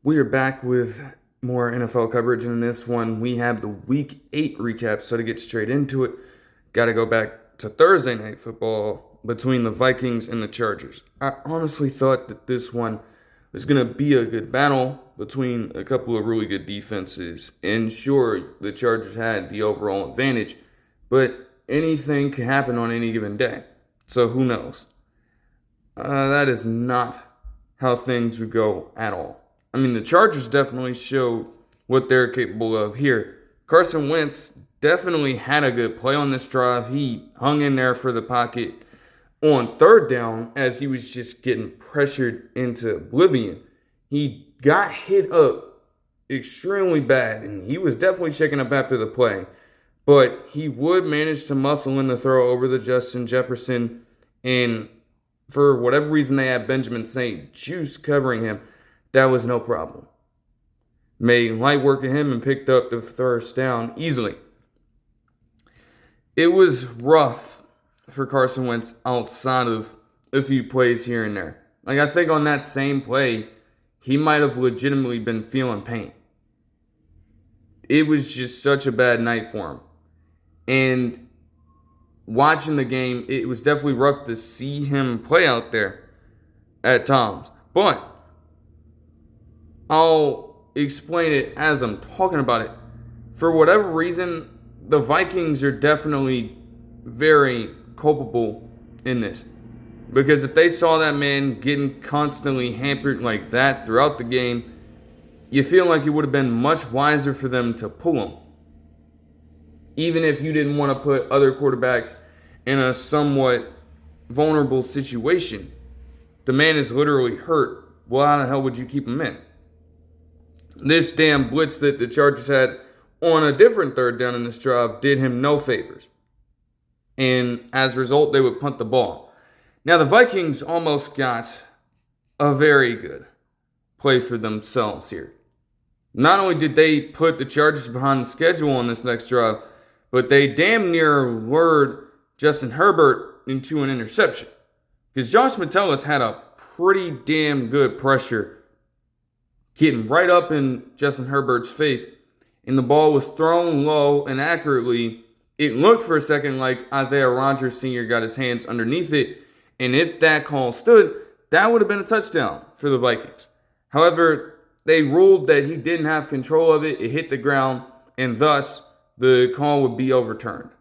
We are back with more NFL coverage. In this one, we have the Week 8 recap. So to get straight into it, got to go back to Thursday Night Football between the Vikings and the Chargers. I honestly thought that this one was going to be a good battle between a couple of really good defenses. And sure, the Chargers had the overall advantage, but anything can happen on any given day. So who knows? That is not how things would go at all. I mean, the Chargers definitely showed what they're capable of here. Carson Wentz definitely had a good play on this drive. He hung in there for the pocket on third down as he was just getting pressured into oblivion. He got hit up extremely bad, and he was definitely shaken up after the play. But he would manage to muscle in the throw over the Justin Jefferson, and for whatever reason they had Benjamin St. Juice covering him. That was no problem. Made light work of him and picked up the first down easily. It was rough for Carson Wentz outside of a few plays here and there. Like, I think on that same play, he might have legitimately been feeling pain. It was just such a bad night for him. And watching the game, it was definitely rough to see him play out there at times. But I'll explain it as I'm talking about it. For whatever reason, the Vikings are definitely very culpable in this. Because if they saw that man getting constantly hampered like that throughout the game, you feel like it would have been much wiser for them to pull him. Even if you didn't want to put other quarterbacks in a somewhat vulnerable situation. The man is literally hurt. Well, how the hell would you keep him in? This damn blitz that the Chargers had on a different third down in this drive did him no favors. And as a result, they would punt the ball. Now, the Vikings almost got a very good play for themselves here. Not only did they put the Chargers behind the schedule on this next drive, but they damn near lured Justin Herbert into an interception. Because Josh Metellus had a pretty damn good pressure getting right up in Justin Herbert's face, and the ball was thrown low and accurately. It looked for a second like Isiah Rodgers Sr. got his hands underneath it, and if that call stood, that would have been a touchdown for the Vikings. However, they ruled that he didn't have control of it. It hit the ground, and thus the call would be overturned.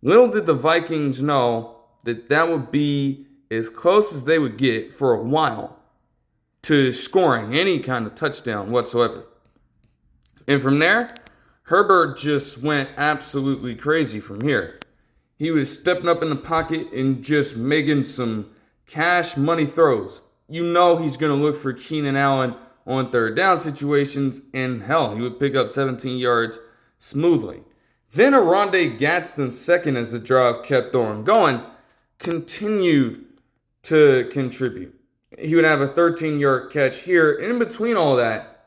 Little did the Vikings know that that would be as close as they would get for a while to scoring any kind of touchdown whatsoever. And from there, Herbert just went absolutely crazy from here. He was stepping up in the pocket and just making some cash money throws. You know he's going to look for Keenan Allen on third down situations, and hell, he would pick up 17 yards smoothly. Then Oronde Gadsden second, as the drive kept on going, continued to contribute. He would have a 13-yard catch here. And in between all that,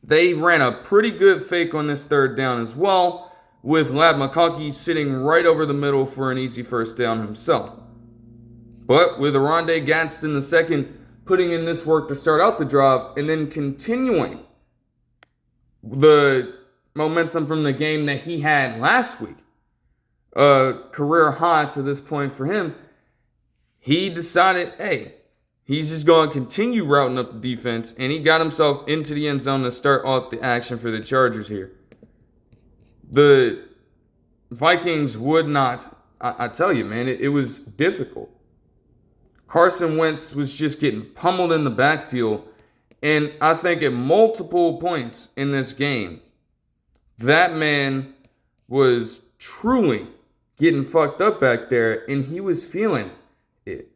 they ran a pretty good fake on this third down as well, with Lab McConkey sitting right over the middle for an easy first down himself. But with Oronde Gadsden the second putting in this work to start out the drive and then continuing the momentum from the game that he had last week, a career high to this point for him, he decided, hey, he's just going to continue routing up the defense, and he got himself into the end zone to start off the action for the Chargers here. The Vikings would not, I tell you, man, it was difficult. Carson Wentz was just getting pummeled in the backfield, and I think at multiple points in this game, that man was truly getting fucked up back there, and he was feeling it.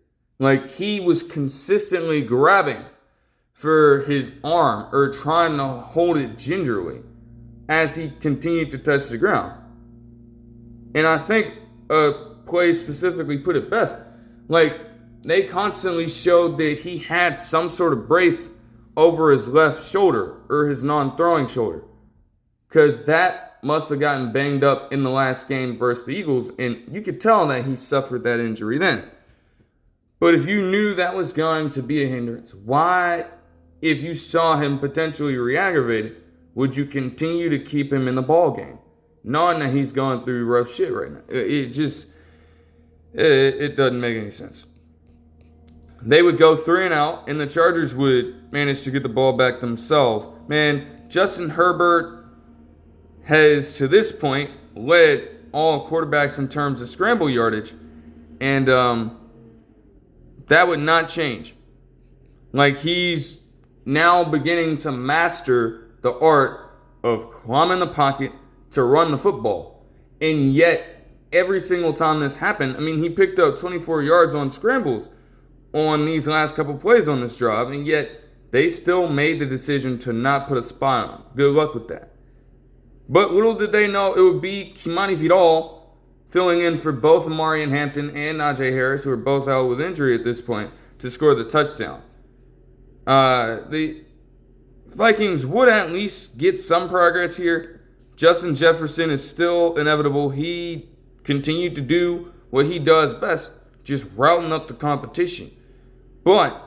Like, he was consistently grabbing for his arm or trying to hold it gingerly as he continued to touch the ground. And I think a play specifically put it best. Like, they constantly showed that he had some sort of brace over his left shoulder or his non-throwing shoulder, because that must have gotten banged up in the last game versus the Eagles, and you could tell that he suffered that injury then. But if you knew that was going to be a hindrance, why if you saw him potentially re-aggravated, would you continue to keep him in the ball game, knowing that he's going through rough shit right now? It doesn't make any sense. They would go 3 and out, and the Chargers would manage to get the ball back themselves. Man, Justin Herbert has, to this point, led all quarterbacks in terms of scramble yardage, and that would not change. Like, he's now beginning to master the art of climbing the pocket to run the football. And yet, every single time this happened, I mean, he picked up 24 yards on scrambles on these last couple plays on this drive, and yet they still made the decision to not put a spot on him. Good luck with that. But little did they know it would be Kimani Vidal filling in for both Amari and Hampton and Najee Harris, who are both out with injury at this point, to score the touchdown. The Vikings would at least get some progress here. Justin Jefferson is still inevitable. He continued to do what he does best, just routing up the competition. But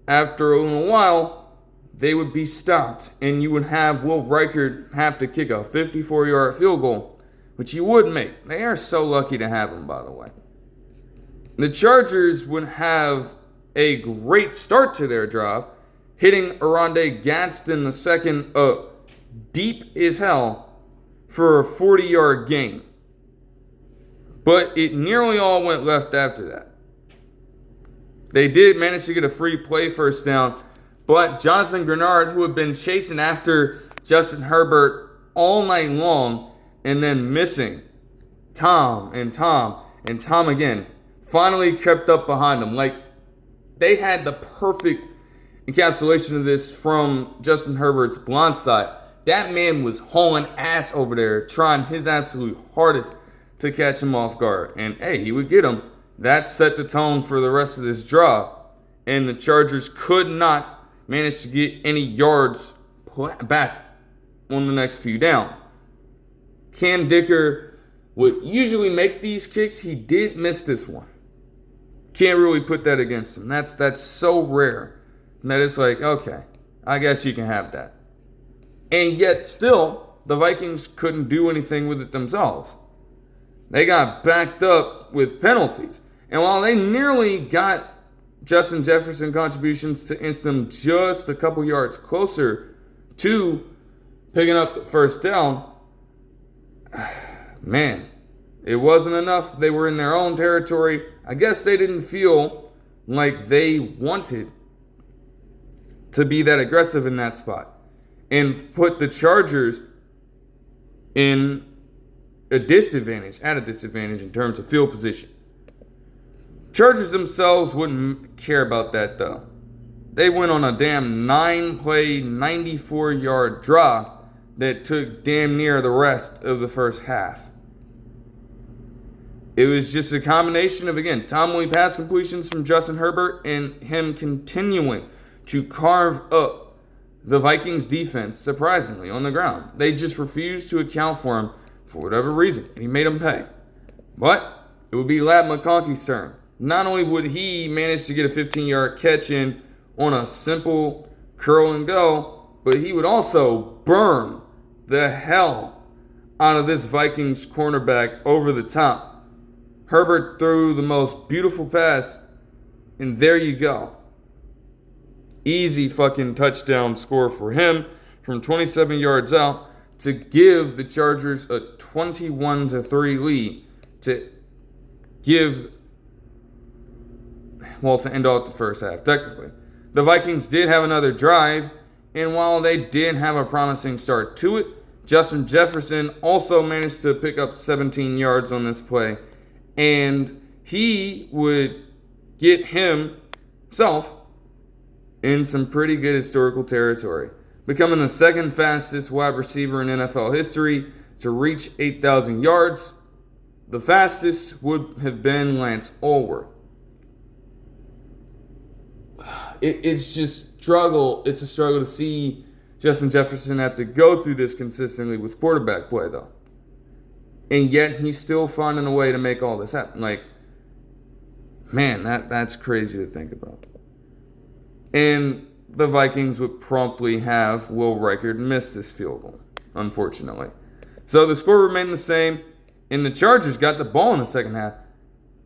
after a little while, they would be stopped, and you would have Will Reichard have to kick a 54-yard field goal, which he would make. They are so lucky to have him, by the way. The Chargers would have a great start to their drive, hitting Oronde Gadsden II deep as hell for a 40-yard gain. But it nearly all went left after that. They did manage to get a free play first down, but Jonathan Grenard, who had been chasing after Justin Herbert all night long and then missing Tom again, finally crept up behind him. Like, they had the perfect encapsulation of this from Justin Herbert's blind side. That man was hauling ass over there, trying his absolute hardest to catch him off guard. And hey, he would get him. That set the tone for the rest of this drive. And the Chargers could not manage to get any yards back on the next few downs. Cam Dicker would usually make these kicks. He did miss this one. Can't really put that against him. That's so rare that it's like, okay, I guess you can have that. And yet still, the Vikings couldn't do anything with it themselves. They got backed up with penalties. And while they nearly got Justin Jefferson contributions to inch them just a couple yards closer to picking up the first down, man, it wasn't enough. They were in their own territory. I guess they didn't feel like they wanted to be that aggressive in that spot and put the Chargers in at a disadvantage in terms of field position. Chargers themselves wouldn't care about that, though. They went on a damn 9-play, 94-yard drive that took damn near the rest of the first half. It was just a combination of, again, timely pass completions from Justin Herbert and him continuing to carve up the Vikings defense, surprisingly, on the ground. They just refused to account for him for whatever reason, and he made them pay. But it would be Lat McConkey's turn. Not only would he manage to get a 15-yard catch in on a simple curl and go, but he would also burn the hell out of this Vikings cornerback over the top. Herbert threw the most beautiful pass, and there you go. Easy fucking touchdown score for him from 27 yards out to give the Chargers a 21-3 lead to end out the first half, technically. The Vikings did have another drive, and while they did have a promising start to it, Justin Jefferson also managed to pick up 17 yards on this play, and he would get himself in some pretty good historical territory, becoming the second fastest wide receiver in NFL history to reach 8,000 yards. The fastest would have been Lance Ulworth. It's just struggle. It's a struggle to see Justin Jefferson have to go through this consistently with quarterback play, though. And yet he's still finding a way to make all this happen. Like, man, that's crazy to think about. And the Vikings would promptly have Will Reichard miss this field goal, unfortunately. So the score remained the same, and the Chargers got the ball in the second half.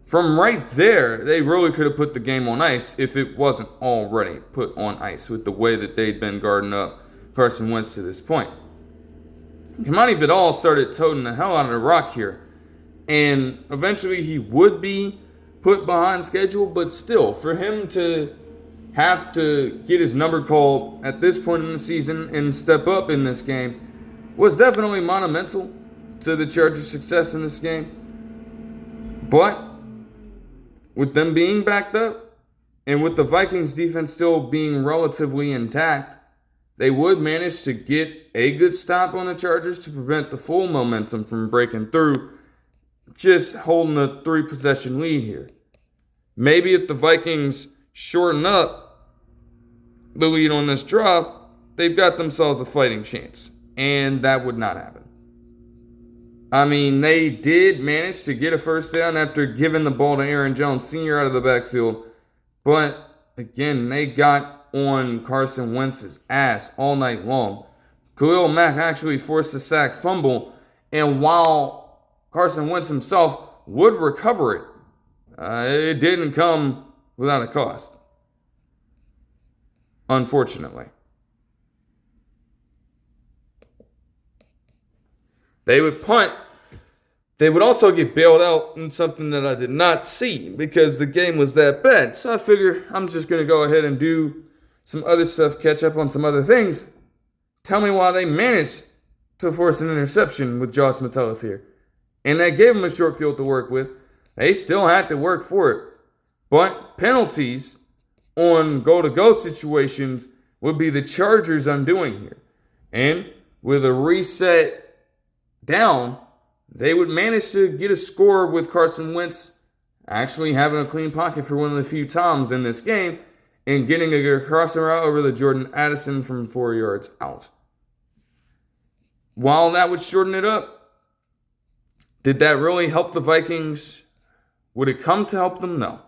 From right there, they really could have put the game on ice if it wasn't already put on ice with the way that they'd been guarding up Carson Wentz to this point. Kimani Vidal started toting the hell out of the rock here, and eventually he would be put behind schedule, but still, for him to have to get his number called at this point in the season and step up in this game was definitely monumental to the Chargers' success in this game. But with them being backed up, and with the Vikings defense still being relatively intact, they would manage to get a good stop on the Chargers to prevent the full momentum from breaking through, just holding a 3-possession lead here. Maybe if the Vikings shorten up the lead on this drive, they've got themselves a fighting chance, and that would not happen. I mean, they did manage to get a first down after giving the ball to Aaron Jones Sr. out of the backfield. But, again, they got on Carson Wentz's ass all night long. Khalil Mack actually forced a sack fumble. And while Carson Wentz himself would recover it, it didn't come without a cost, unfortunately. They would punt. They would also get bailed out in something that I did not see because the game was that bad. So I figure I'm just going to go ahead and do some other stuff, catch up on some other things. Tell me why they managed to force an interception with Josh Metellus here. And that gave them a short field to work with. They still had to work for it. But penalties on go-to-go situations would be the Chargers' undoing here. And with a reset down, they would manage to get a score with Carson Wentz actually having a clean pocket for one of the few times in this game and getting a crossing route over to Jordan Addison from 4 yards out. While that would shorten it up, did that really help the Vikings? Would it come to help them? No.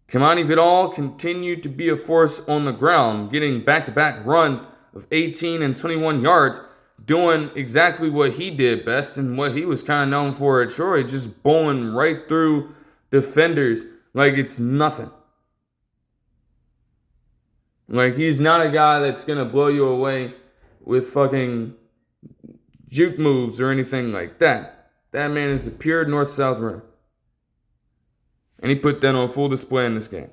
Kimani Vidal continued to be a force on the ground, getting back-to-back runs of 18 and 21 yards, doing exactly what he did best and what he was kind of known for at Troy, just bowling right through defenders like it's nothing. Like, he's not a guy that's going to blow you away with fucking juke moves or anything like that. That man is a pure north-south runner. And he put that on full display in this game.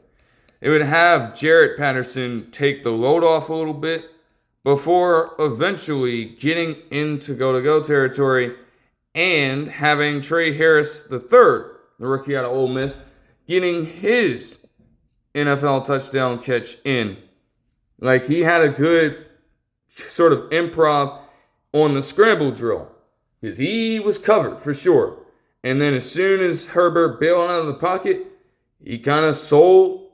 It would have Jarrett Patterson take the load off a little bit before eventually getting into go-to-go territory and having Trey Harris III, the rookie out of Ole Miss, getting his NFL touchdown catch in. Like, he had a good sort of improv on the scramble drill because he was covered for sure. And then as soon as Herbert bailed out of the pocket, he kind of sold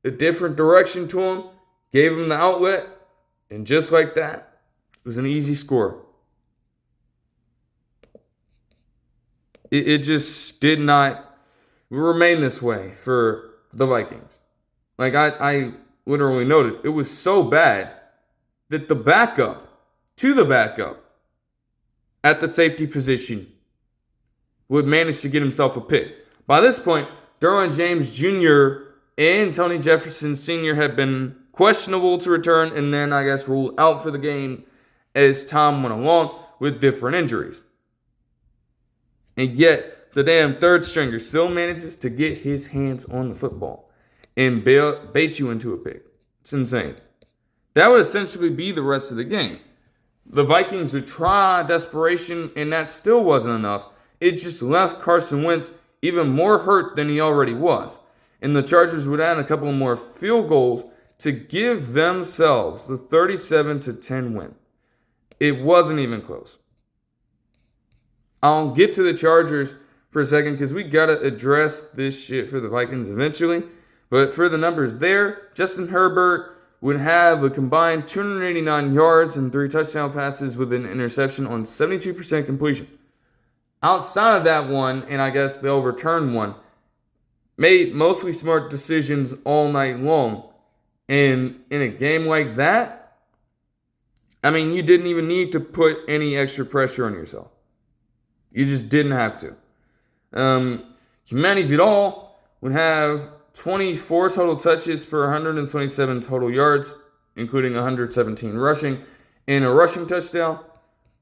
a different direction to him, gave him the outlet, and just like that, it was an easy score. It just did not remain this way for the Vikings. Like I literally noted, it was so bad that the backup to the backup at the safety position would manage to get himself a pick. By this point, Derwin James Jr. and Tony Jefferson Sr. had been questionable to return and then, I guess, ruled out for the game as time went along with different injuries. And yet, the damn third stringer still manages to get his hands on the football and bait you into a pick. It's insane. That would essentially be the rest of the game. The Vikings would try desperation, and that still wasn't enough. It just left Carson Wentz even more hurt than he already was. And the Chargers would add a couple more field goals to give themselves the 37-10 win. It wasn't even close. I'll get to the Chargers for a second because we got to address this shit for the Vikings eventually. But for the numbers there, Justin Herbert would have a combined 289 yards and 3 touchdown passes with an interception on 72% completion. Outside of that one, and I guess the overturned one, made mostly smart decisions all night long. And in a game like that, I mean, you didn't even need to put any extra pressure on yourself. You just didn't have to. Manny Vidal would have 24 total touches for 127 total yards, including 117 rushing, and a rushing touchdown.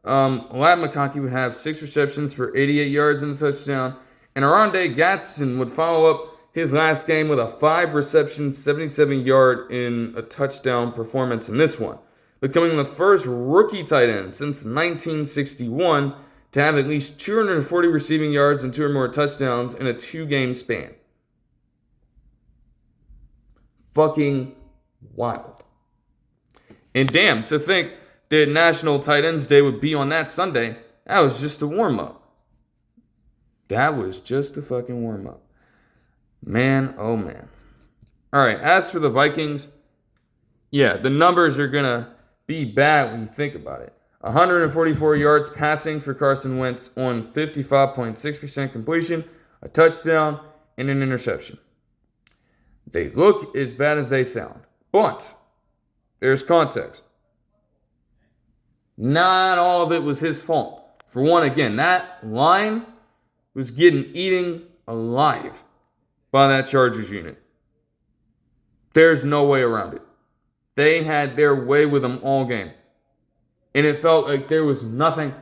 Lat McConkey would have 6 receptions for 88 yards and a touchdown. And Aronde Gatson would follow up his last game with a 5 reception, 77-yard in a touchdown performance in this one, becoming the first rookie tight end since 1961 to have at least 240 receiving yards and 2 or more touchdowns in a 2-game span. Fucking wild. And damn, to think that National Tight Ends Day would be on that Sunday, that was just a warm-up. That was just a fucking warm-up. Man, oh man. Alright, as for the Vikings, yeah, the numbers are going to be bad when you think about it. 144 yards passing for Carson Wentz on 55.6% completion, a touchdown, and an interception. They look as bad as they sound. But there's context. Not all of it was his fault. For one, again, that line was getting eaten alive by that Chargers unit. There's no way around it. They had their way with him all game. And it felt like there was nothing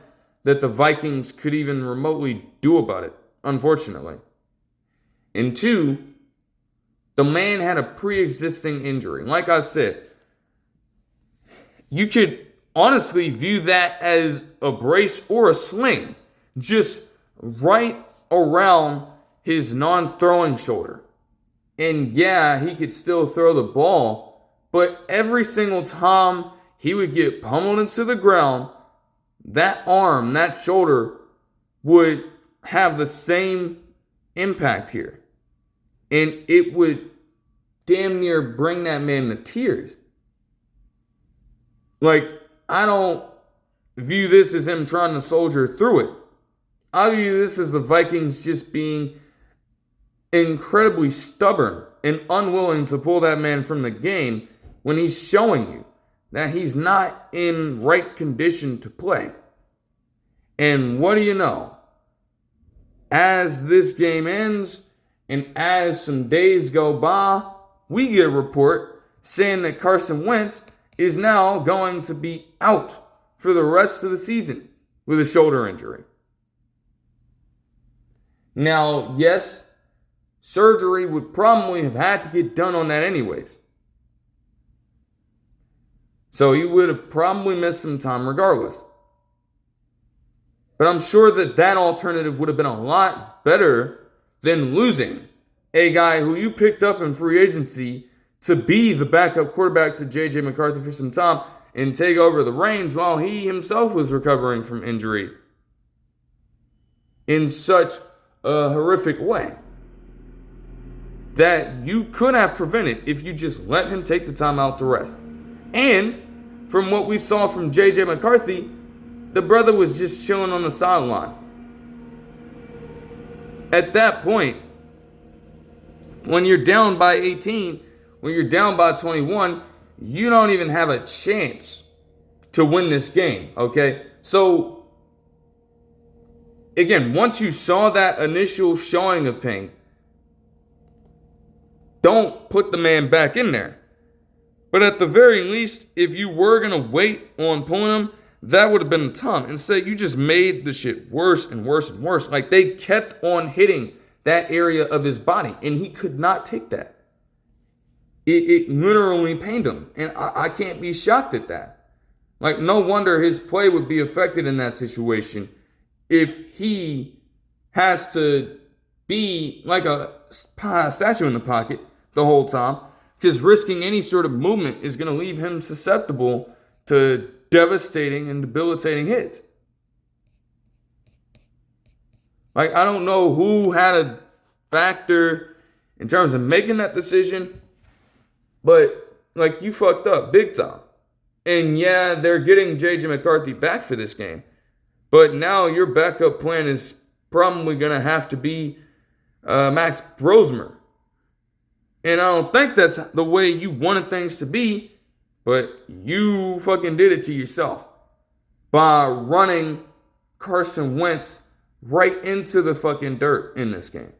that the Vikings could even remotely do about it, unfortunately. And 2, the man had a pre-existing injury. Like I said, you could honestly view that as a brace or a sling, just right around his non-throwing shoulder. And yeah, he could still throw the ball, but every single time he would get pummeled into the ground, that arm, that shoulder would have the same impact here. And it would damn near bring that man to tears. Like, I don't view this as him trying to soldier through it. I view this as the Vikings just being incredibly stubborn and unwilling to pull that man from the game when he's showing you that he's not in right condition to play. And what do you know? As this game ends and as some days go by, we get a report saying that Carson Wentz is now going to be out for the rest of the season with a shoulder injury. Now, yes, surgery would probably have had to get done on that anyways. So he would have probably missed some time regardless. But I'm sure that that alternative would have been a lot better than losing a guy who you picked up in free agency to be the backup quarterback to J.J. McCarthy for some time and take over the reins while he himself was recovering from injury in such a horrific way that you could have prevented if you just let him take the time out to rest. And from what we saw from J.J. McCarthy, the brother was just chilling on the sideline. At that point, when you're down by 18, when you're down by 21, you don't even have a chance to win this game, okay? So, again, once you saw that initial showing of pain, don't put the man back in there. But at the very least, if you were going to wait on pulling him, that would have been a ton. Instead, you just made the shit worse and worse and worse. Like, they kept on hitting that area of his body, and he could not take that. It literally pained him, and I can't be shocked at that. Like, no wonder his play would be affected in that situation if he has to be like a statue in the pocket the whole time, because risking any sort of movement is going to leave him susceptible to devastating and debilitating hits. Like, I don't know who had a factor in terms of making that decision, but, like, you fucked up big time. And yeah, they're getting J.J. McCarthy back for this game, but now your backup plan is probably going to have to be Max Brosmer. And I don't think that's the way you wanted things to be, but you fucking did it to yourself by running Carson Wentz right into the fucking dirt in this game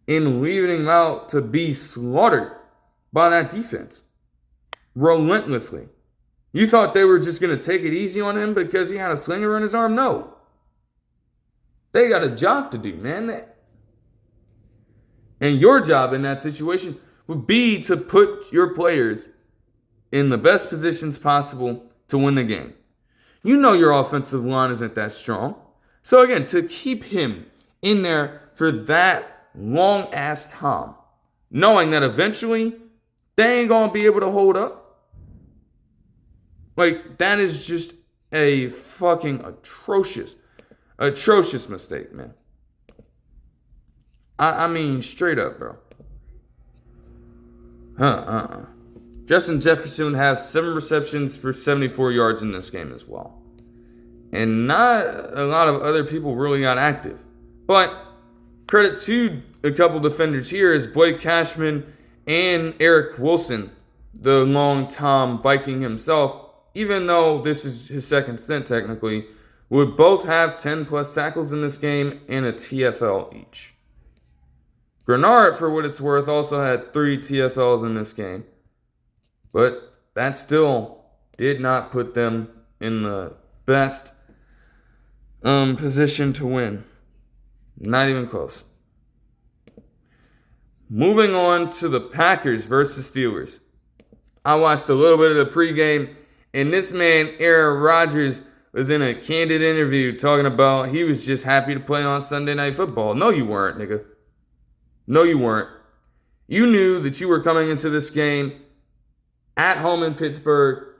and leaving him out to be slaughtered by that defense relentlessly. You thought they were just going to take it easy on him because he had a slinger in his arm? No. They got a job to do, man. And your job in that situation would be to put your players in the best positions possible to win the game. You know your offensive line isn't that strong. So again, to keep him in there for that long-ass time, knowing that eventually they ain't going to be able to hold up, like, that is just a fucking atrocious mistake, man. I mean, straight up, bro. Justin Jefferson has 7 receptions for 74 yards in this game as well. And not a lot of other people really got active. But credit to a couple defenders here is Blake Cashman and Eric Wilson, the long-time Viking himself, even though this is his second stint technically, would both have 10-plus tackles in this game and a TFL each. Grenard, for what it's worth, also had 3 TFLs in this game. But that still did not put them in the best position to win. Not even close. Moving on to the Packers versus Steelers. I watched a little bit of the pregame, and this man, Aaron Rodgers, was in a candid interview talking about he was just happy to play on Sunday Night Football. No, you weren't, nigga. No, you weren't. You knew that you were coming into this game at home in Pittsburgh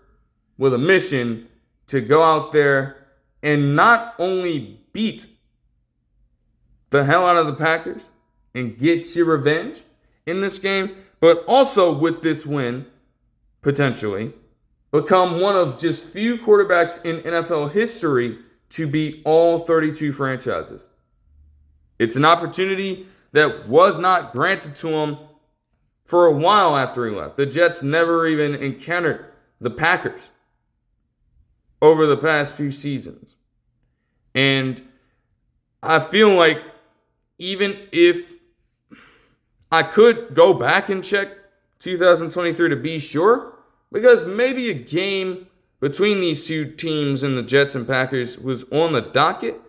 with a mission to go out there and not only beat the hell out of the Packers and get your revenge in this game, but also with this win, potentially, become one of just few quarterbacks in NFL history to beat all 32 franchises. It's an opportunity that was not granted to him for a while after he left. The Jets never even encountered the Packers over the past few seasons. And I feel like even if I could go back and check 2023 to be sure, because maybe a game between these two teams and the Jets and Packers was on the docket.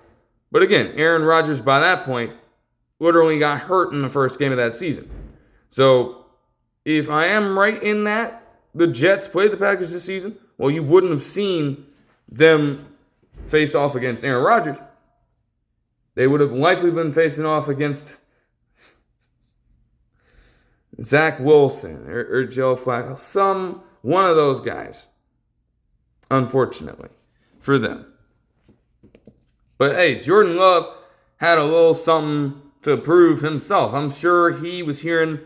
But again, Aaron Rodgers by that point literally got hurt in the first game of that season. So if I am right in that the Jets played the Packers this season, well, you wouldn't have seen them face off against Aaron Rodgers. They would have likely been facing off against Zach Wilson or Joe Flacco. One of those guys, unfortunately, for them. But hey, Jordan Love had a little something to prove himself. I'm sure he was hearing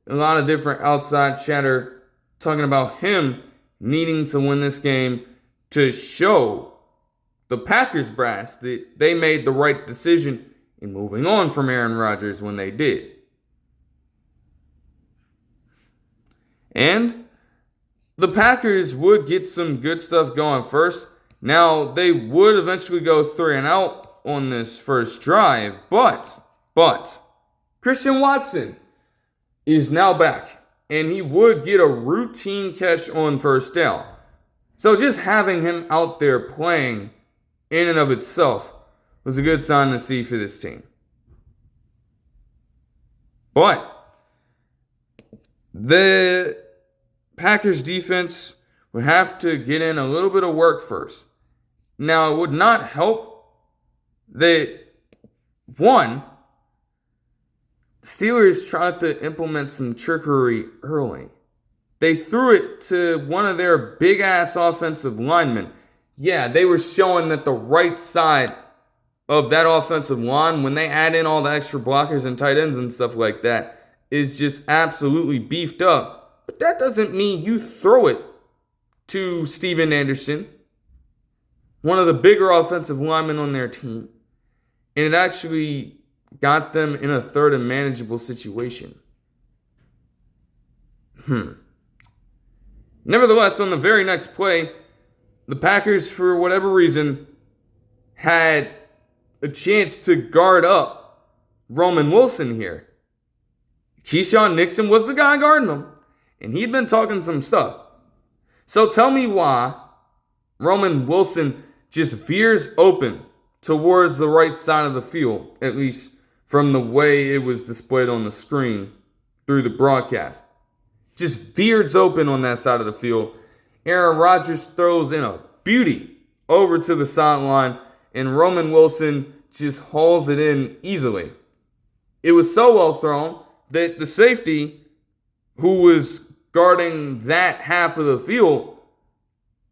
a lot of different outside chatter talking about him needing to win this game to show the Packers brass that they made the right decision in moving on from Aaron Rodgers when they did. And the Packers would get some good stuff going first. Now, they would eventually go 3-and-out on this first drive, but Christian Watson is now back, and he would get a routine catch on first down. So just having him out there playing in and of itself was a good sign to see for this team. But the Packers defense would have to get in a little bit of work first. Now, it would not help that, one, Steelers tried to implement some trickery early. They threw it to one of their big-ass offensive linemen. Yeah, they were showing that the right side of that offensive line, when they add in all the extra blockers and tight ends and stuff like that, is just absolutely beefed up. But that doesn't mean you throw it to Steven Anderson, one of the bigger offensive linemen on their team, and it actually got them in a third and manageable situation. Nevertheless, on the very next play, the Packers, for whatever reason, had a chance to guard up Roman Wilson here. Keion Nixon was the guy guarding him, and he'd been talking some stuff. So tell me why Roman Wilson just veers open towards the right side of the field, at least from the way it was displayed on the screen through the broadcast. Just veers open on that side of the field. Aaron Rodgers throws in a beauty over to the sideline, and Roman Wilson just hauls it in easily. It was so well thrown that the safety, who was guarding that half of the field,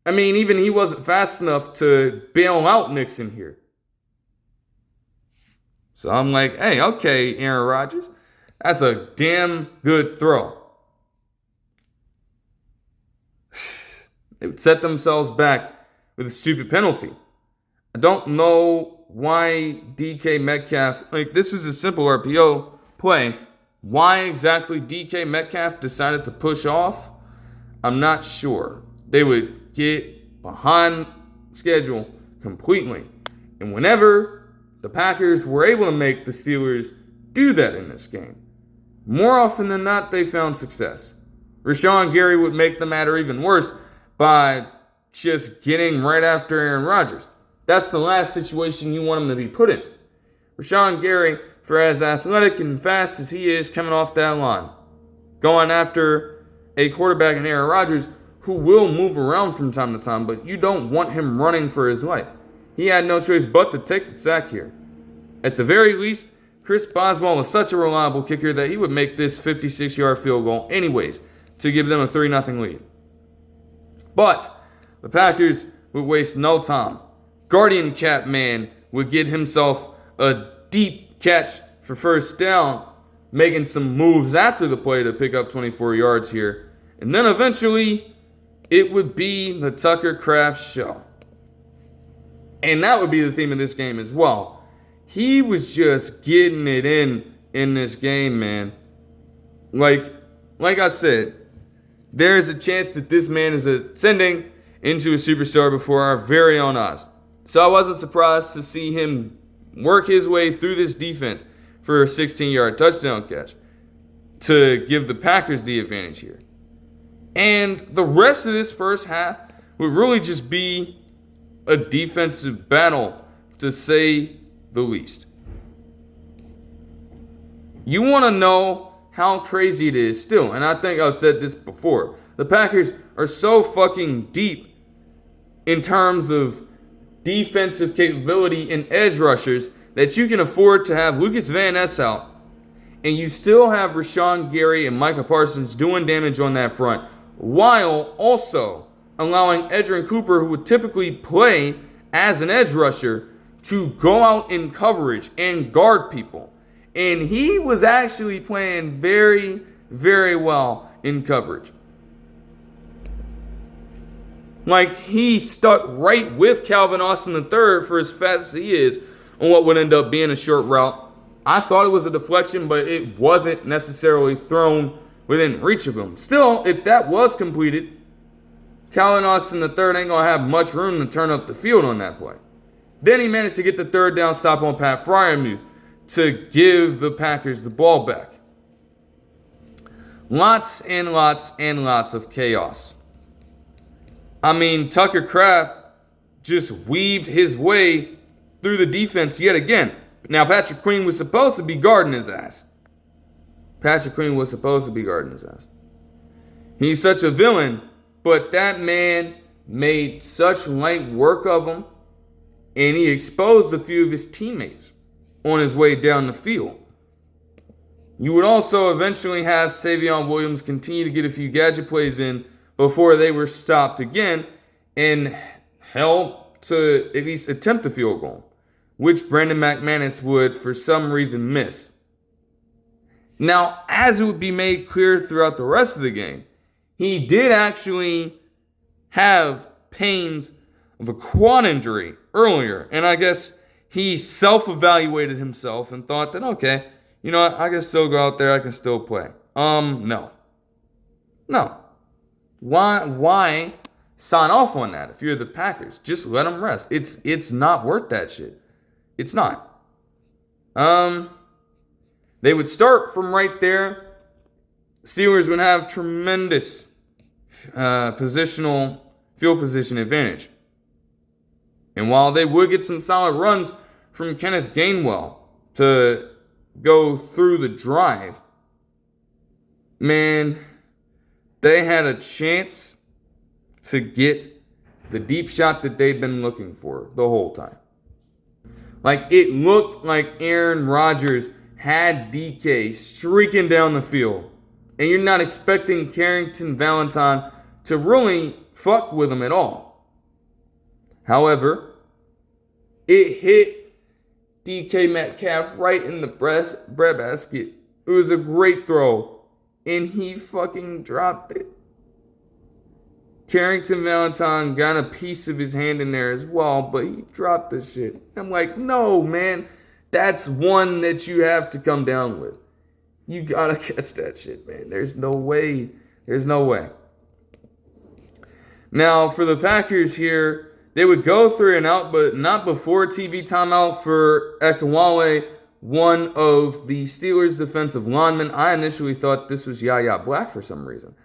even he wasn't fast enough to bail out Nixon here. So I'm like, hey, okay, Aaron Rodgers, that's a damn good throw. They would set themselves back with a stupid penalty. I don't know why DK Metcalf, this was a simple RPO play. Why exactly DK Metcalf decided to push off, I'm not sure. They would get behind schedule completely. And whenever the Packers were able to make the Steelers do that in this game, more often than not, they found success. Rashawn Gary would make the matter even worse by just getting right after Aaron Rodgers. That's the last situation you want him to be put in. Rashawn Gary, for as athletic and fast as he is coming off that line, going after a quarterback in Aaron Rodgers who will move around from time to time, but you don't want him running for his life. He had no choice but to take the sack here. At the very least, Chris Boswell is such a reliable kicker that he would make this 56-yard field goal anyways to give them a 3-0 lead. But the Packers would waste no time. Guardian Cap Man would get himself a deep catch for first down, making some moves after the play to pick up 24 yards here. And then eventually, it would be the Tucker Kraft show. And that would be the theme of this game as well. He was just getting it in this game, man. Like I said, there is a chance that this man is ascending into a superstar before our very own eyes. So I wasn't surprised to see him work his way through this defense for a 16-yard touchdown catch to give the Packers the advantage here. And the rest of this first half would really just be a defensive battle, to say the least. You want to know how crazy it is still, and I think I've said this before. The Packers are so fucking deep in terms of defensive capability and edge rushers that you can afford to have Lucas Van Ness out, and you still have Rashawn Gary and Micah Parsons doing damage on that front, while also allowing Edgerrin Cooper, who would typically play as an edge rusher, to go out in coverage and guard people. And he was actually playing very, very well in coverage. He stuck right with Calvin Austin III for as fast as he is on what would end up being a short route. I thought it was a deflection, but it wasn't necessarily thrown within reach of him. Still, if that was completed, Calvin Austin III ain't going to have much room to turn up the field on that play. Then he managed to get the third down stop on Pat Freiermuth to give the Packers the ball back. Lots and lots and lots of chaos. Tucker Kraft just weaved his way through the defense yet again. Now, Patrick Queen was supposed to be guarding his ass. He's such a villain, but that man made such light work of him, and he exposed a few of his teammates on his way down the field. You would also eventually have Savion Williams continue to get a few gadget plays in before they were stopped again and held to at least attempt the field goal, which Brandon McManus would, for some reason, miss. Now, as it would be made clear throughout the rest of the game, he did actually have pains of a quad injury earlier, and I guess he self-evaluated himself and thought that, okay, you know what, I can still go out there, I can still play. No. No. Why sign off on that if you're the Packers? Just let him rest. It's not worth that shit. It's not. They would start from right there. Steelers would have tremendous field position advantage. And while they would get some solid runs from Kenneth Gainwell to go through the drive, man, they had a chance to get the deep shot that they'd been looking for the whole time. Like, it looked like Aaron Rodgers had DK streaking down the field. And you're not expecting Carrington Valentine to really fuck with him at all. However, it hit DK Metcalf right in the breadbasket. It was a great throw. And he fucking dropped it. Carrington Valentine got a piece of his hand in there as well, but he dropped the shit. I'm like, no, man. That's one that you have to come down with. You gotta catch that shit, man. There's no way. There's no way. Now, for the Packers here, they would go 3 and out, but not before TV timeout for Ekwale, one of the Steelers' defensive linemen. I initially thought this was Yaya Black for some reason.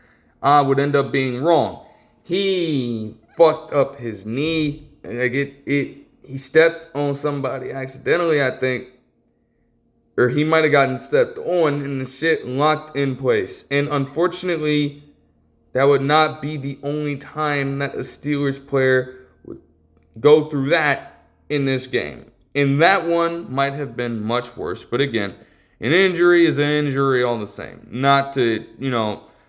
I would end up being wrong. He fucked up his knee. He stepped on somebody accidentally, I think. Or he might have gotten stepped on and the shit locked in place. And unfortunately, that would not be the only time that a Steelers player would go through that in this game. And that one might have been much worse. But again, an injury is an injury all the same. Not to,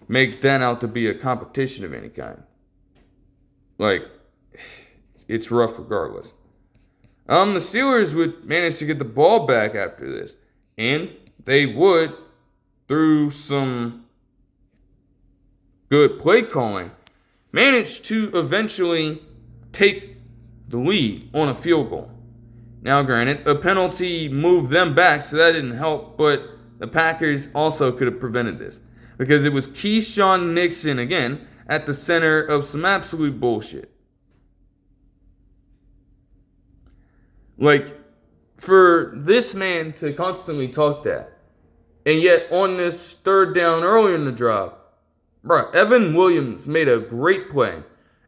make that out to be a competition of any kind. Like, it's rough regardless. The Steelers would manage to get the ball back after this. And they would, through some good play calling, manage to eventually take the lead on a field goal. Now, granted, a penalty moved them back, so that didn't help, but the Packers also could have prevented this. Because it was Keyshawn Nixon, again, at the center of some absolute bullshit. Like, for this man to constantly talk that, and yet on this 3rd down early in the drive, bro, Evan Williams made a great play,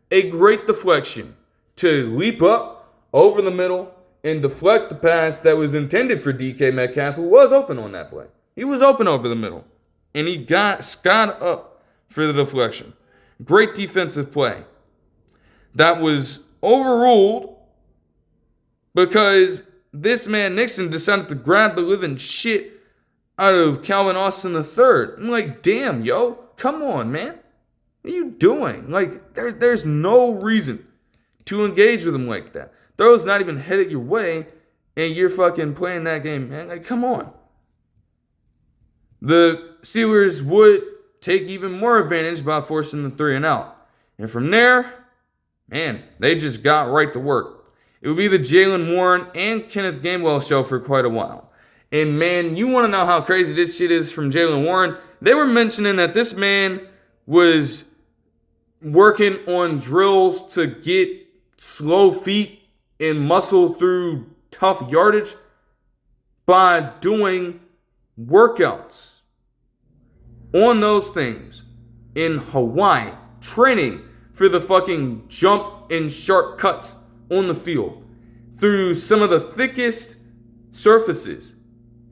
a great deflection to leap up over the middle and deflect the pass that was intended for DK Metcalf, who was open on that play. He was open over the middle, and he got Scott up for the deflection. Great defensive play. That was overruled because this man Nixon decided to grab the living shit out of Calvin Austin III. I'm like, damn, yo, come on, man. What are you doing? Like, there's no reason to engage with him like that. Throw's not even headed your way, and you're fucking playing that game, man. Like, come on. The Steelers would take even more advantage by forcing the 3 and out. And from there, man, they just got right to work. It would be the Jaylen Warren and Kenneth Gainwell show for quite a while. And man, you want to know how crazy this shit is from Jaylen Warren? They were mentioning that this man was working on drills to get slow feet and muscle through tough yardage by doing workouts on those things in Hawaii, training for the fucking jump and sharp cuts on the field through some of the thickest surfaces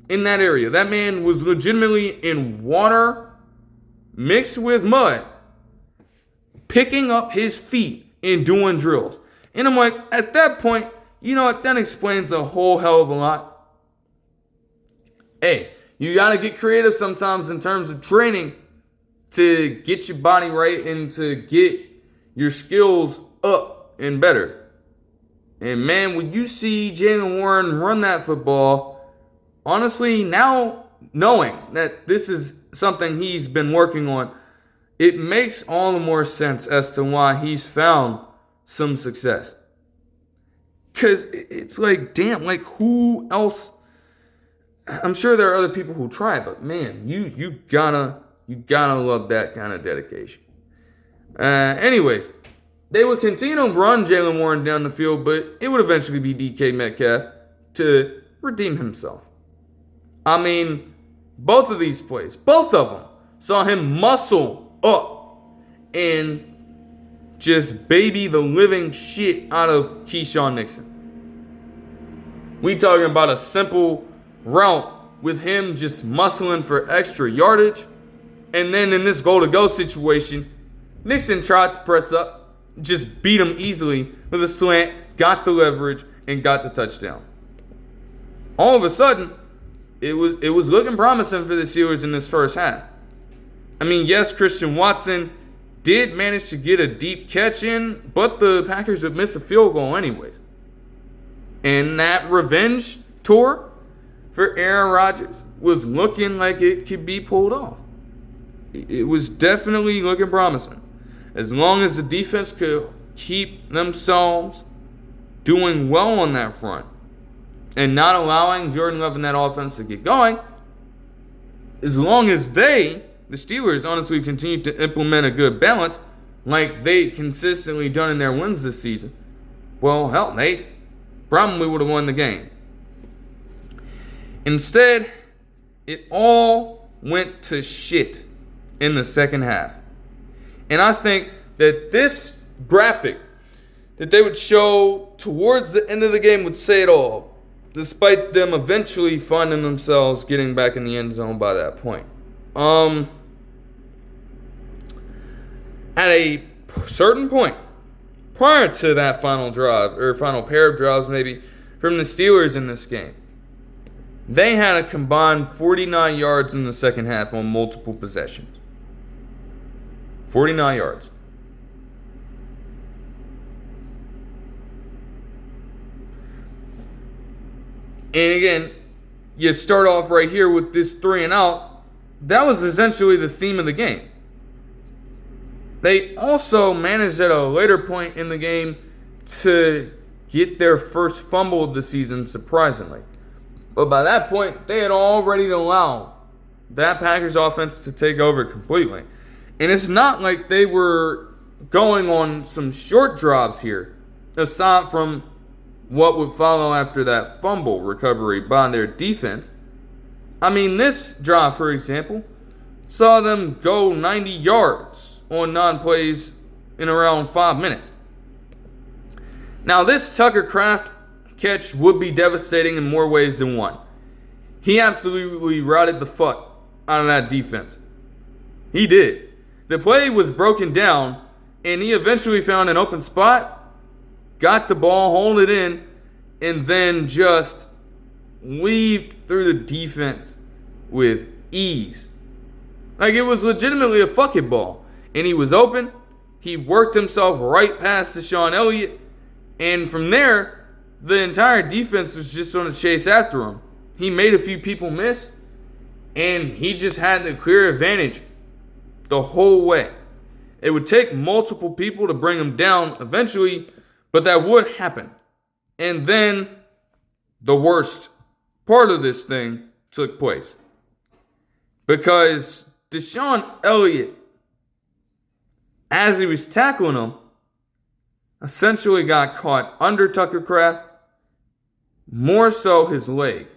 in that area. That man was legitimately in water mixed with mud, picking up his feet and doing drills. And I'm like, at that point, you know what? That explains a whole hell of a lot. Hey, you got to get creative sometimes in terms of training to get your body right and to get your skills up and better. And man, when you see Jaylen Warren run that football, honestly, now knowing that this is something he's been working on, it makes all the more sense as to why he's found some success. Because it's like, damn, like who else? I'm sure there are other people who try, but man, you gotta You gotta love that kind of dedication. Anyways, they would continue to run Jaylen Warren down the field, but it would eventually be DK Metcalf to redeem himself. I mean, both of these plays, both of them, saw him muscle up and just baby the living shit out of Keion Nixon. We talking about a simple route with him just muscling for extra yardage. And then in this goal-to-go situation, Nixon tried to press up, just beat him easily with a slant, got the leverage, and got the touchdown. All of a sudden, it was looking promising for the Steelers in this first half. I mean, yes, Christian Watson did manage to get a deep catch in, but the Packers would miss a field goal anyways. And that revenge tour for Aaron Rodgers was looking like it could be pulled off. It was definitely looking promising. As long as the defense could keep themselves doing well on that front and not allowing Jordan Love and that offense to get going, as long as the Steelers, honestly continue to implement a good balance like they consistently done in their wins this season, well, hell, they probably would have won the game. Instead, it all went to shit in the second half. And I think that this graphic that they would show towards the end of the game would say it all, despite them eventually finding themselves getting back in the end zone by that point. At a certain point, prior to that final drive, or final pair of drives maybe, from the Steelers in this game, they had a combined 49 yards in the second half on multiple possessions. 49 yards. And again, you start off right here with this 3 and out. That was essentially the theme of the game. They also managed at a later point in the game to get their first fumble of the season, surprisingly. But by that point, they had already allowed that Packers offense to take over completely. And it's not like they were going on some short drives here, aside from what would follow after that fumble recovery by their defense. I mean, this drive, for example, saw them go 90 yards on non-plays in around 5 minutes. Now, this Tucker Kraft catch would be devastating in more ways than one. He absolutely routed the fuck out of that defense. He did. The play was broken down, and he eventually found an open spot, got the ball, hold it in, and then just weaved through the defense with ease. Like, it was legitimately a fucking ball. And he was open. He worked himself right past DeShon Elliott. And from there, the entire defense was just on a chase after him. He made a few people miss, and he just had the clear advantage the whole way. It would take multiple people to bring him down eventually, but that would happen. And then the worst part of this thing took place. Because DeShon Elliott, as he was tackling him, essentially got caught under Tucker Kraft, more so his leg.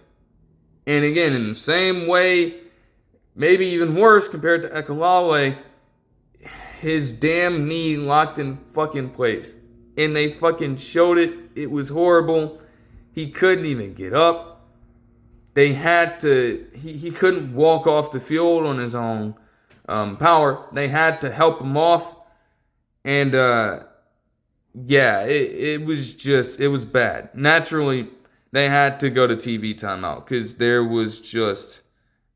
And again, in the same way, maybe even worse compared to Ekalale, his damn knee locked in fucking place. And they fucking showed it. It was horrible. He couldn't even get up. They had to, he couldn't walk off the field on his own power. They had to help him off. And, it was bad. Naturally, they had to go to TV timeout because there was just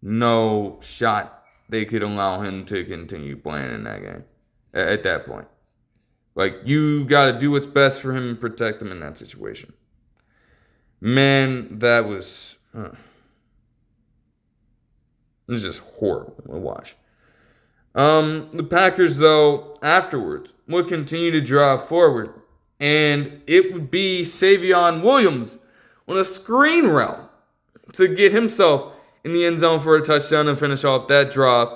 no shot they could allow him to continue playing in that game at that point. Like, you got to do what's best for him and protect him in that situation. Man, that was... it was just horrible to watch. The Packers, though, afterwards, would continue to drive forward. And it would be Savion Williams on a screen route to get himself in the end zone for a touchdown and finish off that drive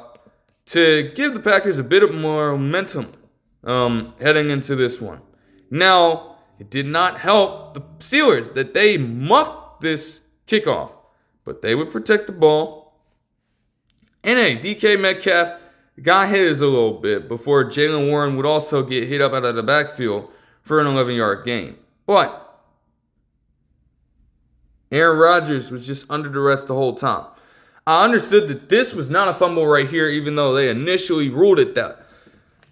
to give the Packers a bit of more momentum heading into this one. Now, it did not help the Steelers that they muffed this kickoff, but they would protect the ball. And DK Metcalf got his a little bit before Jalen Warren would also get hit up out of the backfield for an 11-yard gain. But Aaron Rodgers was just under duress the whole time. I understood that this was not a fumble right here, even though they initially ruled it that.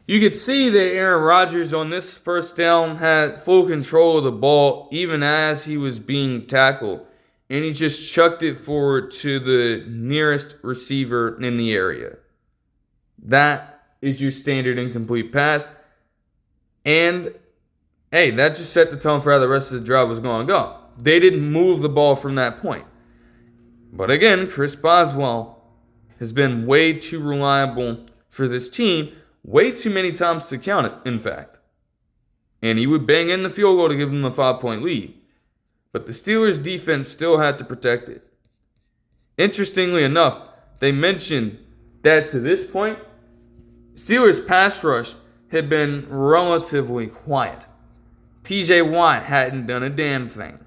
You could see that Aaron Rodgers on this first down had full control of the ball even as he was being tackled. And he just chucked it forward to the nearest receiver in the area. That is your standard incomplete pass. And, hey, that just set the tone for how the rest of the drive was going to go. They didn't move the ball from that point. But again, Chris Boswell has been way too reliable for this team, way too many times to count it, in fact. And he would bang in the field goal to give them a 5-point lead. But the Steelers' defense still had to protect it. Interestingly enough, they mentioned that to this point, Steelers' pass rush had been relatively quiet. TJ Watt hadn't done a damn thing,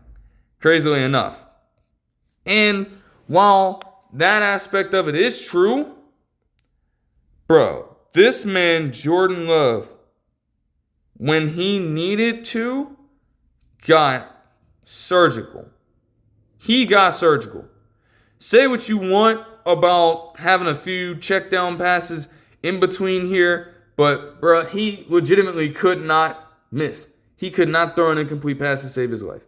crazily enough. And while that aspect of it is true, bro, this man, Jordan Love, when he needed to, got surgical. He got surgical. Say what you want about having a few check down passes in between here, but bro, he legitimately could not miss. He could not throw an incomplete pass to save his life.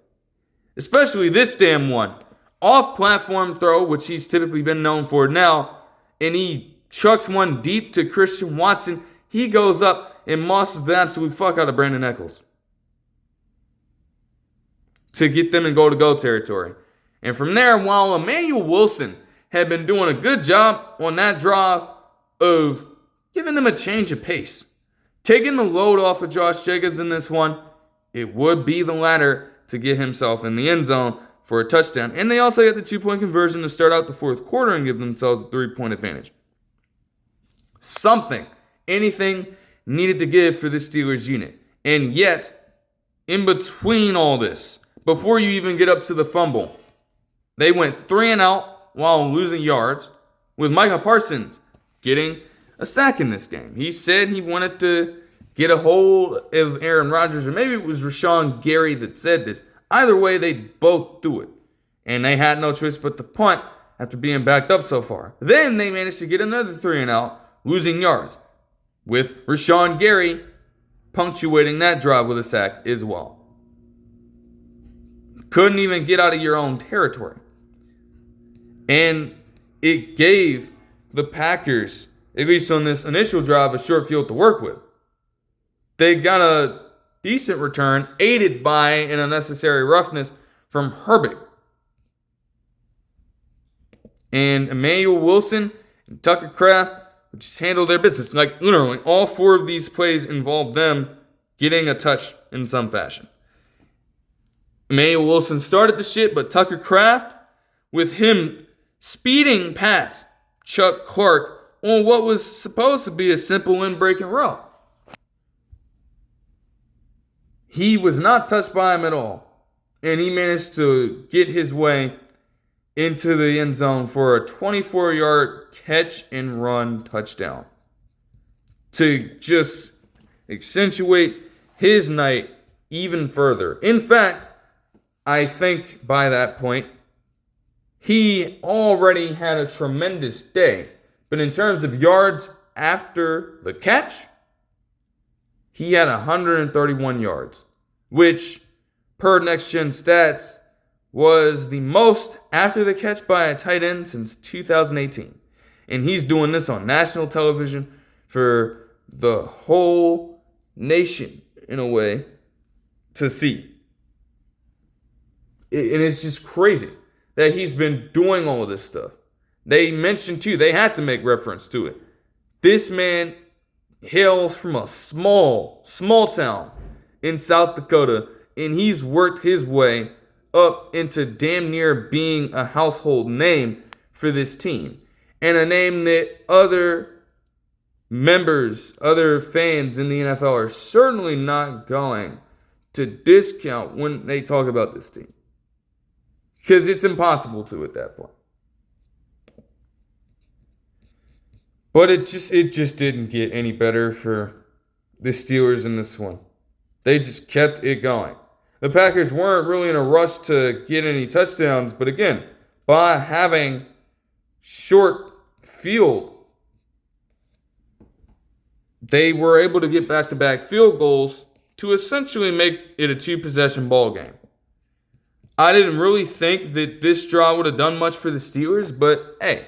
Especially this damn one. Off-platform throw, which he's typically been known for now, and he chucks one deep to Christian Watson. He goes up and mosses the absolute fuck out of Brandon Echols to get them in goal-to-goal territory. And from there, while Emmanuel Wilson had been doing a good job on that drive of giving them a change of pace, taking the load off of Josh Jacobs in this one, it would be the latter to get himself in the end zone for a touchdown. And they also get the 2-point conversion to start out the fourth quarter and give themselves a 3-point advantage. Something, anything needed to give for this Steelers unit. And yet, in between all this, before you even get up to the fumble, they went 3 and out while losing yards, with Micah Parsons getting a sack in this game. He said he wanted to get a hold of Aaron Rodgers, or maybe it was Rashawn Gary that said this. Either way, they both do it. And they had no choice but to punt after being backed up so far. Then they managed to get another 3 and out, losing yards, with Rashawn Gary punctuating that drive with a sack as well. Couldn't even get out of your own territory. And it gave the Packers, at least on this initial drive, a short field to work with. They got a decent return, aided by an unnecessary roughness from Herbert. And Emmanuel Wilson and Tucker Kraft just handled their business. Like, literally, all 4 of these plays involved them getting a touch in some fashion. Emmanuel Wilson started the shit, but Tucker Kraft, with him speeding past Chuck Clark on what was supposed to be a simple in-breaking route. He was not touched by him at all. And he managed to get his way into the end zone for a 24-yard catch and run touchdown to just accentuate his night even further. In fact, I think by that point, he already had a tremendous day. But in terms of yards after the catch, he had 131 yards, which, per Next Gen Stats, was the most after the catch by a tight end since 2018. And he's doing this on national television for the whole nation, in a way, to see. And it's just crazy that he's been doing all of this stuff. They mentioned, too, they had to make reference to it. This man hails from a small town in South Dakota, and he's worked his way up into damn near being a household name for this team. And a name that other members, other fans in the NFL are certainly not going to discount when they talk about this team. Because it's impossible to at that point. But it just didn't get any better for the Steelers in this one. They just kept it going. The Packers weren't really in a rush to get any touchdowns, but again, by having short field, they were able to get back-to-back field goals to essentially make it a two-possession ball game. I didn't really think that this draw would have done much for the Steelers, but hey,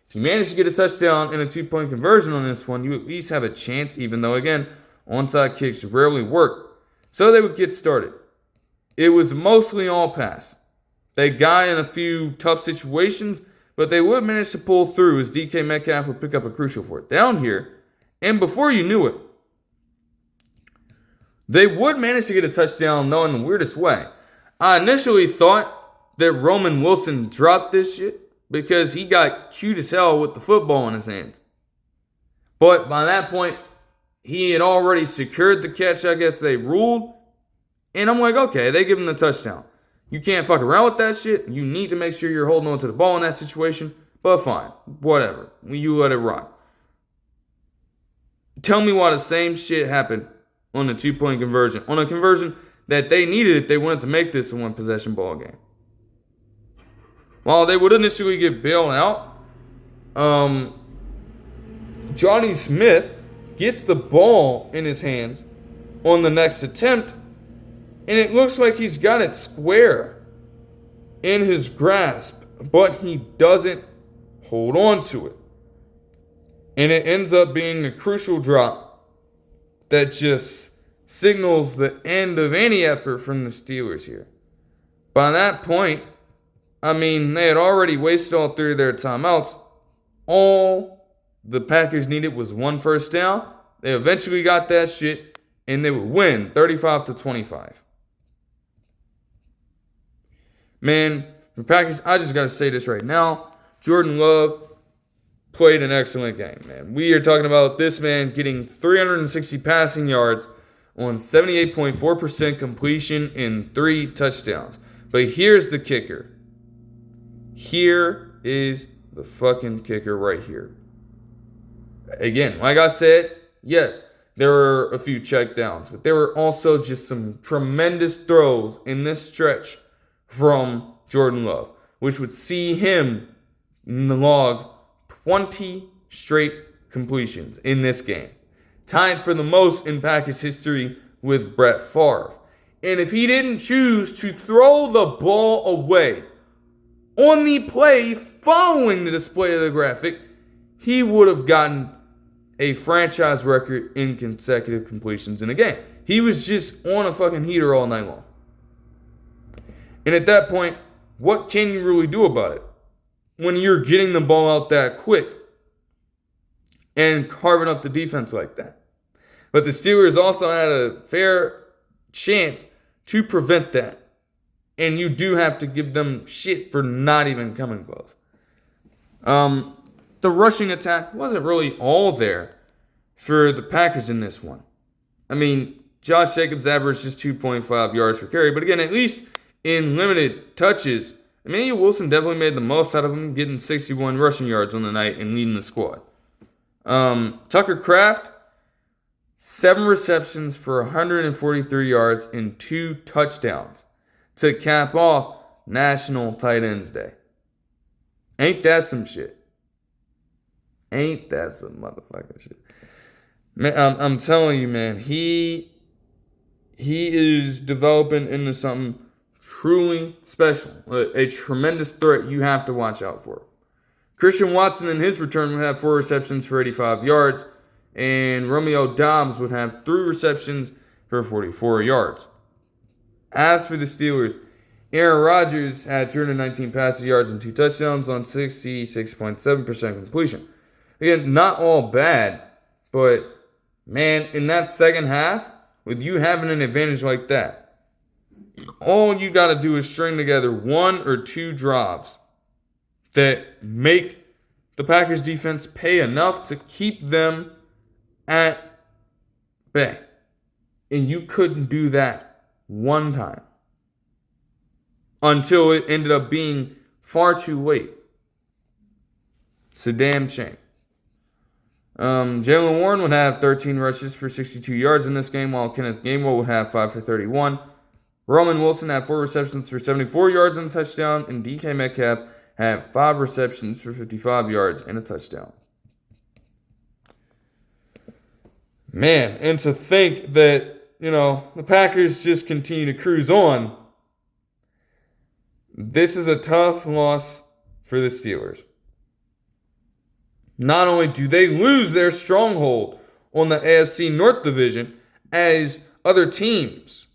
if you manage to get a touchdown and a two-point conversion on this one, you at least have a chance, even though, again, onside kicks rarely work. So they would get started. It was mostly all pass. They got in a few tough situations, but they would manage to pull through as DK Metcalf would pick up a crucial fourth down here. And before you knew it, they would manage to get a touchdown, though, in the weirdest way. I initially thought that Roman Wilson dropped this shit because he got cute as hell with the football in his hands. But by that point, he had already secured the catch, I guess they ruled. And I'm like, okay, they give him the touchdown. You can't fuck around with that shit. You need to make sure you're holding on to the ball in that situation. But fine, whatever. You let it rock. Tell me why the same shit happened on the two-point conversion. On a conversion that they needed if they wanted to make this a one-possession ball game. While they would initially get bailed out, Johnny Smith gets the ball in his hands on the next attempt, and it looks like he's got it square in his grasp, but he doesn't hold on to it. And it ends up being a crucial drop that just signals the end of any effort from the Steelers here. By that point, I mean, they had already wasted all three of their timeouts. All the Packers needed was one first down. They eventually got that shit, and they would win 35-25. Man, for Packers, I just got to say this right now. Jordan Love played an excellent game, man. We are talking about this man getting 360 passing yards on 78.4% completion in 3 touchdowns. But here's the kicker. Here is the fucking kicker right here. Again, like I said, yes, there were a few checkdowns, but there were also just some tremendous throws in this stretch from Jordan Love, which would see him log 20 straight completions in this game. Tied for the most in Packers history with Brett Favre. And if he didn't choose to throw the ball away on the play following the display of the graphic, he would have gotten a franchise record in consecutive completions in a game. He was just on a fucking heater all night long. And at that point, what can you really do about it when you're getting the ball out that quick and carving up the defense like that? But the Steelers also had a fair chance to prevent that. And you do have to give them shit for not even coming close. The rushing attack wasn't really all there for the Packers in this one. I mean, Josh Jacobs averaged just 2.5 yards per carry. But again, at least in limited touches, Emmanuel Wilson definitely made the most out of him, getting 61 rushing yards on the night and leading the squad. Tucker Kraft, 7 receptions for 143 yards and 2 touchdowns to cap off National Tight Ends Day. Ain't that some shit? Ain't that some motherfucking shit? Man, I'm telling you, man, he is developing into something truly special. A tremendous threat you have to watch out for. Christian Watson in his return would have 4 receptions for 85 yards. And Romeo Doubs would have 3 receptions for 44 yards. As for the Steelers, Aaron Rodgers had 219 passing yards and 2 touchdowns on 66.7% completion. Again, not all bad, but man, in that second half, with you having an advantage like that, all you got to do is string together 1 or 2 drives that make the Packers defense pay enough to keep them at bay. And you couldn't do that one time until it ended up being far too late. It's a damn shame. Jalen Warren would have 13 rushes for 62 yards in this game, while Kenneth Gainwell would have 5 for 31. Roman Wilson had 4 receptions for 74 yards and a touchdown, and DK Metcalf had 5 receptions for 55 yards and a touchdown. Man, and to think that, the Packers just continue to cruise on. This is a tough loss for the Steelers. Not only do they lose their stronghold on the AFC North Division as other teams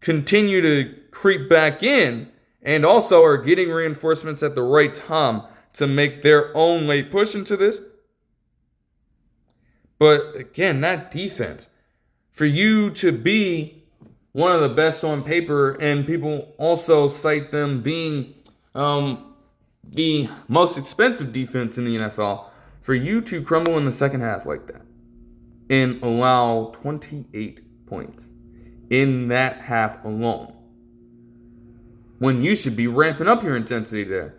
continue to creep back in and also are getting reinforcements at the right time to make their own late push into this. But again, that defense, for you to be one of the best on paper, and people also cite them being the most expensive defense in the NFL, for you to crumble in the second half like that and allow 28 points in that half alone, when you should be ramping up your intensity there.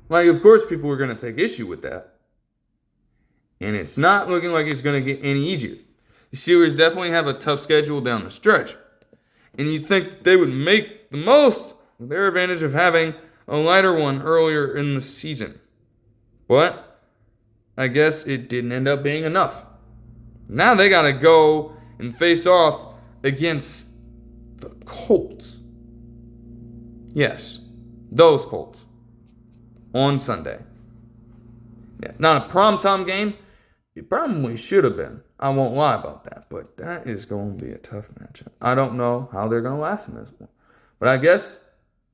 Like, of course, people are going to take issue with that. And it's not looking like it's going to get any easier. The Steelers definitely have a tough schedule down the stretch. And you'd think they would make the most of their advantage of having a lighter one earlier in the season. But I guess it didn't end up being enough. Now they got to go and face off against the Colts. Yes, those Colts. On Sunday. Yeah, not a primetime game. It probably should have been. I won't lie about that. But that is going to be a tough matchup. I don't know how they're going to last in this one. But I guess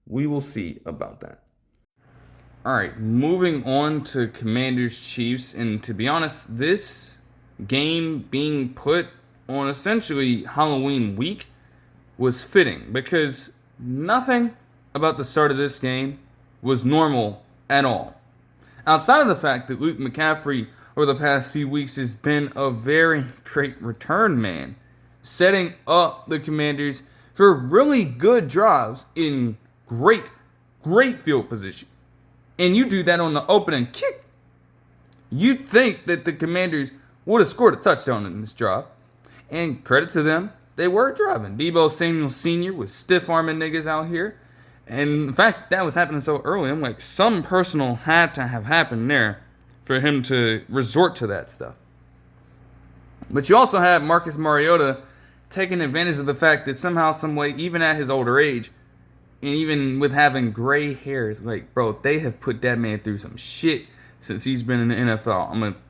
we will see about that. All right, moving on to Commanders-Chiefs. And to be honest, this game being put on essentially Halloween week was fitting, because nothing about the start of this game was normal at all. Outside of the fact that Luke McCaffrey over the past few weeks has been a very great return man, setting up the Commanders for really good drives in great field position. And you do that on the opening kick. You'd think that the Commanders would have scored a touchdown in this drive. And credit to them, they were driving. Deebo Samuel Sr. was stiff-arming niggas out here. And in fact, that was happening so early. I'm like, some personal had to have happened there for him to resort to that stuff. But you also had Marcus Mariota taking advantage of the fact that somehow, some way, even at his older age, and even with having gray hairs, like, bro, they have put that man through some shit since he's been in the NFL. I'm going to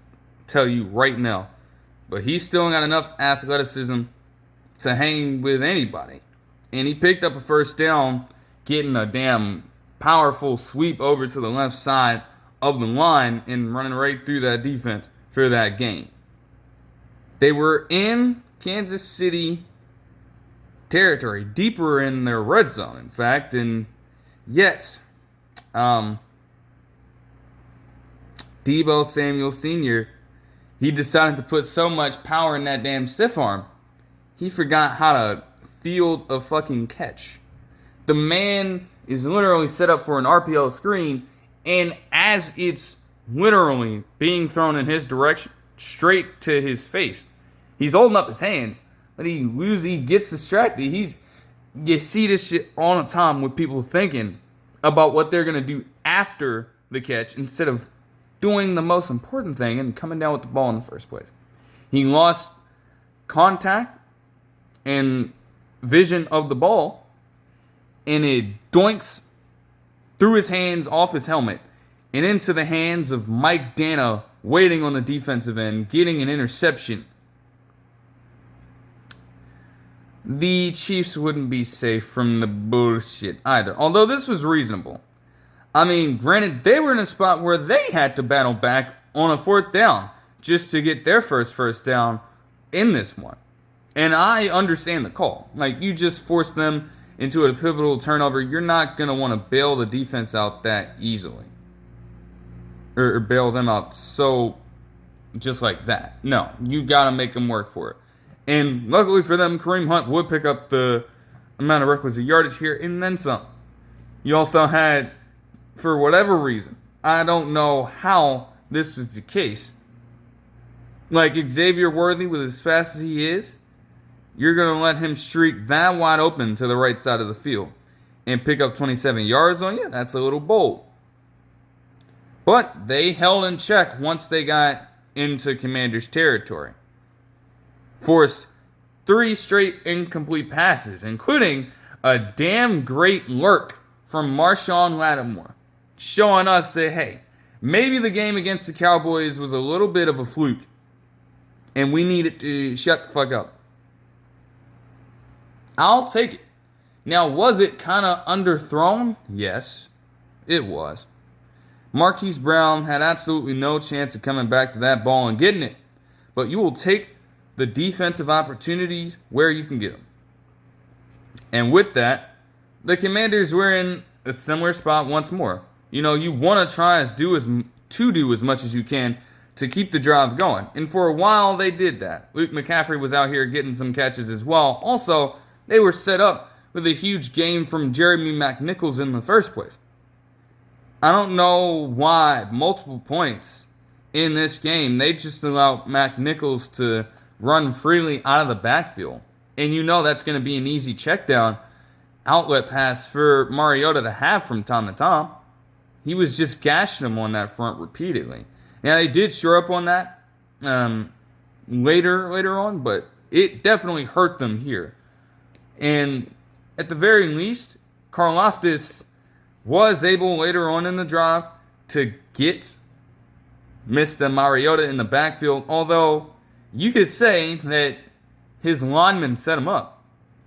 tell you right now. But he's still got enough athleticism to hang with anybody. And he picked up a first down, getting a damn powerful sweep over to the left side of the line and running right through that defense for that game. They were in Kansas City territory, deeper in their red zone, in fact, and yet Deebo Samuel Sr., he decided to put so much power in that damn stiff arm, he forgot how to field a fucking catch. The man is literally set up for an RPO screen, and as it's literally being thrown in his direction, straight to his face, he's holding up his hands, but he gets distracted. You see this shit all the time with people thinking about what they're going to do after the catch instead of doing the most important thing and coming down with the ball in the first place. He lost contact and vision of the ball, and it doinks through his hands, off his helmet, and into the hands of Mike Dana, waiting on the defensive end, getting an interception. The Chiefs wouldn't be safe from the bullshit either, although this was reasonable. I mean, granted, they were in a spot where they had to battle back on a fourth down just to get their first down in this one. And I understand the call. Like, you just force them into a pivotal turnover. You're not going to want to bail the defense out that easily. Or bail them out so just like that. No, you got to make him work for it. And luckily for them, Kareem Hunt would pick up the amount of requisite yardage here and then some. You also had, for whatever reason, I don't know how this was the case, like Xavier Worthy, with as fast as he is, you're going to let him streak that wide open to the right side of the field and pick up 27 yards on you? That's a little bold. But they held in check once they got into Commanders' territory. Forced 3 straight incomplete passes, including a damn great lurk from Marshawn Lattimore, showing us that, hey, maybe the game against the Cowboys was a little bit of a fluke, and we needed to shut the fuck up. I'll take it. Now, was it kind of underthrown? Yes, it was. Marquise Brown had absolutely no chance of coming back to that ball and getting it. But you will take the defensive opportunities where you can get them. And with that, the Commanders were in a similar spot once more. You know, you want to do as much as you can to keep the drive going. And for a while, they did that. Luke McCaffrey was out here getting some catches as well. Also, they were set up with a huge game from Jeremy McNichols in the first place. I don't know why multiple points in this game, they just allowed McNichols to run freely out of the backfield. And you know that's going to be an easy check down outlet pass for Mariota to have from time to time. He was just gashing him on that front repeatedly. Now, they did shore up on that later on, but it definitely hurt them here. And at the very least, Karlaftis was able later on in the drive to get Mr. Mariota in the backfield, although you could say that his linemen set him up.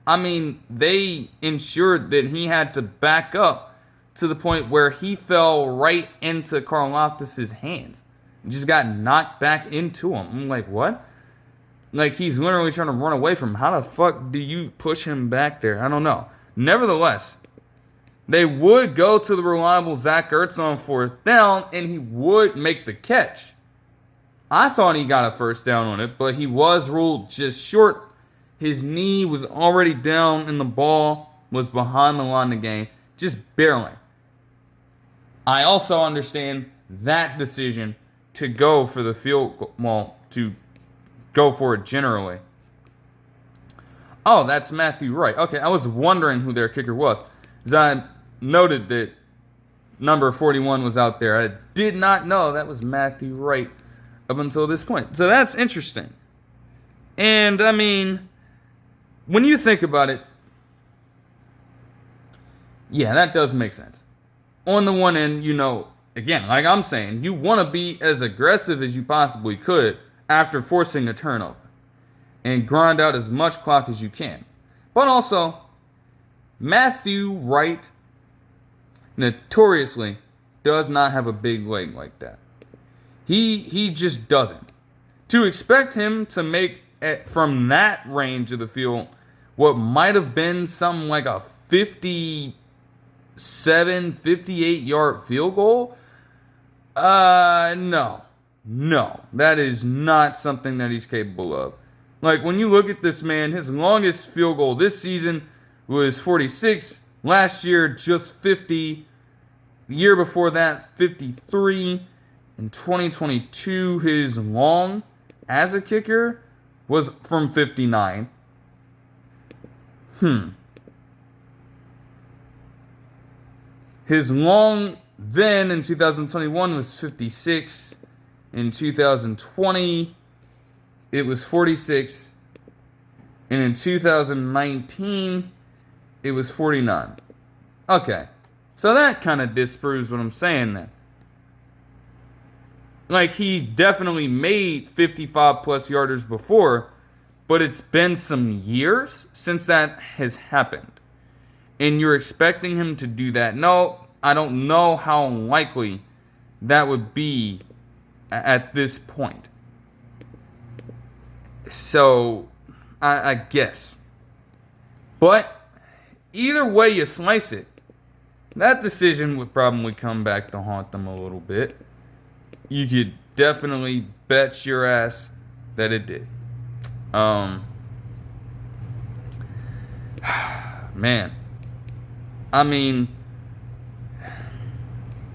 I mean, they ensured that he had to back up to the point where he fell right into Karlaftis' hands. Just got knocked back into him. I'm like, what? Like, he's literally trying to run away from him. How the fuck do you push him back there? I don't know. Nevertheless, they would go to the reliable Zach Ertz on 4th down, and he would make the catch. I thought he got a first down on it, but he was ruled just short. His knee was already down, and the ball was behind the line of the game, just barely. I also understand that decision to go for the field goal, well, to go for it generally. Oh, that's Matthew Wright. Okay, I was wondering who their kicker was. As I noted that number 41 was out there. I did not know that was Matthew Wright up until this point. So that's interesting. And, I mean, when you think about it, yeah, that does make sense. On the one end, you know, again, like I'm saying, you want to be as aggressive as you possibly could after forcing a turnover and grind out as much clock as you can. But also, Matthew Wright notoriously does not have a big leg like that. He just doesn't. To expect him to make from that range of the field what might have been something like a 57, 58-yard field goal, no. That is not something that he's capable of. Like, when you look at this man, his longest field goal this season was 46. Last year, just 50. The year before that, 53. In 2022, his long as a kicker was from 59. His long then in 2021 was 56. In 2020, it was 46. And in 2019, it was 49. Okay. So that kind of disproves what I'm saying then. Like, he definitely made 55-plus yarders before, but it's been some years since that has happened. And you're expecting him to do that. No, I don't know how likely that would be at this point. So, I guess. But, either way you slice it, that decision would probably come back to haunt them a little bit. You could definitely bet bet your ass that it did. Man. I mean,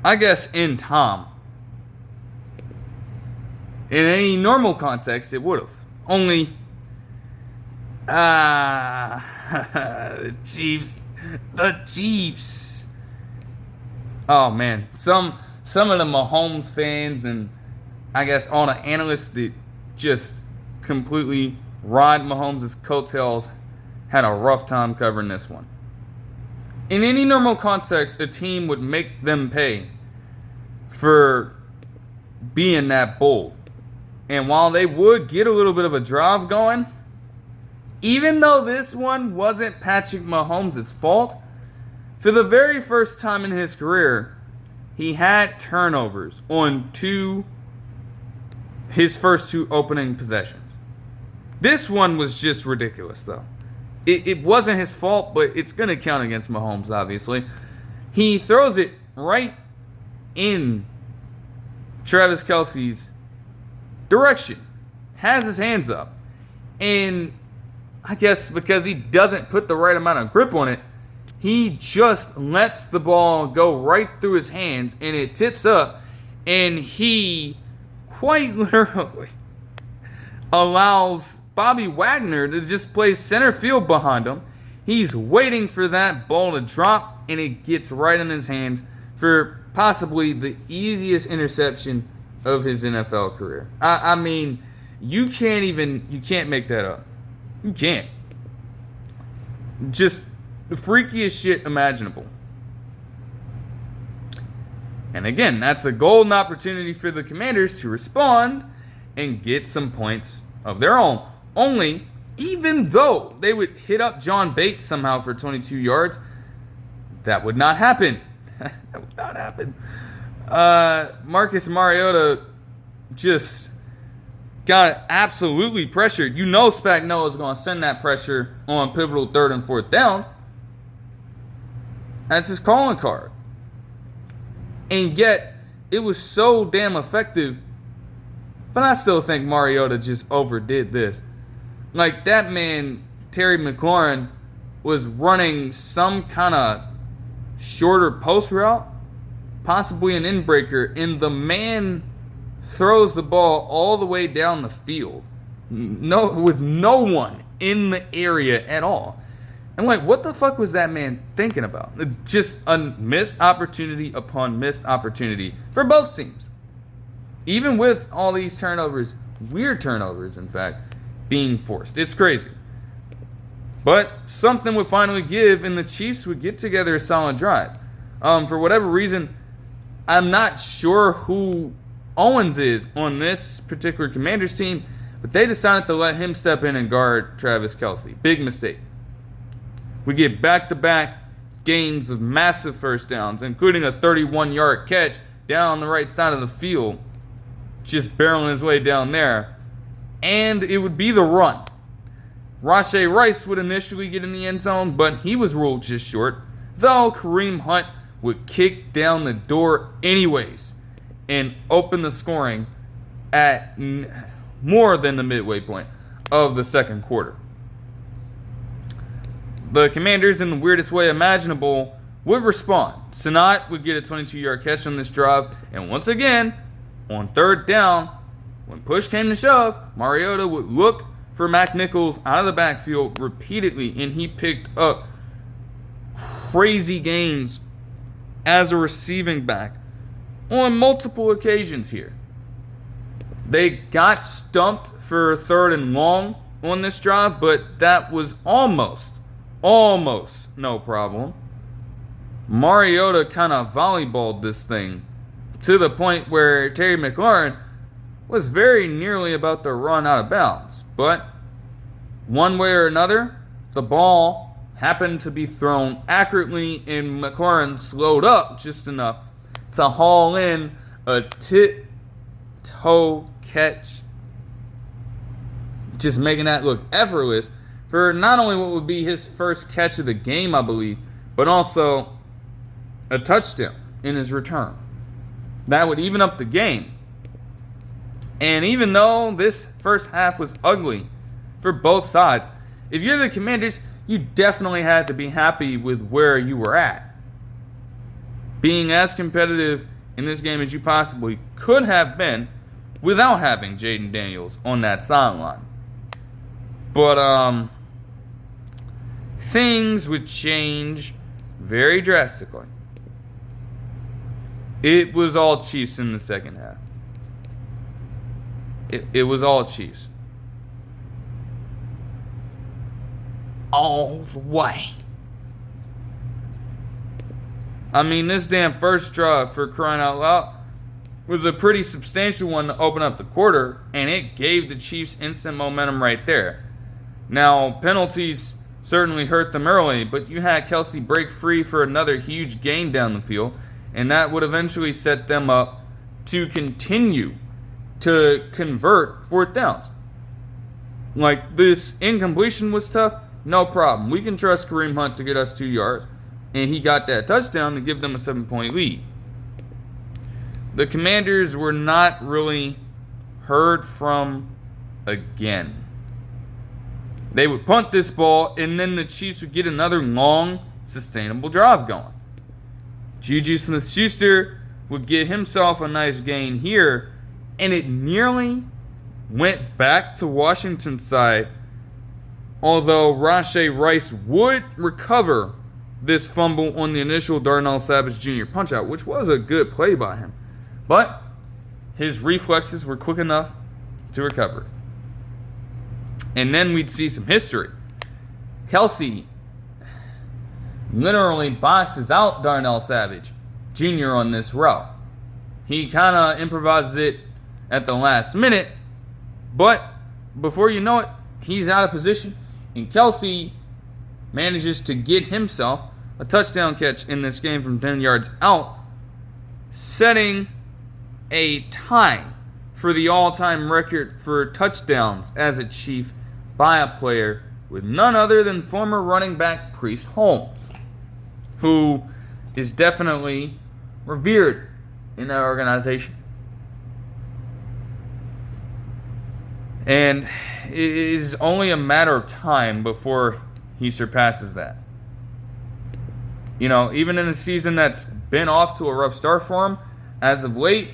I guess in any normal context, it would have. Only, the Chiefs. Oh man, some of the Mahomes fans and I guess all the analysts that just completely ride Mahomes' coattails had a rough time covering this one. In any normal context, a team would make them pay for being that bold. And while they would get a little bit of a drive going, even though this one wasn't Patrick Mahomes' fault, for the very first time in his career, he had turnovers on his first 2 opening possessions. This one was just ridiculous, though. It wasn't his fault, but it's going to count against Mahomes, obviously. He throws it right in Travis Kelce's direction. Has his hands up. And I guess because he doesn't put the right amount of grip on it, he just lets the ball go right through his hands, and it tips up, and he quite literally allows Bobby Wagner to just play center field behind him. He's waiting for that ball to drop, and it gets right in his hands for possibly the easiest interception of his NFL career. I mean, you can't make that up. You can't. Just the freakiest shit imaginable. And again, that's a golden opportunity for the Commanders to respond and get some points of their own. Only, even though they would hit up John Bates somehow for 22 yards, that would not happen. That would not happen. Marcus Mariota just got absolutely pressured. You know Spagnuolo is going to send that pressure on pivotal 3rd and 4th downs. That's his calling card. And yet, it was so damn effective. But I still think Mariota just overdid this. Like, that man, Terry McLaurin, was running some kind of shorter post route, possibly an in-breaker, and the man throws the ball all the way down the field, with no one in the area at all. I'm like, what the fuck was that man thinking about? Just a missed opportunity upon missed opportunity for both teams. Even with all these turnovers, weird turnovers, in fact, being forced. It's crazy. But something would finally give, and the Chiefs would get together a solid drive. For whatever reason, I'm not sure who Owens is on this particular Commanders team, but they decided to let him step in and guard Travis Kelce. Big mistake. We get back-to-back games of massive first downs, including a 31-yard catch down the right side of the field, just barreling his way down there. And it would be the run. Rashee Rice would initially get in the end zone, but he was ruled just short, though Kareem Hunt would kick down the door anyways and open the scoring at more than the midway point of the second quarter. The Commanders, in the weirdest way imaginable, would respond. Sinat would get a 22-yard catch on this drive, and once again, on 3rd down, when push came to shove, Mariota would look for Mac Nichols out of the backfield repeatedly, and he picked up crazy gains as a receiving back on multiple occasions here. They got stumped for 3rd and long on this drive, but that was almost no problem. Mariota kind of volleyballed this thing to the point where Terry McLaurin was very nearly about to run out of bounds. But one way or another, the ball happened to be thrown accurately, and McLaurin slowed up just enough to haul in a tip-toe catch, just making that look effortless for not only what would be his first catch of the game, I believe, but also a touchdown in his return. That would even up the game. And even though this first half was ugly for both sides, if you're the Commanders, you definitely had to be happy with where you were at. Being as competitive in this game as you possibly could have been without having Jaden Daniels on that sideline. But things would change very drastically. It was all Chiefs in the second half. It was all Chiefs. All the way. I mean, this damn first drive, for crying out loud, was a pretty substantial one to open up the quarter, and it gave the Chiefs instant momentum right there. Now, penalties certainly hurt them early, but you had Kelce break free for another huge gain down the field, and that would eventually set them up to continue to convert fourth downs. Like, this incompletion was tough, no problem. We can trust Kareem Hunt to get us 2 yards, and he got that touchdown to give them a 7-point lead. The Commanders were not really heard from again. They would punt this ball, and then the Chiefs would get another long, sustainable drive going. Juju Smith-Schuster would get himself a nice gain here, and it nearly went back to Washington's side, although Rashee Rice would recover this fumble on the initial Darnell Savage Jr. punch-out, which was a good play by him. But his reflexes were quick enough to recover. And then we'd see some history. Kelce literally boxes out Darnell Savage Jr. on this route. He kind of improvises it at the last minute, but before you know it, he's out of position, and Kelce manages to get himself a touchdown catch in this game from 10 yards out, setting a tie for the all-time record for touchdowns as a Chief by a player with none other than former running back Priest Holmes, who is definitely revered in that organization. And it is only a matter of time before he surpasses that. You know, even in a season that's been off to a rough start for him, as of late,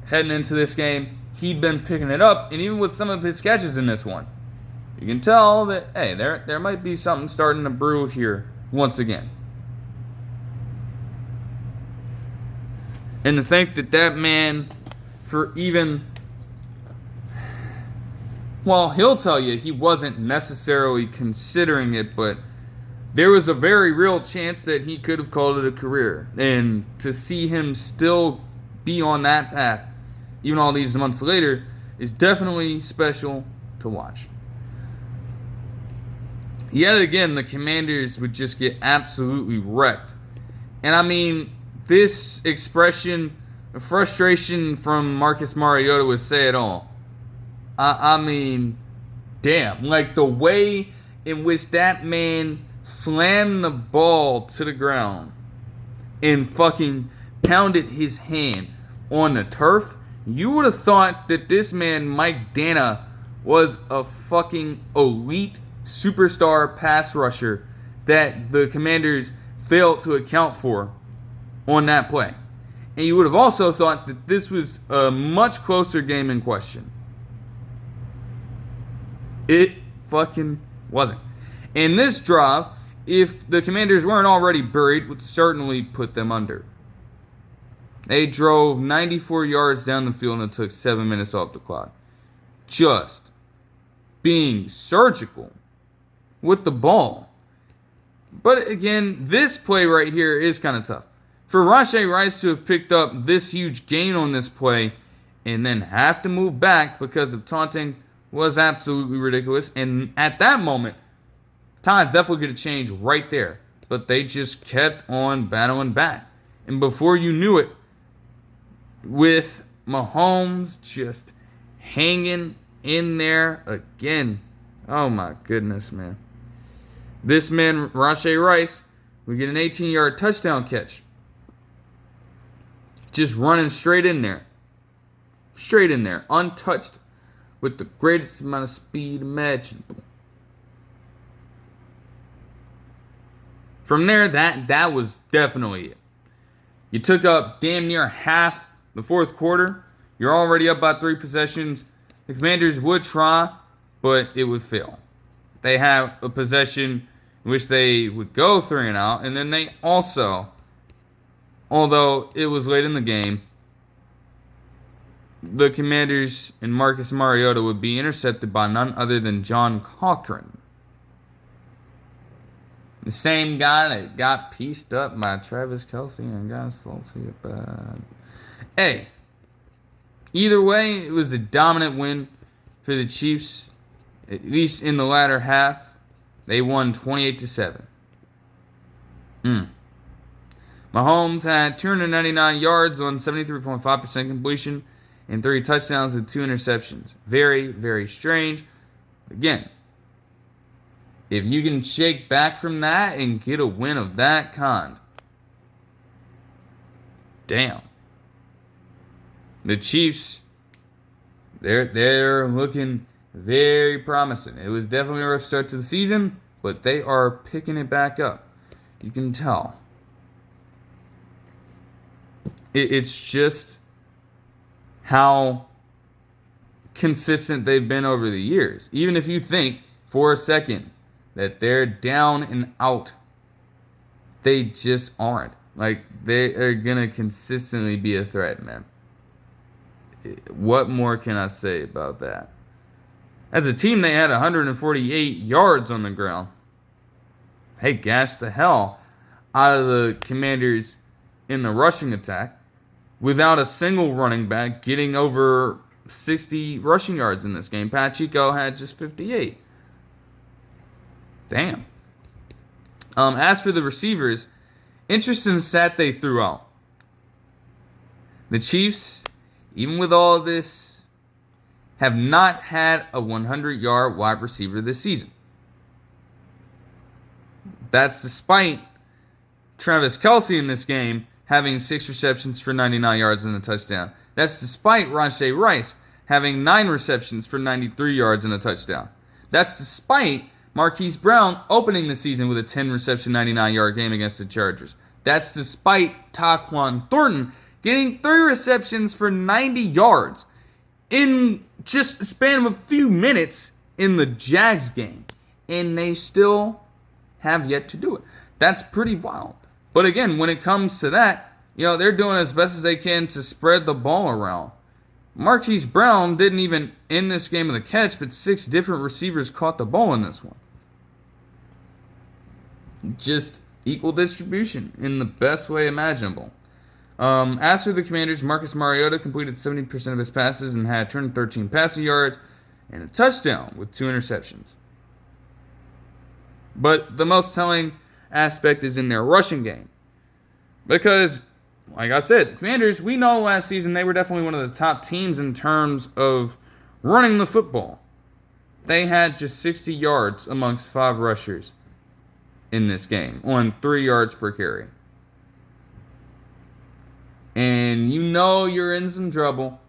heading into this game, he'd been picking it up, and even with some of his catches in this one, you can tell that, hey, there might be something starting to brew here once again. And to think that man, for even, well, he'll tell you he wasn't necessarily considering it, but there was a very real chance that he could have called it a career. And to see him still be on that path, even all these months later, is definitely special to watch. Yet again, the Commanders would just get absolutely wrecked. And I mean, this expression of frustration from Marcus Mariota would say it all. I mean, damn. Like, the way in which that man slammed the ball to the ground and fucking pounded his hand on the turf, you would have thought that this man, Mike Dana, was a fucking elite superstar pass rusher that the Commanders failed to account for on that play. And you would have also thought that this was a much closer game in question. It fucking wasn't. And this drive, if the Commanders weren't already buried, would certainly put them under. They drove 94 yards down the field and it took 7 minutes off the clock. Just being surgical with the ball. But again, this play right here is kind of tough. For Rashee Rice to have picked up this huge gain on this play and then have to move back because of taunting was absolutely ridiculous. And at that moment, times definitely could have changed right there. But they just kept on battling back. And before you knew it, with Mahomes just hanging in there again. Oh my goodness, man. This man, Rashee Rice, would get an 18-yard touchdown catch. Just running straight in there. Straight in there, untouched, with the greatest amount of speed imaginable. From there, that was definitely it. You took up damn near half the fourth quarter. You're already up by 3 possessions. The Commanders would try, but it would fail. They have a possession in which they would go 3 and out, and then they also, although it was late in the game, the Commanders and Marcus Mariota would be intercepted by none other than John Cochran. The same guy that got pieced up by Travis Kelce and got salty about. Hey, either way, it was a dominant win for the Chiefs, at least in the latter half. They won 28-7. Mahomes had 299 yards on 73.5% completion and 3 touchdowns with 2 interceptions. Very, very strange. Again, if you can shake back from that and get a win of that kind, damn. The Chiefs, they're looking very promising. It was definitely a rough start to the season, but they are picking it back up. You can tell. It's just how consistent they've been over the years. Even if you think for a second that they're down and out, they just aren't. Like, they are going to consistently be a threat, man. What more can I say about that? As a team, they had 148 yards on the ground. They gashed the hell out of the Commanders in the rushing attack without a single running back getting over 60 rushing yards in this game. Pacheco had just 58. Damn. As for the receivers, interesting stat they threw out. The Chiefs, even with all of this, have not had a 100-yard wide receiver this season. That's despite Travis Kelce in this game having 6 receptions for 99 yards and a touchdown. That's despite Rashee Rice having 9 receptions for 93 yards and a touchdown. That's despite Marquise Brown opening the season with a 10-reception, 99-yard game against the Chargers. That's despite Tyquan Thornton getting 3 receptions for 90 yards in just the span of a few minutes in the Jags game. And they still have yet to do it. That's pretty wild. But again, when it comes to that, they're doing as best as they can to spread the ball around. Marquise Brown didn't even end this game with a catch, but 6 different receivers caught the ball in this one. Just equal distribution in the best way imaginable. As for the Commanders, Marcus Mariota completed 70% of his passes and had 213 passing yards and a touchdown with 2 interceptions. But the most telling aspect is in their rushing game. Because, like I said, the Commanders, we know last season they were definitely one of the top teams in terms of running the football. They had just 60 yards amongst 5 rushers in this game on 3 yards per carry. And you're in some trouble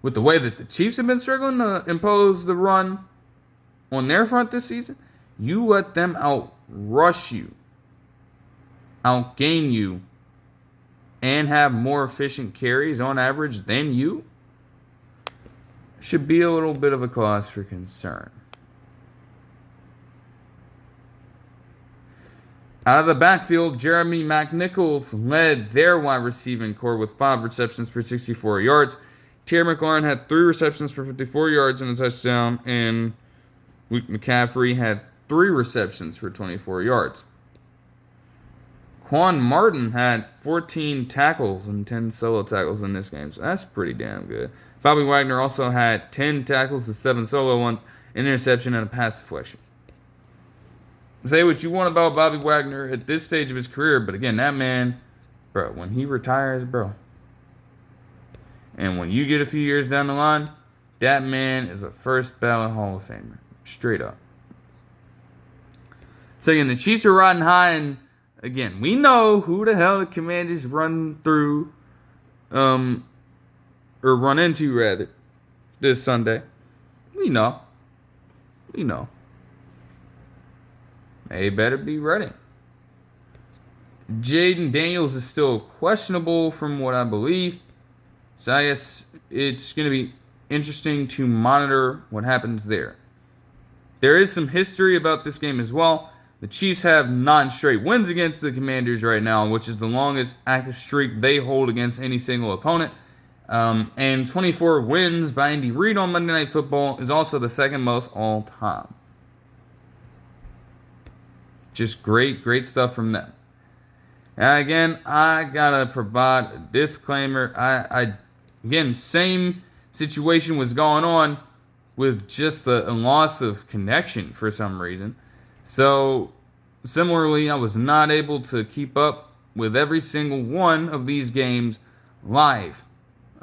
with the way that the Chiefs have been struggling to impose the run on their front this season. You let them outrush you, outgain you, and have more efficient carries on average than you, should be a little bit of a cause for concern. Out of the backfield, Jeremy McNichols led their wide receiving core with 5 receptions for 64 yards. Terry McLaurin had 3 receptions for 54 yards and a touchdown, and Luke McCaffrey had 3 receptions for 24 yards. Quan Martin had 14 tackles and 10 solo tackles in this game, so that's pretty damn good. Bobby Wagner also had 10 tackles and 7 solo ones, an interception, and a pass deflection. Say what you want about Bobby Wagner at this stage of his career, but again, that man, bro, when he retires, bro, and when you get a few years down the line, that man is a first ballot Hall of Famer. Straight up. So again, the Chiefs are riding high, and again, we know who the hell the Commanders run through, or or run into rather, this Sunday. We know. They better be ready. Jaden Daniels is still questionable from what I believe. So I guess it's going to be interesting to monitor what happens there. There is some history about this game as well. The Chiefs have 9 straight wins against the Commanders right now, which is the longest active streak they hold against any single opponent. And 24 wins by Andy Reid on Monday Night Football is also the second most all time. Just great stuff from them. And again, I gotta provide a disclaimer. Again, same situation was going on with just a loss of connection for some reason. So, similarly, I was not able to keep up with every single one of these games live.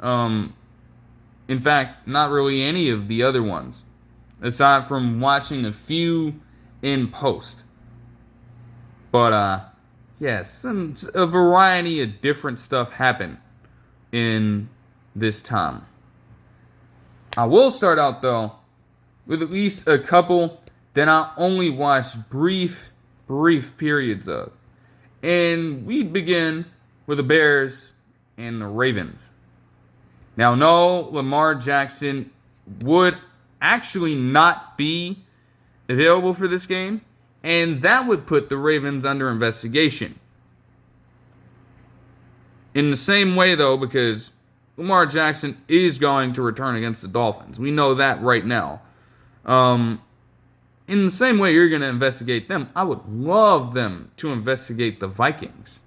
In fact, not really any of the other ones, aside from watching a few in post. But, yes, a variety of different stuff happened in this time. I will start out, though, with at least a couple that I only watched brief periods of. And we begin with the Bears and the Ravens. Now, no, Lamar Jackson would actually not be available for this game, and that would put the Ravens under investigation. In the same way, though, because Lamar Jackson is going to return against the Dolphins. We know that right now. In the same way you're going to investigate them, I would love them to investigate the Vikings.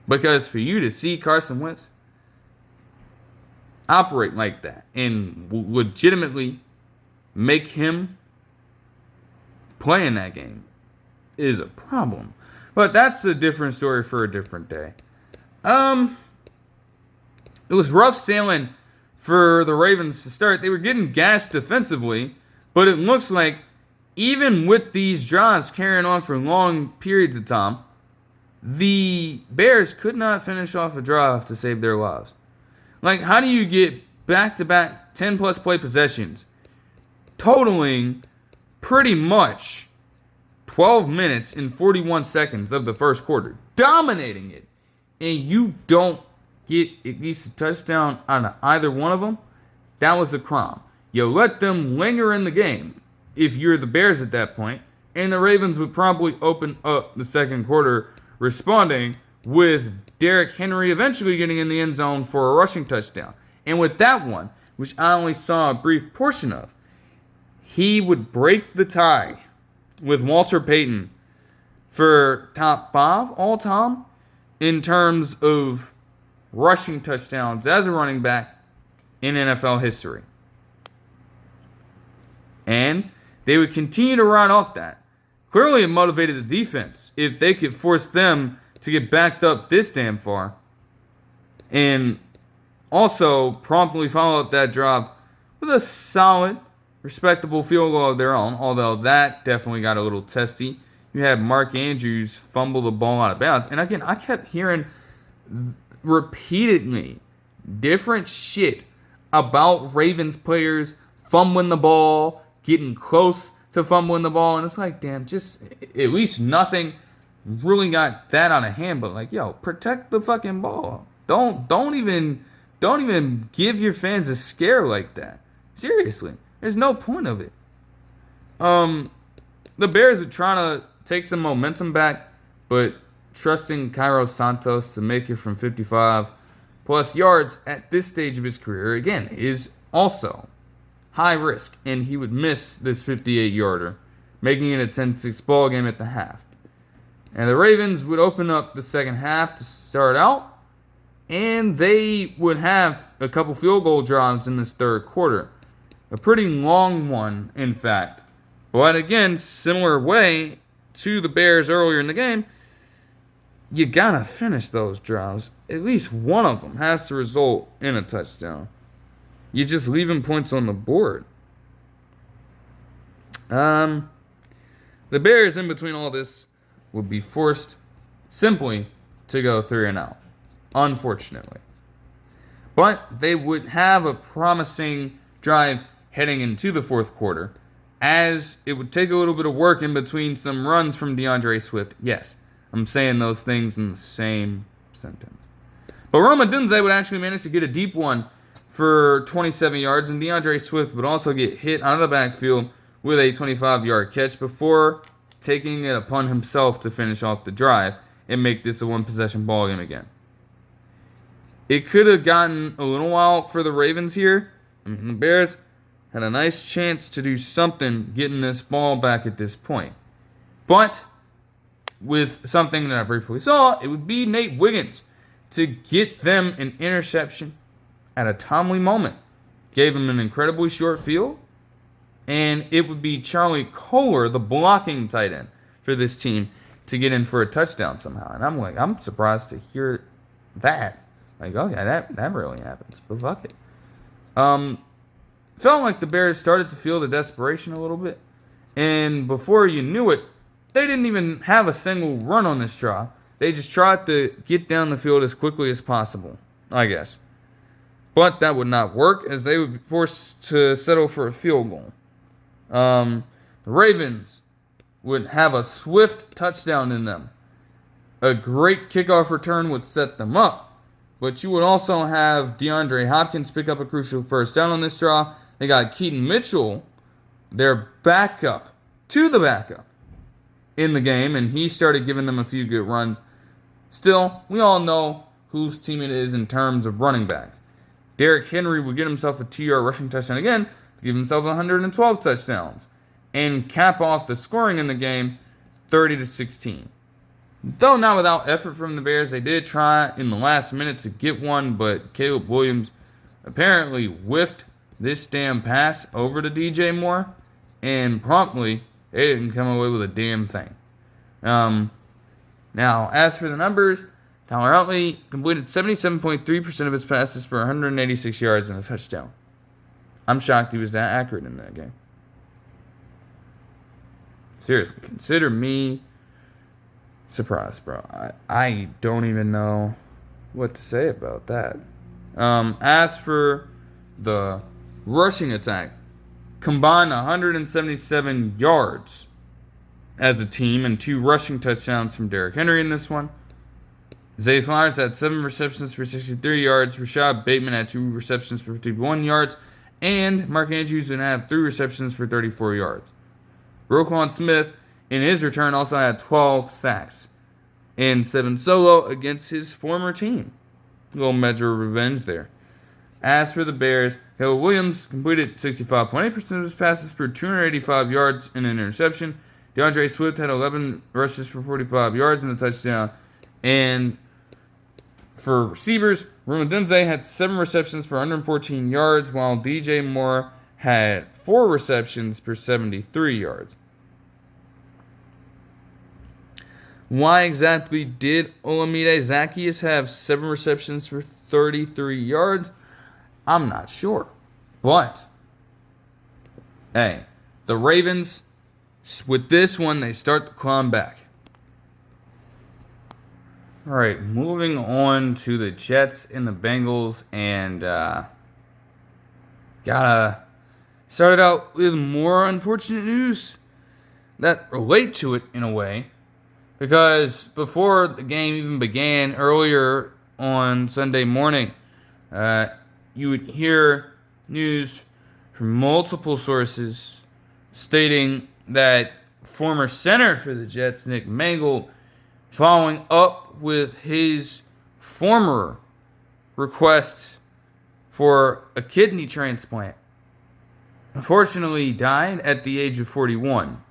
Because for you to see Carson Wentz operate like that and legitimately make him play in that game is a problem. But that's a different story for a different day. It was rough sailing for the Ravens to start. They were getting gashed defensively, but it looks like even with these drives carrying on for long periods of time, the Bears could not finish off a drive to save their lives. Like, how do you get back-to-back 10-plus play possessions, totaling pretty much 12 minutes and 41 seconds of the first quarter, dominating it, and you don't get at least a touchdown out of either one of them? That was a crime. You let them linger in the game if you're the Bears at that point, and the Ravens would probably open up the second quarter responding with Derrick Henry eventually getting in the end zone for a rushing touchdown. And with that one, which I only saw a brief portion of, he would break the tie with Walter Payton for top 5 all time in terms of rushing touchdowns as a running back in NFL history. And they would continue to run off that. Clearly it motivated the defense if they could force them to get backed up this damn far. And also promptly follow up that drive with a solid, respectable field goal of their own, although that definitely got a little testy. You had Mark Andrews fumble the ball out of bounds. And again, I kept hearing repeatedly different shit about Ravens players fumbling the ball, getting close to fumbling the ball, and it's like, damn, just at least nothing really got that on a hand. But like, yo, protect the fucking ball. Don't even give your fans a scare like that. Seriously, there's no point of it. The Bears are trying to take some momentum back, but trusting Cairo Santos to make it from 55 plus yards at this stage of his career, again, is also high risk, and he would miss this 58-yarder, making it a 10-6 ball game at the half. And the Ravens would open up the second half to start out, and they would have a couple field goal drives in this third quarter. A pretty long one, in fact. But again, similar way to the Bears earlier in the game, you gotta finish those drives. At least one of them has to result in a touchdown. You're just leaving points on the board. The Bears, in between all this, would be forced simply to go 3-0. Unfortunately. But they would have a promising drive heading into the fourth quarter, as it would take a little bit of work in between some runs from DeAndre Swift. Yes, I'm saying those things in the same sentence. But Rome Odunze would actually manage to get a deep one for 27 yards, and DeAndre Swift would also get hit out of the backfield with a 25-yard catch before taking it upon himself to finish off the drive and make this a one-possession ball game again. It could have gotten a little while for the Ravens here. I mean, the Bears had a nice chance to do something getting this ball back at this point. But with something that I briefly saw, it would be Nate Wiggins to get them an interception at a timely moment. Gave him an incredibly short field. And it would be Charlie Kolar, the blocking tight end for this team, to get in for a touchdown somehow. And I'm surprised to hear that. Like, oh yeah, that really happens. But fuck it. Felt like the Bears started to feel the desperation a little bit. And before you knew it, they didn't even have a single run on this drive. They just tried to get down the field as quickly as possible, I guess. But that would not work, as they would be forced to settle for a field goal. The Ravens would have a swift touchdown in them. A great kickoff return would set them up. But you would also have DeAndre Hopkins pick up a crucial first down on this draw. They got Keaton Mitchell, their backup, to the backup in the game, and he started giving them a few good runs. Still, we all know whose team it is in terms of running backs. Derrick Henry would get himself a 2-yard rushing touchdown again, to give himself 112 touchdowns, and cap off the scoring in the game 30-16. Though not without effort from the Bears, they did try in the last minute to get one, but Caleb Williams apparently whiffed this damn pass over to DJ Moore, and promptly they didn't come away with a damn thing. Now, as for the numbers, Tyler Huntley completed 77.3% of his passes for 186 yards and a touchdown. I'm shocked he was that accurate in that game. Seriously, consider me surprised, bro. I don't even know what to say about that. As for the rushing attack, combined 177 yards as a team and 2 rushing touchdowns from Derrick Henry in this one. Zay Flowers had 7 receptions for 63 yards. Rashad Bateman had 2 receptions for 51 yards. And Mark Andrews would have 3 receptions for 34 yards. Roquan Smith, in his return, also had 12 sacks and 7 solo against his former team. A little measure of revenge there. As for the Bears, Caleb Williams completed 65.8% of his passes for 285 yards and an interception. DeAndre Swift had 11 rushes for 45 yards and a touchdown. And for receivers, Rome Odunze had 7 receptions for 114 yards, while DJ Moore had 4 receptions for 73 yards. Why exactly did Olamide Zaccheaus have 7 receptions for 33 yards? I'm not sure. But, hey, the Ravens, with this one, they start to climb back. All right, moving on to the Jets and the Bengals, and gotta start it out with more unfortunate news that relate to it in a way, because before the game even began earlier on Sunday morning, you would hear news from multiple sources stating that former center for the Jets, Nick Mangold, following up with his former request for a kidney transplant, unfortunately he died at the age of 41.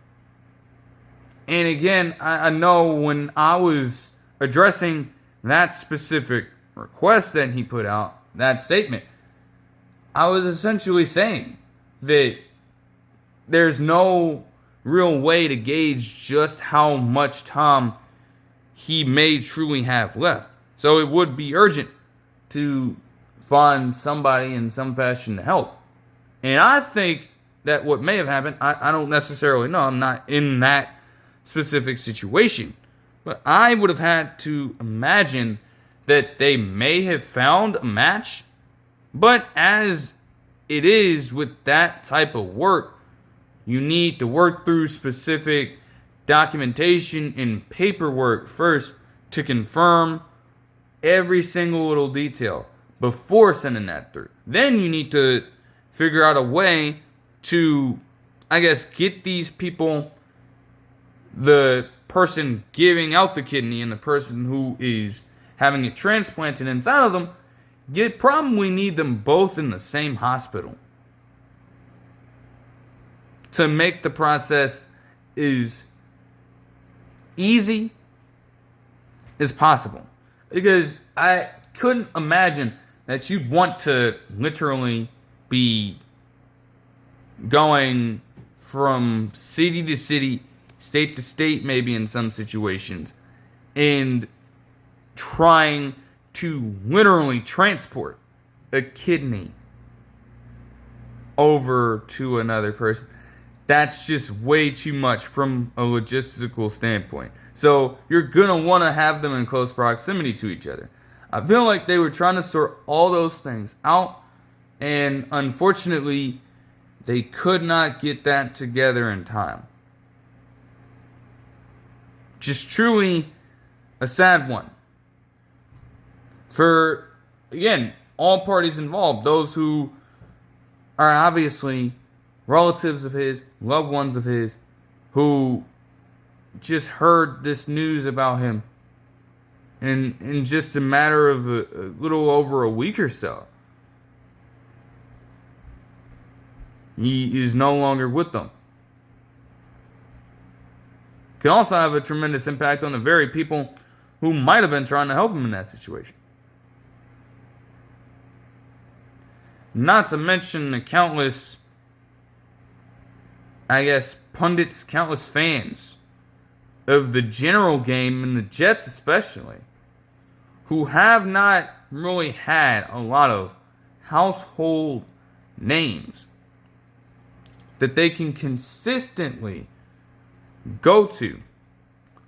And again, I know when I was addressing that specific request that he put out, that statement, I was essentially saying that there's no real way to gauge just how much time he may truly have left. So it would be urgent to find somebody in some fashion to help. And I think that what may have happened, I don't necessarily know. I'm not in that specific situation. But I would have had to imagine that they may have found a match But as it is with that type of work, you need to work through specific documentation and paperwork first to confirm every single little detail before sending that through. Then you need to figure out a way to, I guess, get these people, the person giving out the kidney and the person who is having it transplanted inside of them, you probably need them both in the same hospital to make the process as easy as possible. Because I couldn't imagine that you'd want to literally be going from city to city, state to state maybe in some situations, and trying to literally transport a kidney over to another person. That's just way too much from a logistical standpoint. So you're going to want to have them in close proximity to each other. I feel like they were trying to sort all those things out, and unfortunately, they could not get that together in time. Just truly a sad one. For, again, all parties involved, those who are obviously relatives of his, loved ones of his, who just heard this news about him in just a matter of a little over a week or so. He is no longer with them. Can also have a tremendous impact on the very people who might have been trying to help him in that situation. Not to mention the countless, I guess, pundits, countless fans of the general game and the Jets especially, who have not really had a lot of household names that they can consistently go to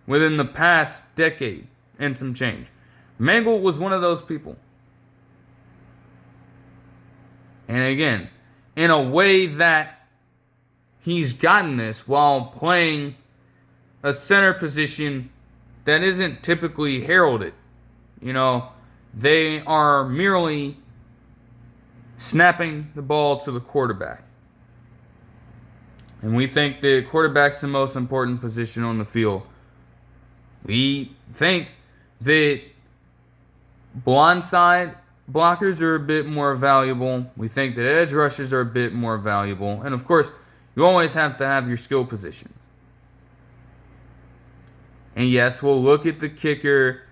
within the past decade and some change. Mangold was one of those people. And again, in a way that he's gotten this while playing a center position that isn't typically heralded. You know, they are merely snapping the ball to the quarterback. And we think the quarterback's the most important position on the field. We think that blindside blockers are a bit more valuable. We think that edge rushers are a bit more valuable. And of course, you always have to have your skill positions. And yes, we'll look at the kicker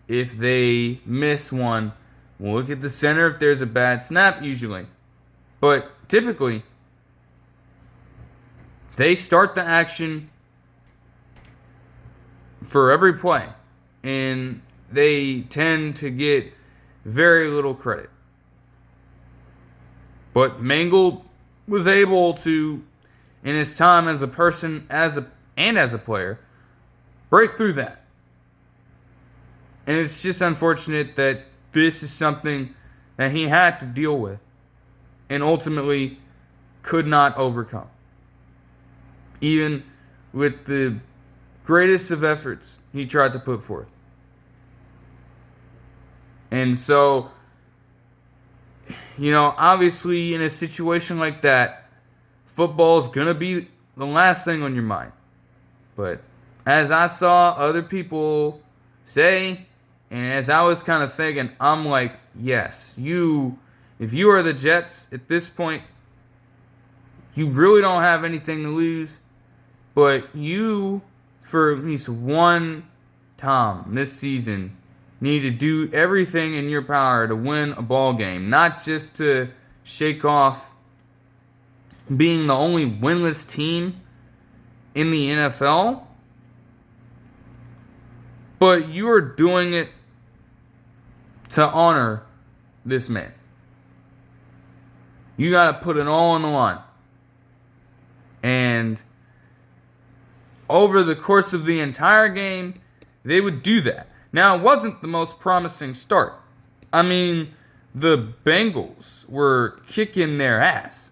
if they miss one. We'll look at the center if there's a bad snap usually. But typically, they start the action for every play. And they tend to get very little credit. But Mangold was able to, in his time as a person as a player, break through that. And it's just unfortunate that this is something that he had to deal with and ultimately could not overcome. Even with the greatest of efforts he tried to put forth. And so, you know, obviously in a situation like that, football's going to be the last thing on your mind. But as I saw other people say, and as I was kind of thinking, I'm like, yes, if you are the Jets at this point, you really don't have anything to lose. But you, for at least one time this season, need to do everything in your power to win a ball game. Not just to shake off being the only winless team in the NFL, but you are doing it to honor this man. You got to put it all on the line. And over the course of the entire game, they would do that. Now, it wasn't the most promising start. I mean, the Bengals were kicking their ass.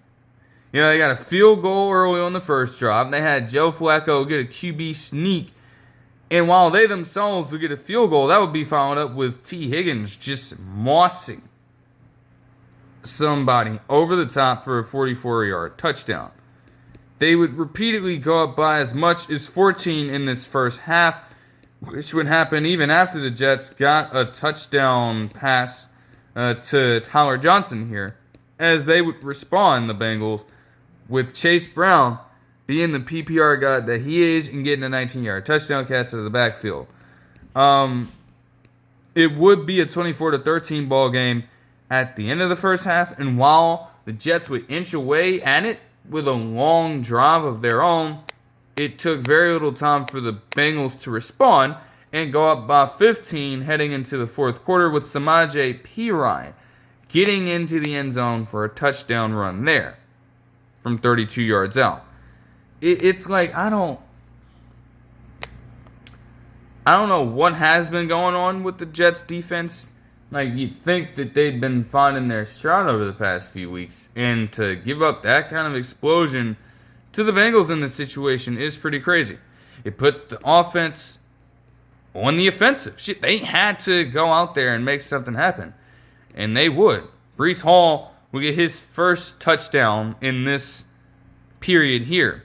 You know, they got a field goal early on the first drive. They had Joe Flacco get a QB sneak. And while they themselves would get a field goal, that would be followed up with T. Higgins just mossing somebody over the top for a 44-yard touchdown. They would repeatedly go up by as much as 14 in this first half, which would happen even after the Jets got a touchdown pass to Tyler Johnson here, as they would respond, the Bengals, with Chase Brown being the PPR guy that he is and getting a 19-yard touchdown catch out of the backfield. It would be a 24-13 ball game at the end of the first half, and while the Jets would inch away at it with a long drive of their own, it took very little time for the Bengals to respond and go up by 15 heading into the fourth quarter, with Samaje Perine getting into the end zone for a touchdown run there from 32 yards out. It's like, I don't know what has been going on with the Jets defense. Like, you'd think that they'd been finding their stride over the past few weeks, and to give up that kind of explosion to the Bengals in this situation is pretty crazy. It put the offense on the offensive. Shit, they had to go out there and make something happen, and they would. Breece Hall will get his first touchdown in this period here,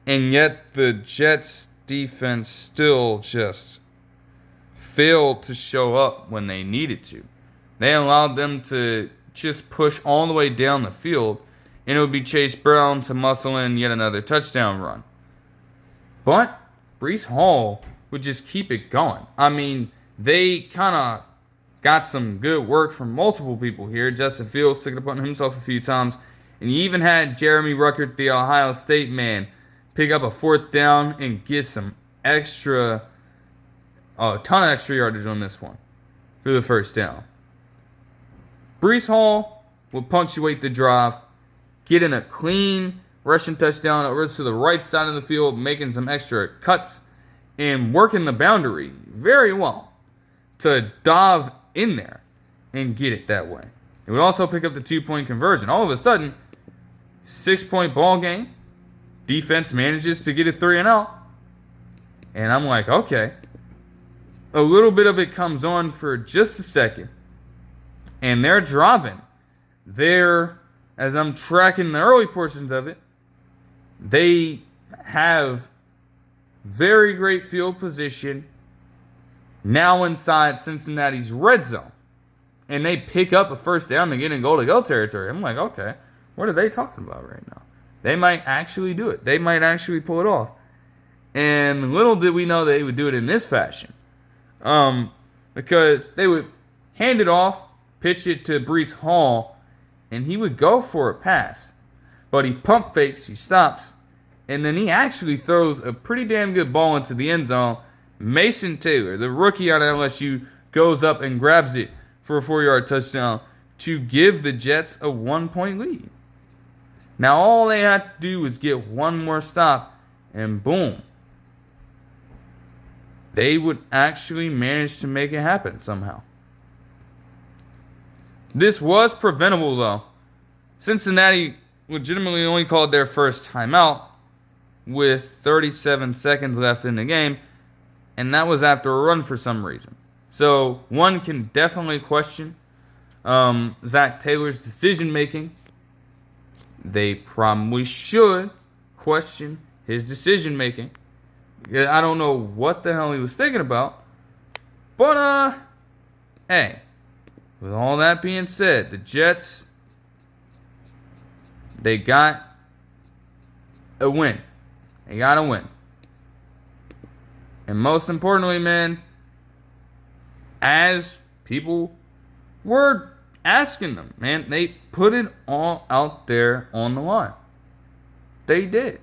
and yet the Jets defense still just failed to show up when they needed to. They allowed them to just push all the way down the field, and it would be Chase Brown to muscle in yet another touchdown run. But Breece Hall would just keep it going. I mean, they kind of got some good work from multiple people here. Justin Fields took it upon himself a few times, and you even had Jeremy Ruckert, the Ohio State man, pick up a fourth down and get some a ton of extra yardage on this one for the first down. Breece Hall will punctuate the drive, getting a clean rushing touchdown over to the right side of the field, making some extra cuts and working the boundary very well to dive in there and get it that way. It would also pick up the 2-point conversion. All of a sudden, 6-point ball game. Defense manages to get a 3-and-out. And I'm like, okay. A little bit of it comes on for just a second, and they're driving. As I'm tracking the early portions of it, they have very great field position now inside Cincinnati's red zone, and they pick up a first down to get in goal-to-go territory. I'm like, okay, what are they talking about right now? They might actually do it. They might actually pull it off. And little did we know they would do it in this fashion. Because they would hand it off, pitch it to Breece Hall, and he would go for a pass. But he pump fakes, he stops, and then he actually throws a pretty damn good ball into the end zone. Mason Taylor, the rookie out of LSU, goes up and grabs it for a 4-yard touchdown to give the Jets a 1-point lead. Now all they had to do was get one more stop, and boom. They would actually manage to make it happen somehow. This was preventable, though. Cincinnati legitimately only called their first timeout with 37 seconds left in the game, and that was after a run for some reason. So one can definitely question Zach Taylor's decision-making. They probably should question his decision-making. I don't know what the hell he was thinking about. But, hey, with all that being said, the Jets, they got a win. They got a win. And most importantly, man, as people were asking them, man, they put it all out there on the line. They did.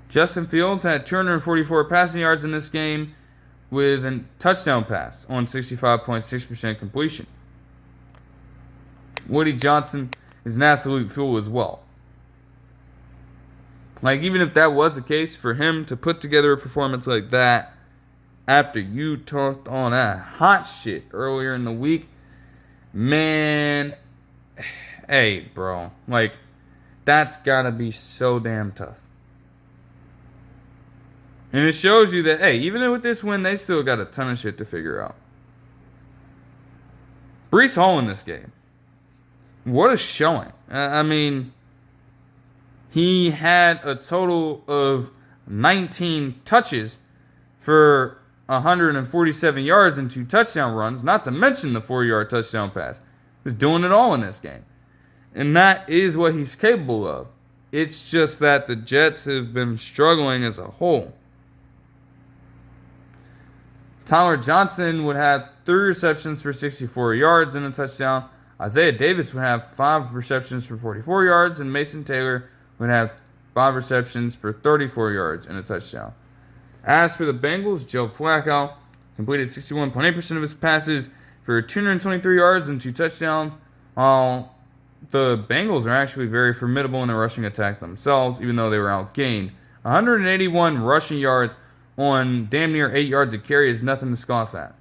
Justin Fields had 244 passing yards in this game with a touchdown pass on 65.6% completion. Woody Johnson is an absolute fool as well. Like, even if that was the case, for him to put together a performance like that after you talked on that hot shit earlier in the week, Man, hey, bro. Like, that's gotta be so damn tough. And it shows you that, hey, even with this win, they still got a ton of shit to figure out. Breece Hall in this game. What a showing. I mean, he had a total of 19 touches for 147 yards and 2 touchdown runs, not to mention the 4-yard touchdown pass. He was doing it all in this game. And that is what he's capable of. It's just that the Jets have been struggling as a whole. Tyler Johnson would have 3 receptions for 64 yards and a touchdown. Isaiah Davis would have 5 receptions for 44 yards, and Mason Taylor would have 5 receptions for 34 yards and a touchdown. As for the Bengals, Joe Flacco completed 61.8% of his passes for 223 yards and 2 touchdowns, while the Bengals are actually very formidable in the rushing attack themselves, even though they were outgained. 181 rushing yards on damn near 8 yards a carry is nothing to scoff at.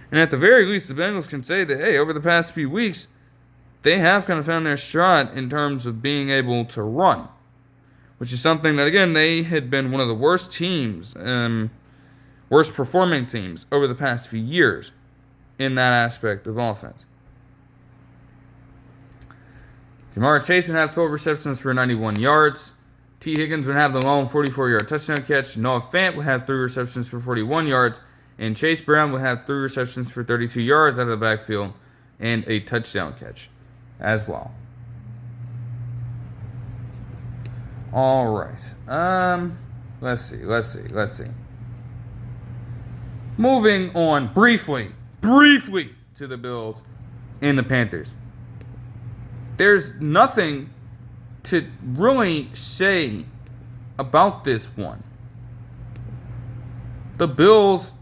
And at the very least, the Bengals can say that, hey, over the past few weeks, they have kind of found their stride in terms of being able to run, which is something that, again, they had been one of the worst teams, worst performing teams over the past few years in that aspect of offense. Jamar Chase would have 12 receptions for 91 yards. T. Higgins would have the lone 44-yard touchdown catch. Noah Fant would have 3 receptions for 41 yards. And Chase Brown would have 3 receptions for 32 yards out of the backfield and a touchdown catch as well. All right. Let's see. Moving on briefly to the Bills and the Panthers. There's nothing to really say about this one. The Bills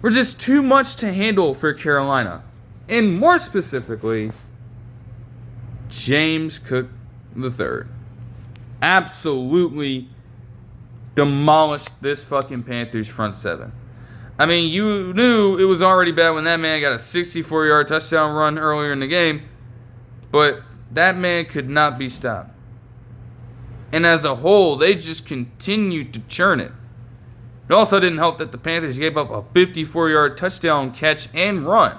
were just too much to handle for Carolina. And more specifically, James Cook III absolutely demolished this fucking Panthers front seven. I mean, you knew it was already bad when that man got a 64-yard touchdown run earlier in the game, but that man could not be stopped. And as a whole, they just continued to churn it. It also didn't help that the Panthers gave up a 54-yard touchdown catch and run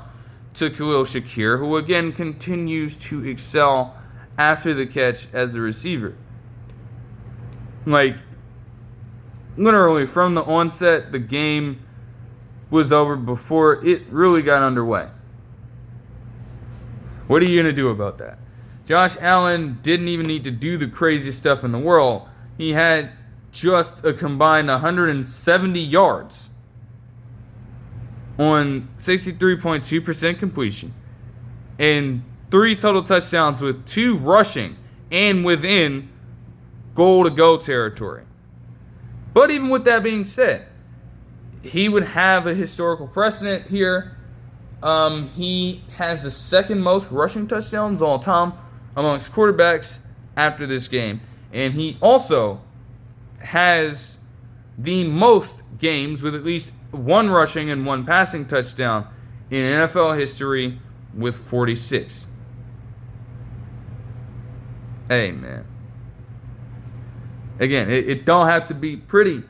to Khalil Shakir, who again continues to excel after the catch as a receiver. Like, literally from the onset, the game was over before it really got underway. What are you going to do about that? Josh Allen didn't even need to do the craziest stuff in the world. He had just a combined 170 yards on 63.2% completion and 3 total touchdowns with 2 rushing and within goal-to-go territory. But even with that being said, he would have a historical precedent here. He has the second most rushing touchdowns all time amongst quarterbacks after this game. And he also has the most games with at least 1 rushing and 1 passing touchdown in NFL history with 46. Hey, man. Again, it don't have to be pretty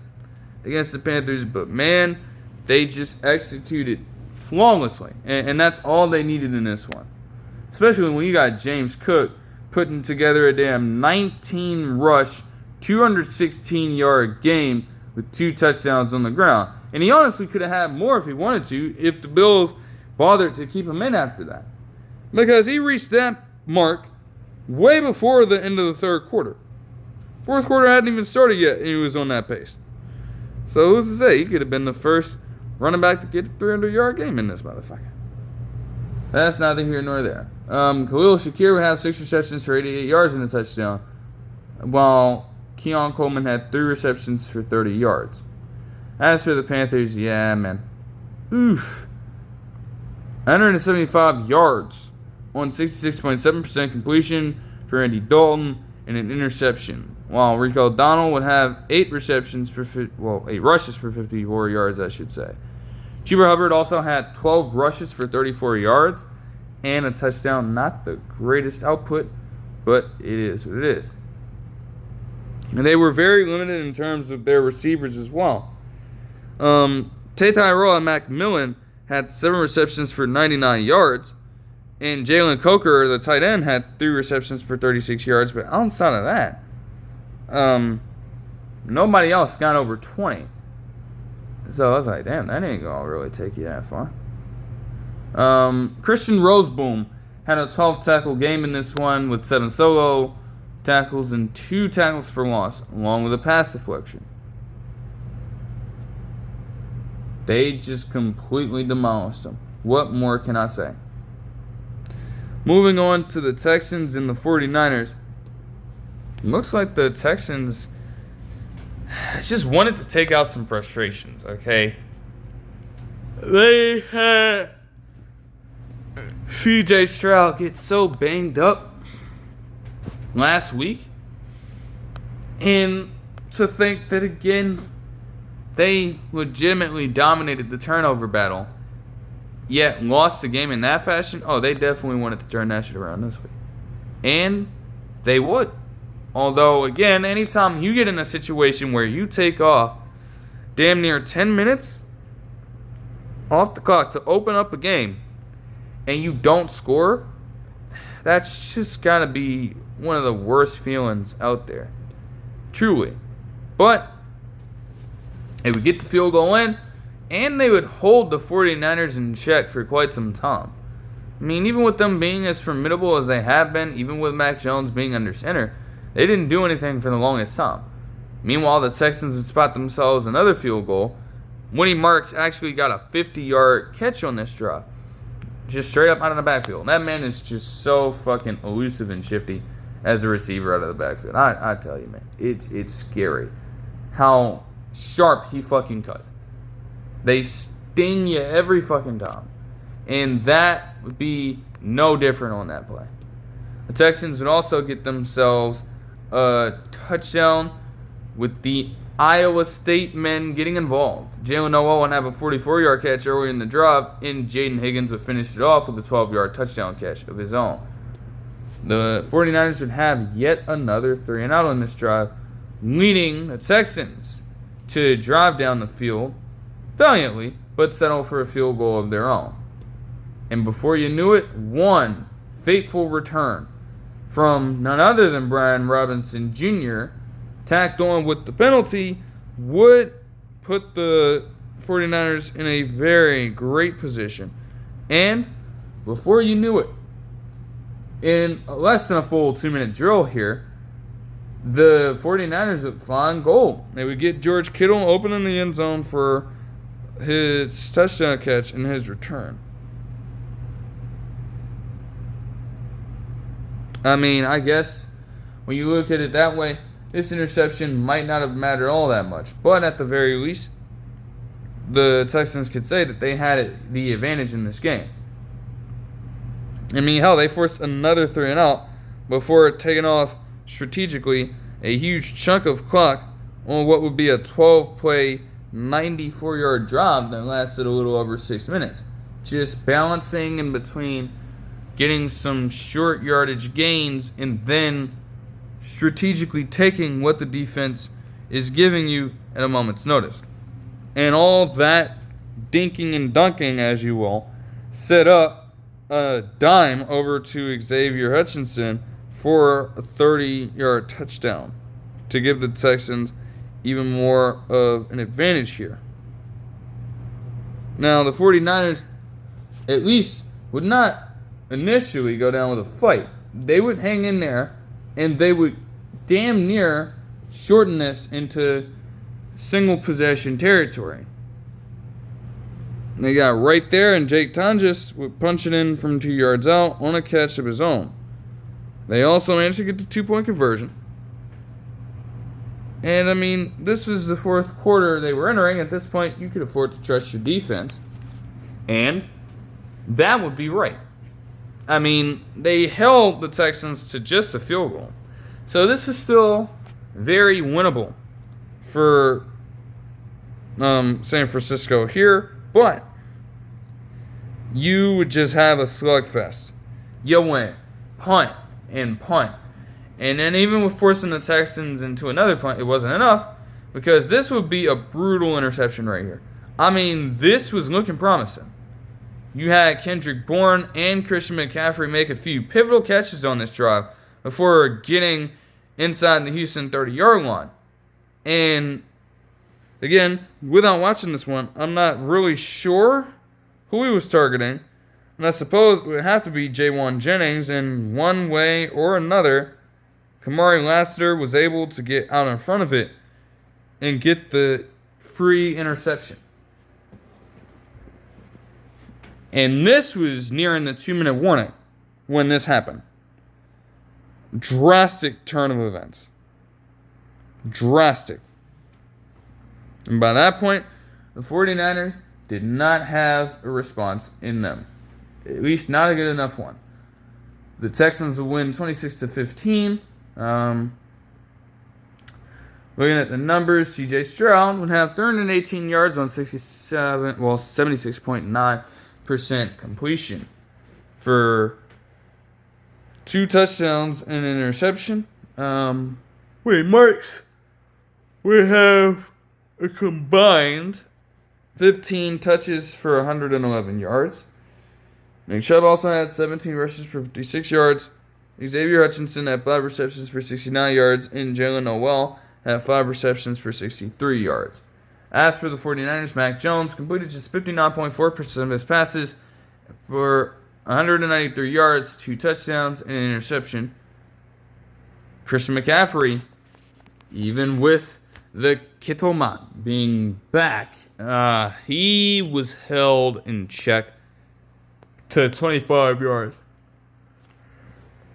against the Panthers, but man, they just executed flawlessly. And that's all they needed in this one. Especially when you got James Cook putting together a damn 19-rush, 216-yard game with 2 touchdowns on the ground. And he honestly could have had more if he wanted to, if the Bills bothered to keep him in after that. Because he reached that mark way before the end of the third quarter. Fourth quarter hadn't even started yet, and he was on that pace. So who's to say? He could have been the first running back to get a 300-yard game in this motherfucker. That's neither here nor there. Khalil Shakir would have 6 receptions for 88 yards and a touchdown, while Keon Coleman had 3 receptions for 30 yards. As for the Panthers, yeah, man. 175 yards on 66.7% completion for Andy Dalton and an interception, while Rico Donnell would have 8 rushes for 54 yards, I should say. Chuba Hubbard also had 12 rushes for 34 yards and a touchdown. Not the greatest output, but it is what it is. And they were very limited in terms of their receivers as well. Tay Tyrell and Macmillan had 7 receptions for 99 yards. And Jalen Coker, the tight end, had 3 receptions for 36 yards. But outside of that, nobody else got over 20. So I was like, damn, that ain't going to really take you that far. Christian Roseboom had a 12-tackle game in this one with 7 solo tackles and 2 tackles for loss, along with a pass deflection. They just completely demolished them. What more can I say? Moving on to the Texans and the 49ers. Looks like the Texans just wanted to take out some frustrations, okay? They had C.J. Stroud get so banged up last week. And to think that, again, they legitimately dominated the turnover battle, yet lost the game in that fashion. Oh, they definitely wanted to turn that shit around this week. And they would. Although, again, anytime you get in a situation where you take off damn near 10 minutes off the clock to open up a game and you don't score, that's just got to be one of the worst feelings out there. Truly. But they would get the field goal in, and they would hold the 49ers in check for quite some time. I mean, even with them being as formidable as they have been, even with Mac Jones being under center, they didn't do anything for the longest time. Meanwhile, the Texans would spot themselves another field goal. Winnie Marks actually got a 50-yard catch on this drive, just straight up out of the backfield. That man is just so fucking elusive and shifty as a receiver out of the backfield. I tell you, man, it's scary how sharp he fucking cuts. They sting you every fucking time. And that would be no different on that play. The Texans would also get themselves a touchdown with the Iowa State men getting involved. Jalen Noel would have a 44-yard catch early in the drive, and Jaden Higgins would finish it off with a 12-yard touchdown catch of his own. The 49ers would have yet another 3-and-out on this drive, leading the Texans to drive down the field valiantly, but settle for a field goal of their own. And before you knew it, one fateful return from none other than Brian Robinson Jr., tacked on with the penalty, would put the 49ers in a very great position. And before you knew it, in less than a full 2-minute drill here, the 49ers would find goal. They would get George Kittle open in the end zone for his touchdown catch and his return. I mean, I guess when you looked at it that way, this interception might not have mattered all that much. But at the very least, the Texans could say that they had the advantage in this game. I mean, hell, they forced another 3-and-out before taking off strategically a huge chunk of clock on what would be a 12-play, 94-yard drive that lasted a little over 6 minutes. Just balancing in between getting some short yardage gains and then strategically taking what the defense is giving you at a moment's notice. And all that dinking and dunking, as you will, set up a dime over to Isiah Hutchinson for a 30-yard touchdown to give the Texans even more of an advantage here. Now, the 49ers at least would not initially go down with a fight. They would hang in there, and they would damn near shorten this into single possession territory. They got right there, and Jake Tonjes would punch it in from 2 yards out on a catch of his own. They also managed to get the 2-point conversion. And, I mean, this was the fourth quarter they were entering. At this point, you could afford to trust your defense. And that would be right. I mean, they held the Texans to just a field goal. So this is still very winnable for San Francisco here. But you would just have a slugfest. You went punt and punt. And then even with forcing the Texans into another punt, it wasn't enough because this would be a brutal interception right here. I mean, this was looking promising. You had Kendrick Bourne and Christian McCaffrey make a few pivotal catches on this drive before getting inside the Houston 30-yard line. And again, without watching this one, I'm not really sure who he was targeting. And I suppose it would have to be Jalin Jennings. In one way or another, Kamari Lassiter was able to get out in front of it and get the free interception. And this was nearing the 2-minute warning when this happened. Drastic turn of events. Drastic. And by that point, the 49ers did not have a response in them. At least not a good enough one. The Texans will win 26-15. Looking at the numbers, C.J. Stroud would have 318 yards on 76.9% completion for 2 touchdowns and an interception. Marks would have a combined 15 touches for 111 yards. Nick Chubb also had 17 rushes for 56 yards. Isiah Hutchinson had 5 receptions for 69 yards, and Jalen Noel had 5 receptions for 63 yards. As for the 49ers, Mac Jones completed just 59.4% of his passes for 193 yards, 2 touchdowns, and an interception. Christian McCaffrey, even with the Kittleman being back, he was held in check to 25 yards.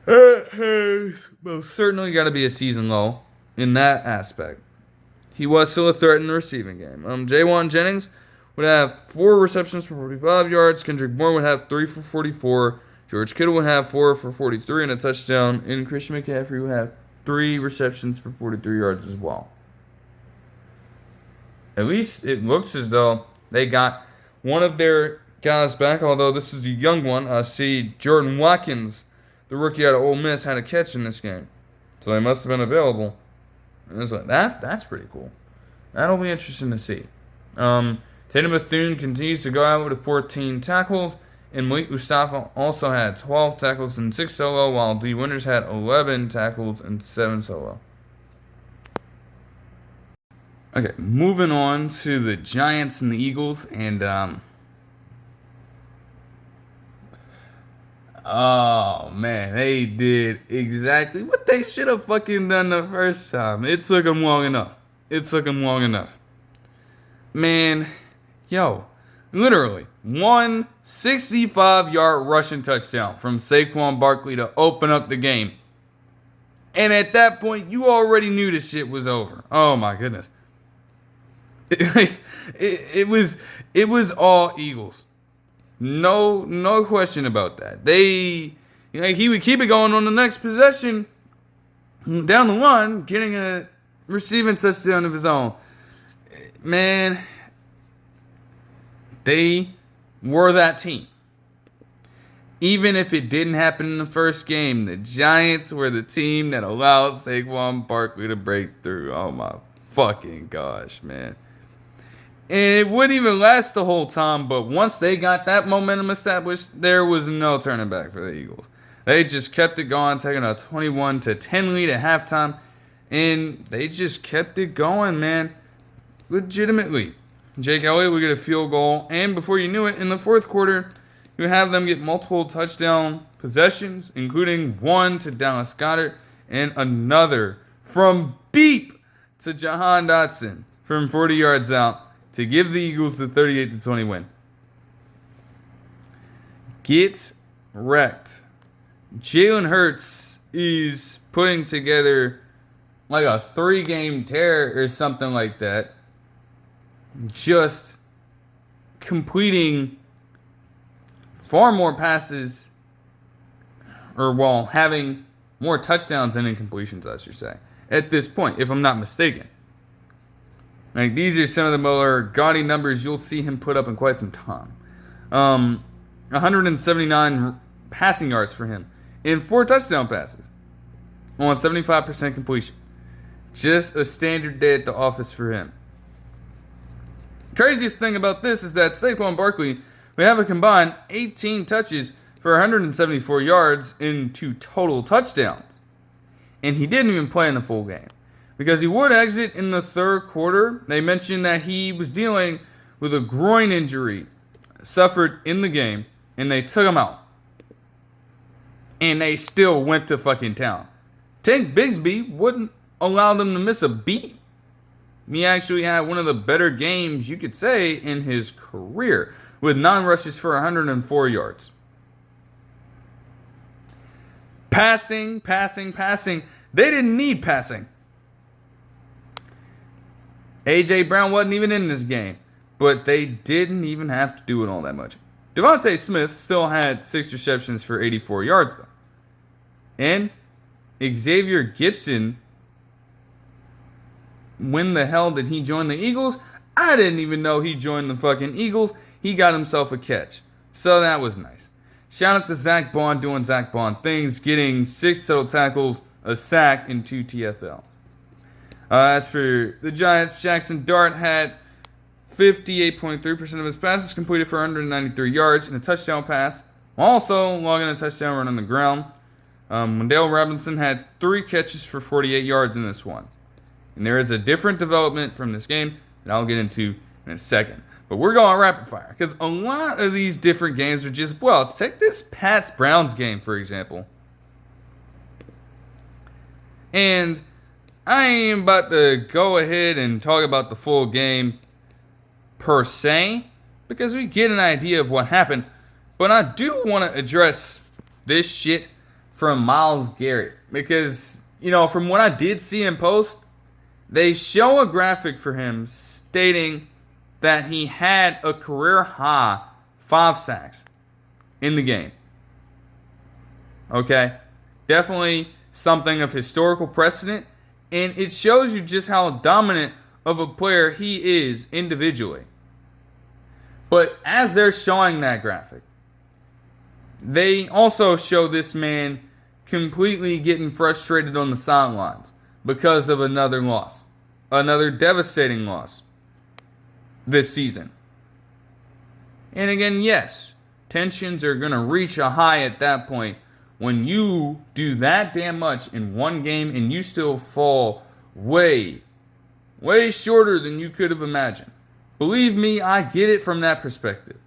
It has most certainly got to be a season low in that aspect. He was still a threat in the receiving game. Jalin Jennings would have 4 receptions for 45 yards. Kendrick Bourne would have 3 for 44. George Kittle would have 4 for 43 and a touchdown. And Christian McCaffrey would have 3 receptions for 43 yards as well. At least it looks as though they got one of their guys back, although this is a young one. I see Jordan Watkins, the rookie out of Ole Miss, had a catch in this game. So they must have been available. And it's like, that's pretty cool. That'll be interesting to see. Tatum Bethune continues to go out with 14 tackles. And Malik Mustafa also had 12 tackles and 6 solo, while D. Winters had 11 tackles and 7 solo. Okay, moving on to the Giants and the Eagles. And, oh, man, they did exactly what they should have fucking done the first time. It took them long enough. Man, yo, literally, 1 65-yard rushing touchdown from Saquon Barkley to open up the game. And at that point, you already knew the shit was over. Oh, my goodness. It was all Eagles. No question about that. He would keep it going on the next possession down the line, getting a receiving touchdown of his own. Man, they were that team. Even if it didn't happen in the first game, the Giants were the team that allowed Saquon Barkley to break through. Oh my fucking gosh, man. And it wouldn't even last the whole time, but once they got that momentum established, there was no turning back for the Eagles. They just kept it going, taking a 21-10 lead at halftime, and they just kept it going, man. Legitimately. Jake Elliott would get a field goal, and before you knew it, in the fourth quarter, you have them get multiple touchdown possessions, including one to Dallas Goedert and another from deep to Jahan Dotson from 40 yards out to give the Eagles the 38-20 win. Get wrecked. Jalen Hurts is putting together like a 3-game tear or something like that. Just completing far more passes, having more touchdowns than incompletions, I should say, at this point, if I'm not mistaken. Like, these are some of the more gaudy numbers you'll see him put up in quite some time. 179 passing yards for him, and 4 touchdown passes on 75% completion. Just a standard day at the office for him. Craziest thing about this is that Saquon Barkley would have a combined 18 touches for 174 yards and 2 total touchdowns. And he didn't even play in the full game, because he would exit in the third quarter. They mentioned that he was dealing with a groin injury suffered in the game, and they took him out. And they still went to fucking town. Tank Bigsby wouldn't allow them to miss a beat. He actually had one of the better games, you could say, in his career, with 9 rushes for 104 yards. Passing. They didn't need passing. A.J. Brown wasn't even in this game, but they didn't even have to do it all that much. Devontae Smith still had 6 receptions for 84 yards, though. And Xavier Gipson, when the hell did he join the Eagles? I didn't even know he joined the fucking Eagles. He got himself a catch. So that was nice. Shout out to Zach Bond doing Zach Bond things, getting 6 total tackles, a sack, and 2 TFLs. As for the Giants, Jackson Dart had 58.3% of his passes completed for 193 yards and a touchdown pass, also logging a touchdown run on the ground. Wendell Robinson had 3 catches for 48 yards in this one. And there is a different development from this game that I'll get into in a second. But we're going rapid fire, because a lot of these different games are just, well, let's take this Pats-Browns game, for example. And I am about to go ahead and talk about the full game per se, because we get an idea of what happened. But I do want to address this shit from Myles Garrett, because, from what I did see in post, they show a graphic for him stating that he had a career high 5 sacks in the game. Okay? Definitely something of historical precedent, and it shows you just how dominant of a player he is individually. But as they're showing that graphic, they also show this man completely getting frustrated on the sidelines because of another loss. Another devastating loss this season. And again, yes, tensions are going to reach a high at that point when you do that damn much in one game and you still fall way shorter than you could have imagined. Believe me, I get it from that perspective.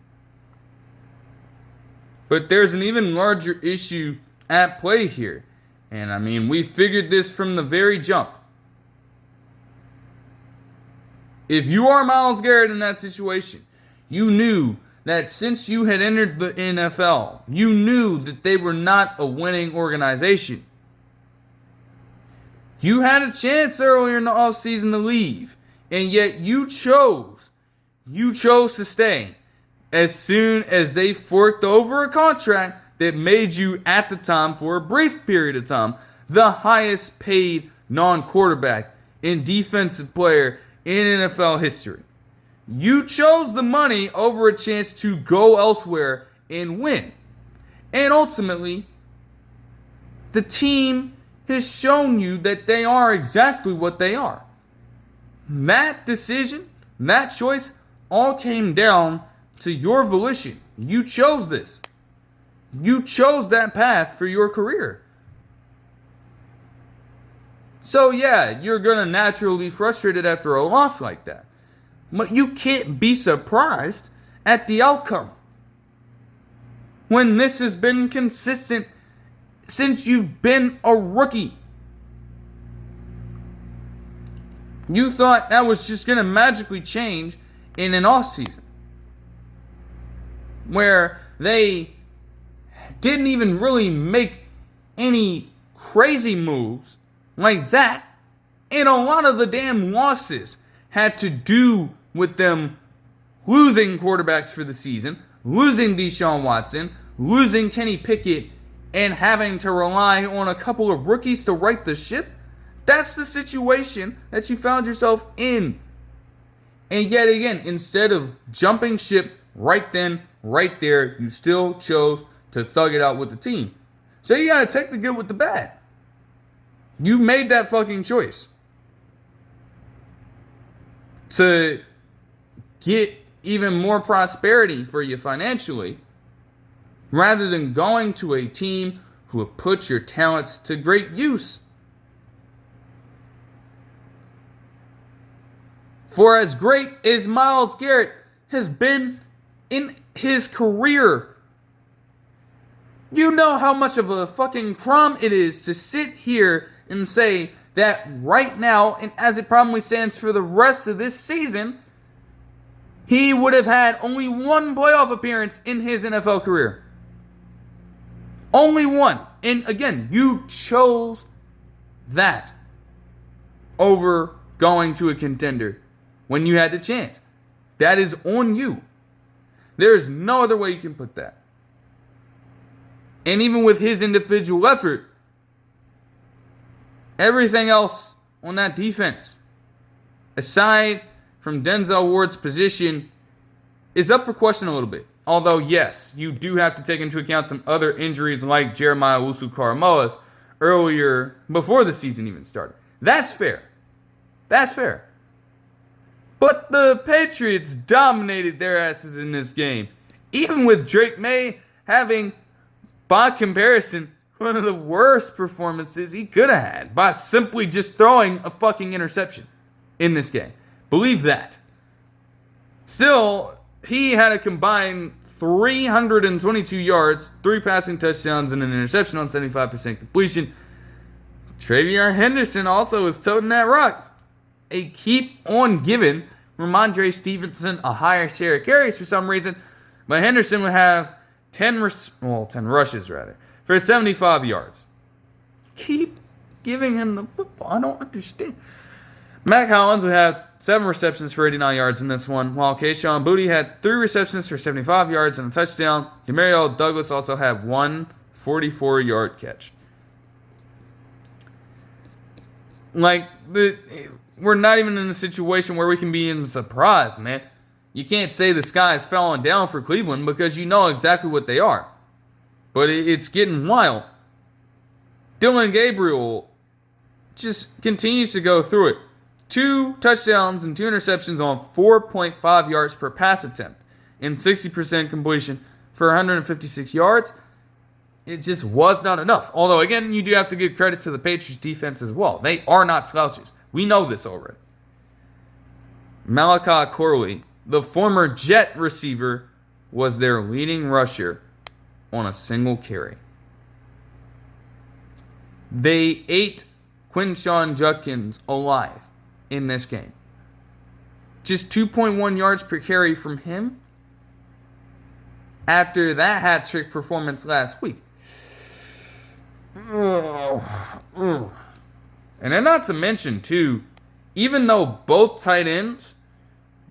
But there's an even larger issue at play here. And we figured this from the very jump. If you are Myles Garrett in that situation, you knew that since you had entered the NFL, you knew that they were not a winning organization. You had a chance earlier in the offseason to leave, and yet you chose to stay as soon as they forked over a contract that made you, at the time, for a brief period of time, the highest paid non-quarterback and defensive player in NFL history. You chose the money over a chance to go elsewhere and win. And ultimately, the team has shown you that they are exactly what they are. That decision, that choice, all came down to your volition. You chose this. You chose that path for your career. So yeah, you're going to naturally be frustrated after a loss like that. But you can't be surprised at the outcome when this has been consistent since you've been a rookie. You thought that was just going to magically change in an offseason where they didn't even really make any crazy moves like that, and a lot of the damn losses had to do with them losing quarterbacks for the season, losing Deshaun Watson, losing Kenny Pickett, and having to rely on a couple of rookies to right the ship. That's the situation that you found yourself in. And yet again, instead of jumping ship right then, right there, you still chose to thug it out with the team. So you got to take the good with the bad. You made that fucking choice to get even more prosperity for you financially, rather than going to a team who have put your talents to great use. For as great as Myles Garrett has been in his career, you know how much of a fucking crumb it is to sit here and say that right now, and as it probably stands for the rest of this season, he would have had only one playoff appearance in his NFL career. Only one. And again, you chose that over going to a contender when you had the chance. That is on you. There's no other way you can put that. And even with his individual effort, everything else on that defense, aside from Denzel Ward's position, is up for question a little bit. Although, yes, you do have to take into account some other injuries like Jeremiah Owusu-Koramoah's earlier, before the season even started. That's fair. That's fair. But the Patriots dominated their asses in this game. Even with Drake May having, by comparison, one of the worst performances he could have had by simply just throwing a fucking interception in this game. Believe that. Still, he had a combined 322 yards, 3 passing touchdowns, and an interception on 75% completion. Trevon Henderson also was toting that rock. A keep on giving Ramondre Stevenson a higher share of carries for some reason, but Henderson would have 10 rushes for 75 yards. Keep giving him the football. I don't understand. Mac Hollins would have 7 receptions for 89 yards in this one, while Kayshon Boutte had 3 receptions for 75 yards and a touchdown. Demario Douglas also had 1 44-yard catch. We're not even in a situation where we can be in surprise, man. You can't say the sky is falling down for Cleveland because you know exactly what they are. But it's getting wild. Dylan Gabriel just continues to go through it. 2 touchdowns and 2 interceptions on 4.5 yards per pass attempt and 60% completion for 156 yards. It just was not enough. Although, again, you do have to give credit to the Patriots defense as well. They are not slouches. We know this already. Malachi Corley, the former Jet receiver, was their leading rusher on a single carry. They ate Quinshawn Judkins alive in this game. Just 2.1 yards per carry from him after that hat-trick performance last week. And then not to mention, too, even though both tight ends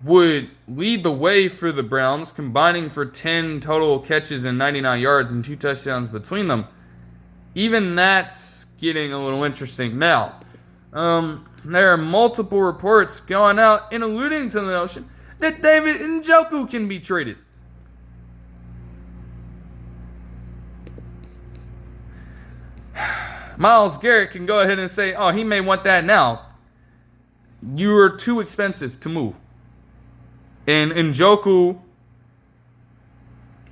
would lead the way for the Browns, combining for 10 total catches and 99 yards and 2 touchdowns between them, even that's getting a little interesting now. There are multiple reports going out and alluding to the notion that David Njoku can be traded. Myles Garrett can go ahead and say, oh, he may want that now. You are too expensive to move. And Njoku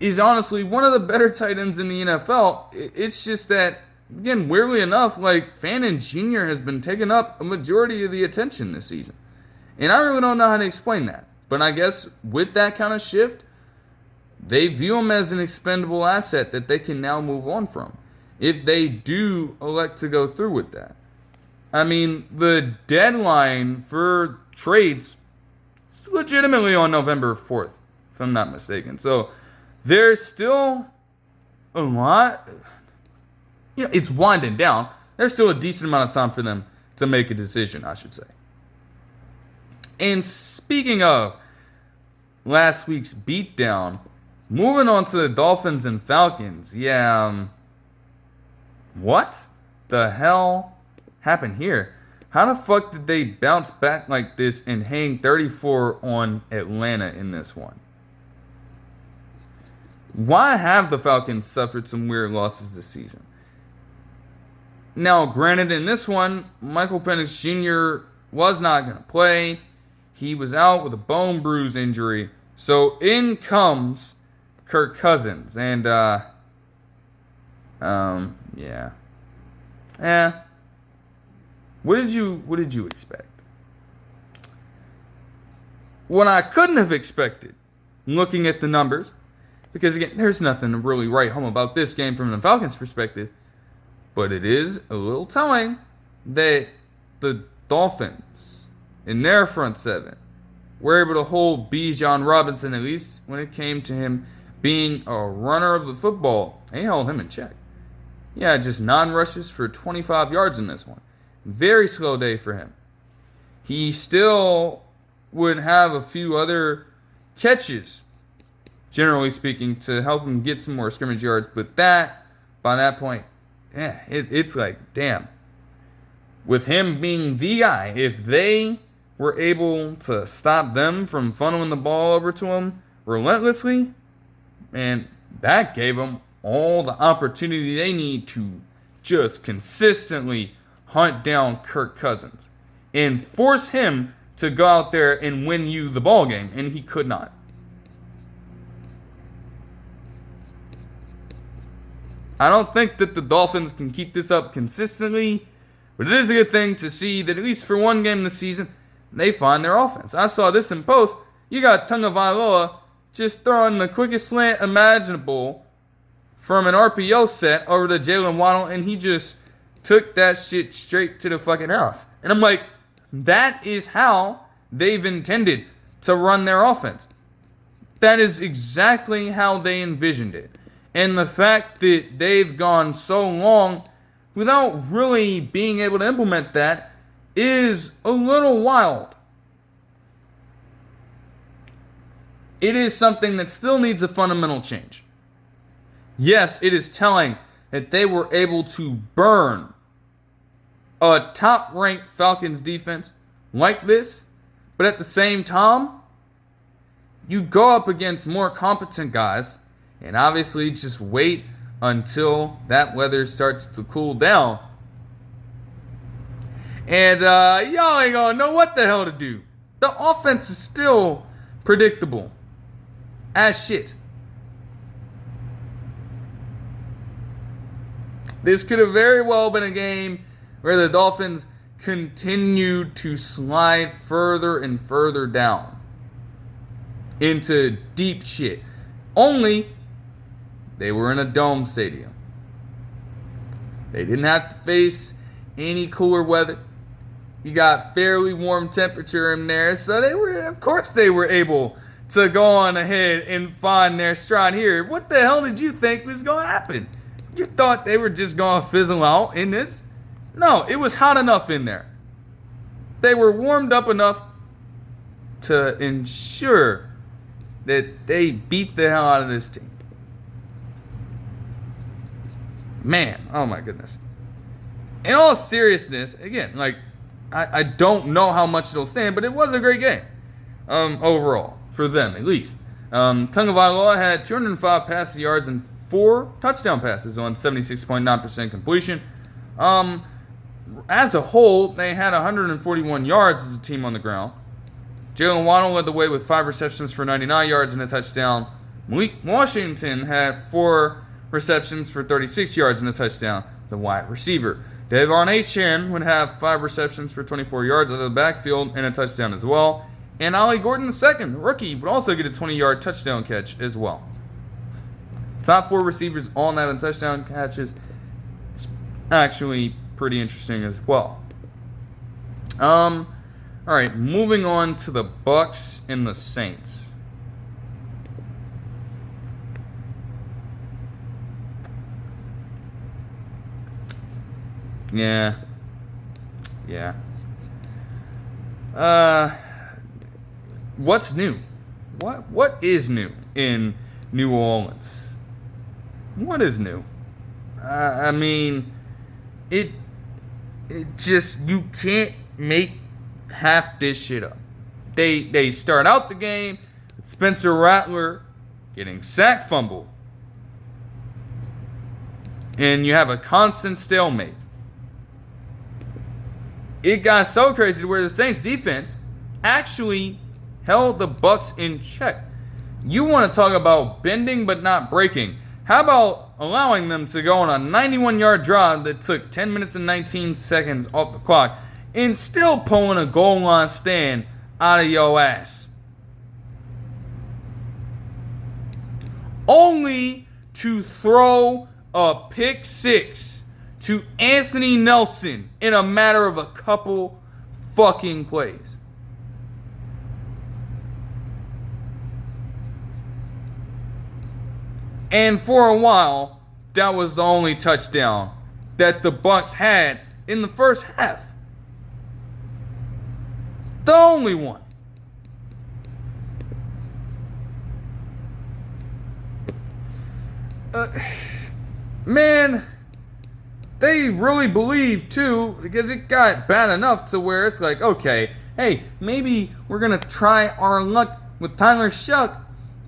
is honestly one of the better tight ends in the NFL. It's just that, again, weirdly enough, Fannin Jr. has been taking up a majority of the attention this season. And I really don't know how to explain that. But I guess with that kind of shift, they view him as an expendable asset that they can now move on from, if they do elect to go through with that. I mean, the deadline for trades is legitimately on November 4th, if I'm not mistaken. So there's still a lot. It's winding down. There's still a decent amount of time for them to make a decision, I should say. And speaking of last week's beatdown, moving on to the Dolphins and Falcons. What the hell happened here? How the fuck did they bounce back like this and hang 34 on Atlanta in this one? Why have the Falcons suffered some weird losses this season? Now, granted, in this one, Michael Penix Jr. was not going to play. He was out with a bone bruise injury. So in comes Kirk Cousins. And, yeah. What did you expect? What I couldn't have expected, looking at the numbers, because again, there's nothing to really write home about this game from the Falcons' perspective, but it is a little telling that the Dolphins, in their front seven, were able to hold Bijan Robinson, at least when it came to him being a runner of the football. They held him in check. Yeah, just 9 rushes for 25 yards in this one. Very slow day for him. He still would have a few other catches, generally speaking, to help him get some more scrimmage yards. But by that point, it's like, damn. With him being the guy, if they were able to stop them from funneling the ball over to him relentlessly, and that gave them all the opportunity they need to just consistently hunt down Kirk Cousins and force him to go out there and win you the ball game, and he could not. I don't think that the Dolphins can keep this up consistently, but it is a good thing to see that at least for one game this season, they find their offense. I saw this in post. You got Tagovailoa just throwing the quickest slant imaginable from an RPO set over to Jalen Waddle, and he just took that shit straight to the fucking house. And I'm like, that is how they've intended to run their offense. That is exactly how they envisioned it. And the fact that they've gone so long without really being able to implement that is a little wild. It is something that still needs a fundamental change. Yes, it is telling that they were able to burn a top-ranked Falcons defense like this, but at the same time, you go up against more competent guys, and obviously just wait until that weather starts to cool down. And y'all ain't gonna know what the hell to do. The offense is still predictable as shit. This could have very well been a game where the Dolphins continued to slide further and further down into deep shit. Only they were in a dome stadium. They didn't have to face any cooler weather. You got fairly warm temperature in there, so of course they were able to go on ahead and find their stride here. What the hell did you think was going to happen? You thought they were just going to fizzle out in this? No, it was hot enough in there. They were warmed up enough to ensure that they beat the hell out of this team. Man, oh my goodness. In all seriousness, again, like, I don't know how much it'll stand, but it was a great game. Overall, for them at least. Tagovailoa had 205 passing yards and 4 touchdown passes on 76.9% completion. As a whole, they had 141 yards as a team on the ground. Jalen Waddle led the way with 5 receptions for 99 yards and a touchdown. Malik Washington had 4 receptions for 36 yards and a touchdown, the wide receiver. Devon Achane would have 5 receptions for 24 yards out of the backfield and a touchdown as well. And Ollie Gordon II, the rookie, would also get a 20-yard touchdown catch as well. Top 4 receivers all having touchdown catches. It's actually pretty interesting as well. All right, moving on to the Bucs and the Saints. Yeah. What's new? What is new in New Orleans? What is new? I mean, it just, you can't make half this shit up. They start out the game with Spencer Rattler getting sack fumble and you have a constant stalemate. It got so crazy to where the Saints defense actually held the Bucs in check. You want to talk about bending but not breaking. How about allowing them to go on a 91-yard drive that took 10 minutes and 19 seconds off the clock and still pulling a goal line stand out of your ass? Only to throw a pick six to Anthony Nelson in a matter of a couple fucking plays. And for a while, that was the only touchdown that the Bucs had in the first half. The only one. Man, they really believe too, because it got bad enough to where it's like, okay, hey, maybe we're going to try our luck with Tyler Shuck,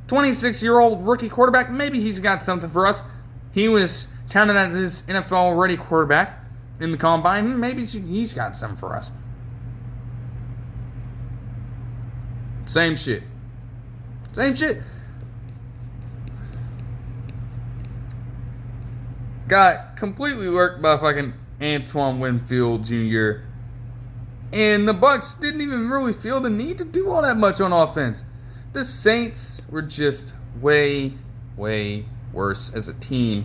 26-year-old rookie quarterback. Maybe he's got something for us. He was touted as his NFL-ready quarterback in the combine. Maybe he's got something for us. Same shit. Got completely lurked by fucking Antoine Winfield Jr. And the Bucs didn't even really feel the need to do all that much on offense. The Saints were just way, way worse as a team.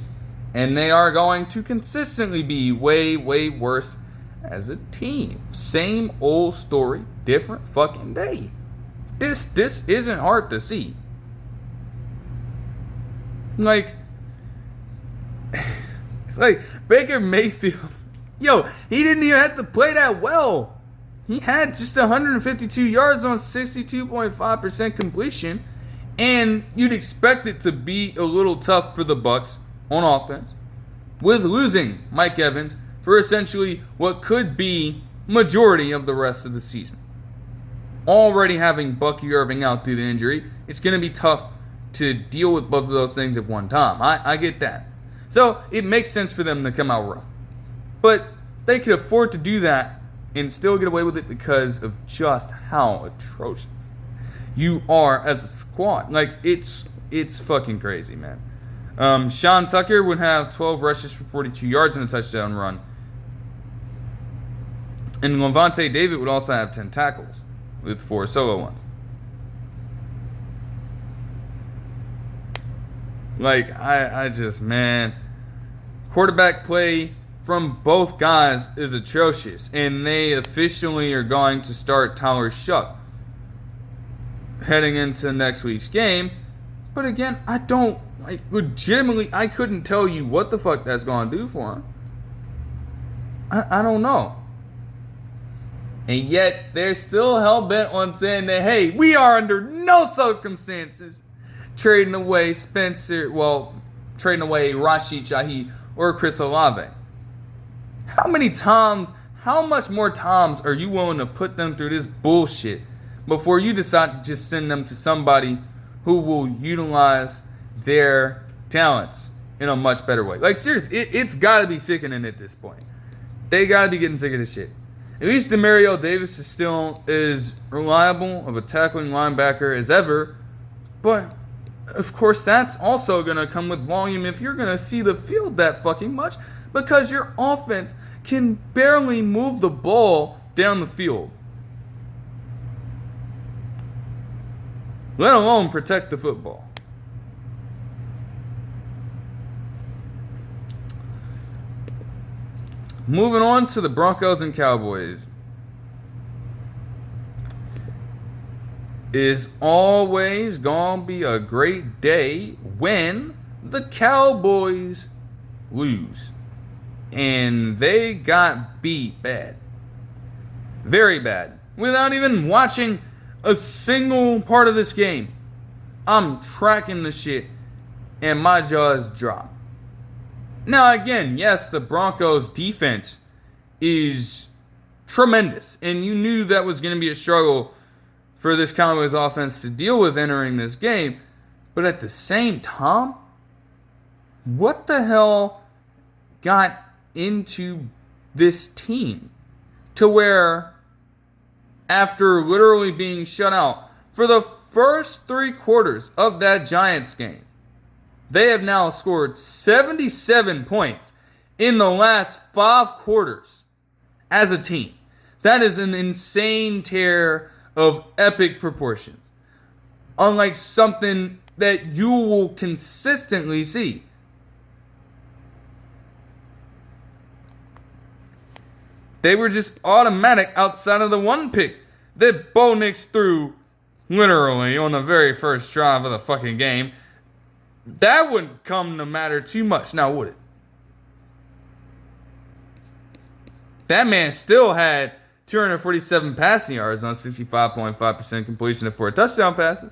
And they are going to consistently be way, way worse as a team. Same old story, different fucking day. This isn't hard to see. Like, it's like Baker Mayfield. Yo, he didn't even have to play that well. He had just 152 yards on 62.5% completion. And you'd expect it to be a little tough for the Bucs on offense, with losing Mike Evans for essentially what could be majority of the rest of the season. Already having Bucky Irving out due to injury, it's going to be tough to deal with both of those things at one time. I get that. So it makes sense for them to come out rough. But they could afford to do that and still get away with it because of just how atrocious you are as a squad. Like, it's fucking crazy, man. Sean Tucker would have 12 rushes for 42 yards and a touchdown run. And Levante David would also have 10 tackles with 4 solo ones. Like, I just, man, quarterback play from both guys is atrocious. And they officially are going to start Tyler Shuck heading into next week's game. But again, legitimately, I couldn't tell you what the fuck that's going to do for him. I don't know. And yet, they're still hell-bent on saying that, hey, we are under no circumstances trading away Rashid Shaheed or Chris Olave. How much more times are you willing to put them through this bullshit before you decide to just send them to somebody who will utilize their talents in a much better way? Like, seriously, it's got to be sickening at this point. They got to be getting sick of this shit. At least Demario Davis is still as reliable of a tackling linebacker as ever. But, of course, that's also going to come with volume if you're going to see the field that fucking much, because your offense can barely move the ball down the field, let alone protect the football. Moving on to the Broncos and Cowboys. Is always gonna be a great day when the Cowboys lose. And they got beat bad. Very bad. Without even watching a single part of this game. I'm tracking the shit and my jaws drop. Now again, yes, the Broncos defense is tremendous. And you knew that was going to be a struggle for this Cowboys offense to deal with entering this game. But at the same time, what the hell got into this team to where, after literally being shut out for the first 3 quarters of that Giants game, they have now scored 77 points in the last 5 quarters as a team. That is an insane tear of epic proportions. Unlike something that you will consistently see. They were just automatic outside of the one pick that Bo Nix threw literally on the very first drive of the fucking game. That wouldn't come to matter too much, now would it? That man still had 247 passing yards on 65.5% completion of 4 touchdown passes.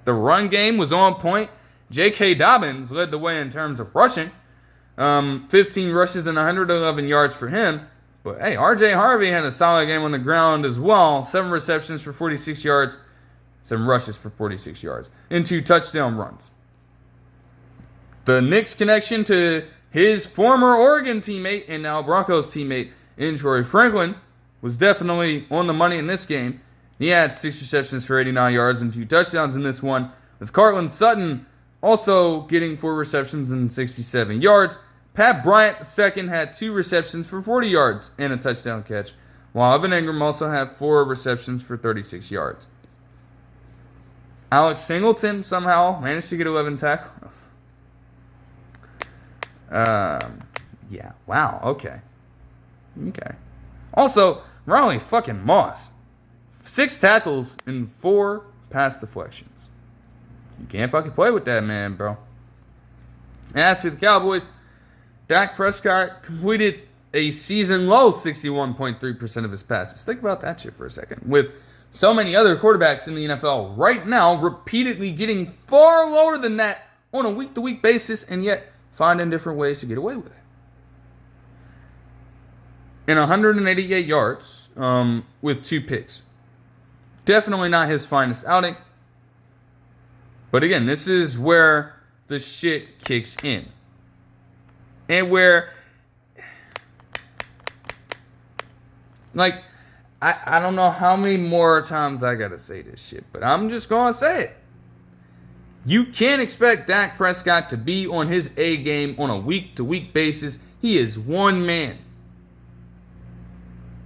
The run game was on point. J.K. Dobbins led the way in terms of rushing. 15 rushes and 111 yards for him. But hey, R.J. Harvey had a solid game on the ground as well. 7 receptions for 46 yards. 7 rushes for 46 yards. And 2 touchdown runs. The Knicks connection to his former Oregon teammate and now Broncos teammate in Troy Franklin was definitely on the money in this game. He had 6 receptions for 89 yards and 2 touchdowns in this one, with Cortland Sutton also getting 4 receptions and 67 yards. Pat Bryant II had 2 receptions for 40 yards and a touchdown catch, while Evan Ingram also had 4 receptions for 36 yards. Alex Singleton somehow managed to get 11 tackles. Yeah, wow, okay. Also, Riley fucking Moss. 6 tackles and 4 pass deflections. You can't fucking play with that, man, bro. And as for the Cowboys, Dak Prescott completed a season-low 61.3% of his passes. Think about that shit for a second. With so many other quarterbacks in the NFL right now repeatedly getting far lower than that on a week-to-week basis and yet finding different ways to get away with it. And 188 yards with 2 picks. Definitely not his finest outing. But again, this is where the shit kicks in. And where, like, I don't know how many more times I gotta say this shit, but I'm just gonna say it. You can't expect Dak Prescott to be on his A game on a week-to-week basis. He is one man.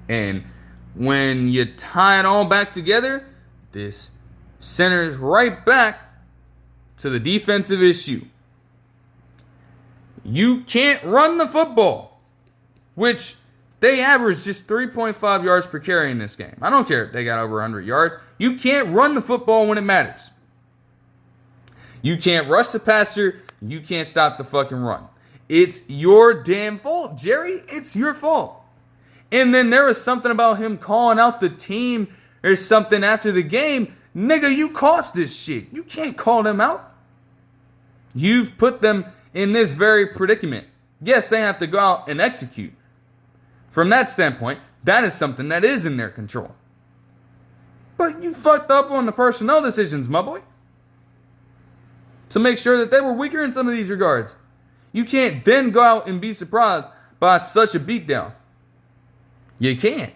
And when you tie it all back together, this centers right back to the defensive issue. You can't run the football, which they averaged just 3.5 yards per carry in this game. I don't care if they got over 100 yards. You can't run the football when it matters. You can't rush the passer. You can't stop the fucking run. It's your damn fault, Jerry. It's your fault. And then there was something about him calling out the team or something after the game. Nigga, you caused this shit. You can't call them out. You've put them in this very predicament. Yes, they have to go out and execute. From that standpoint, that is something that is in their control. But you fucked up on the personnel decisions, my boy. To make sure that they were weaker in some of these regards. You can't then go out and be surprised by such a beatdown. You can't.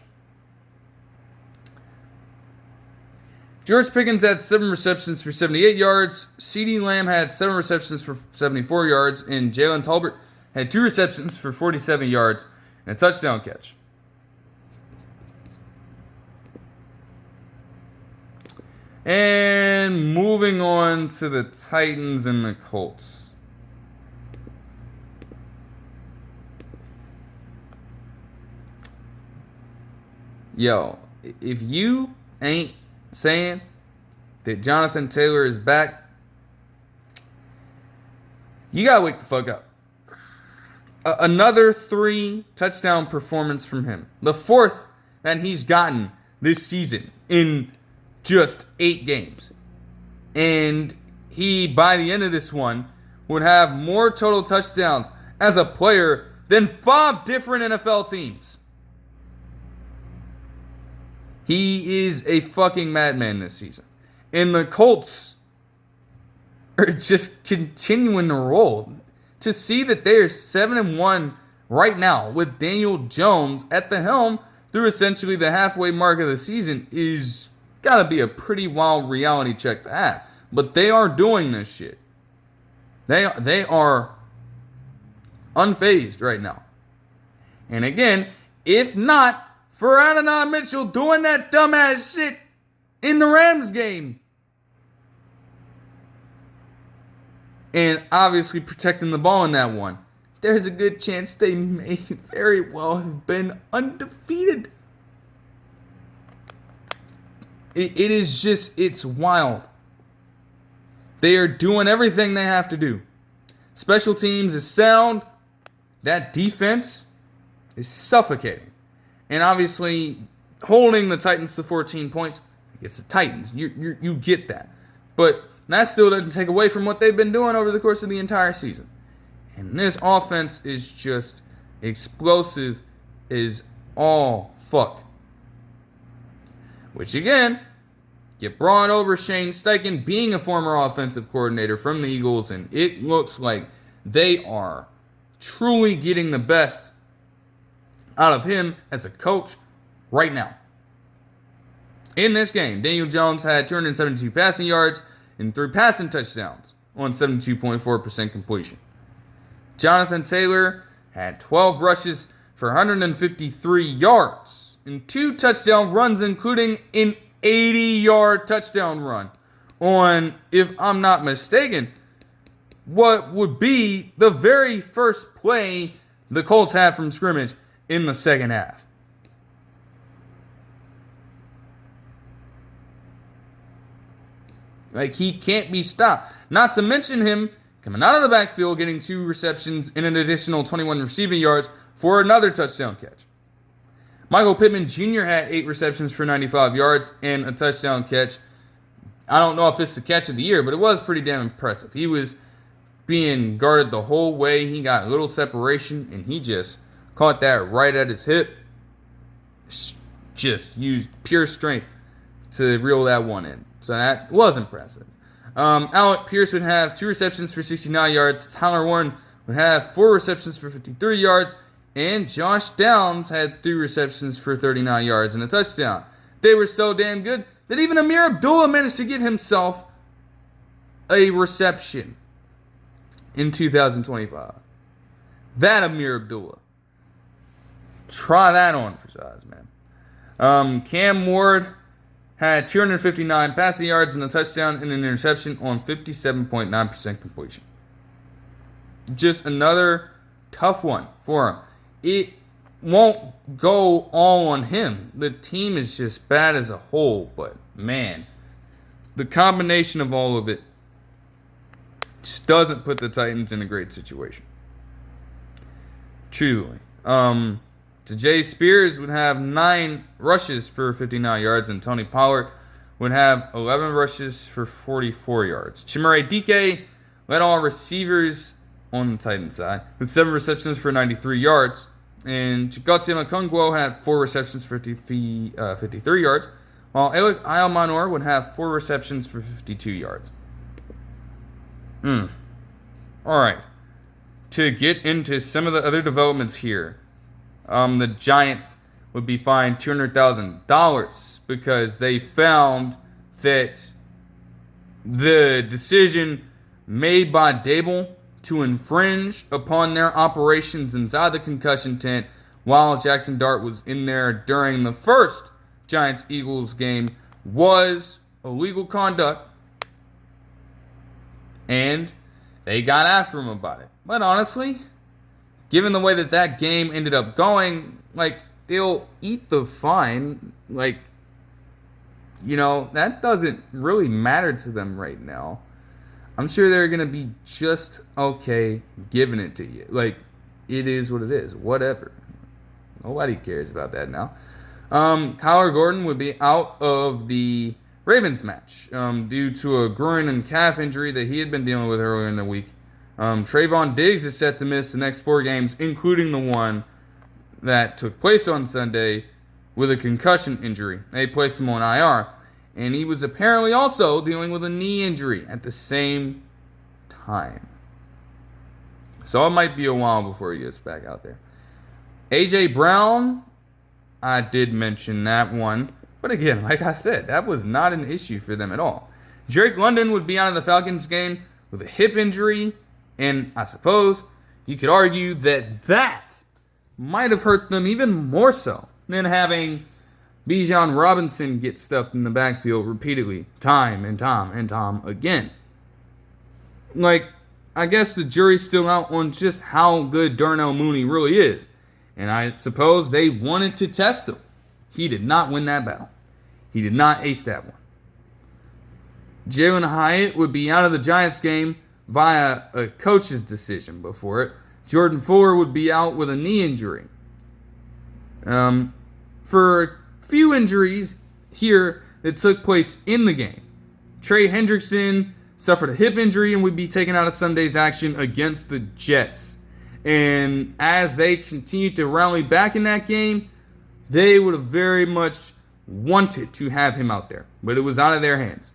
George Pickens had 7 receptions for 78 yards. CeeDee Lamb had 7 receptions for 74 yards. And Jalen Tolbert had 2 receptions for 47 yards and a touchdown catch. And moving on to the Titans and the Colts. Yo, if you ain't saying that Jonathan Taylor is back, you gotta wake the fuck up. Another 3 touchdown performance from him. The 4th that he's gotten this season in just 8 games. And he, by the end of this one, would have more total touchdowns as a player than 5 different NFL teams. He is a fucking madman this season. And the Colts are just continuing to roll. to see that they are 7-1 right now with Daniel Jones at the helm through essentially the halfway mark of the season is gotta be a pretty wild reality check to have. But they are doing this shit. They are unfazed right now. And again, if not for Adonai Mitchell doing that dumbass shit in the Rams game, and obviously protecting the ball in that one, there's a good chance they may very well have been undefeated. It's wild. They are doing everything they have to do. Special teams is sound. That defense is suffocating. And obviously, holding the Titans to 14 points, it's the Titans. You get that. But that still doesn't take away from what they've been doing over the course of the entire season. And this offense is just explosive as all fuck. Which again, get brought over Shane Steichen being a former offensive coordinator from the Eagles, and it looks like they are truly getting the best out of him as a coach right now. In this game, Daniel Jones had 272 passing yards and 3 passing touchdowns on 72.4% completion. Jonathan Taylor had 12 rushes for 153 yards and 2 touchdown runs, including an 80-yard touchdown run on, if I'm not mistaken, what would be the very first play the Colts had from scrimmage in the second half. Like, he can't be stopped. Not to mention him coming out of the backfield, getting 2 receptions and an additional 21 receiving yards for another touchdown catch. Michael Pittman Jr. had 8 receptions for 95 yards and a touchdown catch. I don't know if it's the catch of the year, but it was pretty damn impressive. He was being guarded the whole way. He got a little separation, and he just caught that right at his hip. Just used pure strength to reel that one in. So that was impressive. Alec Pierce would have 2 receptions for 69 yards. Tyler Warren would have 4 receptions for 53 yards. And Josh Downs had 3 receptions for 39 yards and a touchdown. They were so damn good that even Amir Abdullah managed to get himself a reception in 2025. That Amir Abdullah. Try that on for size, man. Cam Ward had 259 passing yards and a touchdown and an interception on 57.9% completion. Just another tough one for him. It won't go all on him. The team is just bad as a whole, but man, the combination of all of it just doesn't put the Titans in a great situation. Truly. Jay Spears would have 9 rushes for 59 yards, and Tony Pollard would have 11 rushes for 44 yards. Chimere Dike led all receivers on the Titans side with 7 receptions for 93 yards, and Chigozie Makongwo had 4 receptions for 53 yards, while Alec Ayalmanor would have 4 receptions for 52 yards. All right. To get into some of the other developments here, the Giants would be fined $200,000 because they found that the decision made by Dable to infringe upon their operations inside the concussion tent while Jackson Dart was in there during the first Giants-Eagles game was illegal conduct, and they got after him about it. But honestly, given the way that game ended up going, they'll eat the fine. That doesn't really matter to them right now. I'm sure they're going to be just okay giving it to you. It is what it is. Whatever. Nobody cares about that now. Kyler Gordon would be out of the Ravens match due to a groin and calf injury that he had been dealing with earlier in the week. Trevon Diggs is set to miss the next 4 games, including the one that took place on Sunday with a concussion injury. They placed him on IR. And he was apparently also dealing with a knee injury at the same time. So it might be a while before he gets back out there. A.J. Brown, I did mention that one. But again, like I said, that was not an issue for them at all. Drake London would be out of the Falcons game with a hip injury. And I suppose you could argue that might have hurt them even more so than having Bijan Robinson get stuffed in the backfield repeatedly, time and time again. Like, I guess the jury's still out on just how good Darnell Mooney really is. And I suppose they wanted to test him. He did not win that battle. He did not ace that one. Jalin Hyatt would be out of the Giants game via a coach's decision before it. Jordan Poyer would be out with a knee injury. For a few injuries here that took place in the game, Trey Hendrickson suffered a hip injury and would be taken out of Sunday's action against the Jets. And as they continued to rally back in that game, they would have very much wanted to have him out there, but it was out of their hands.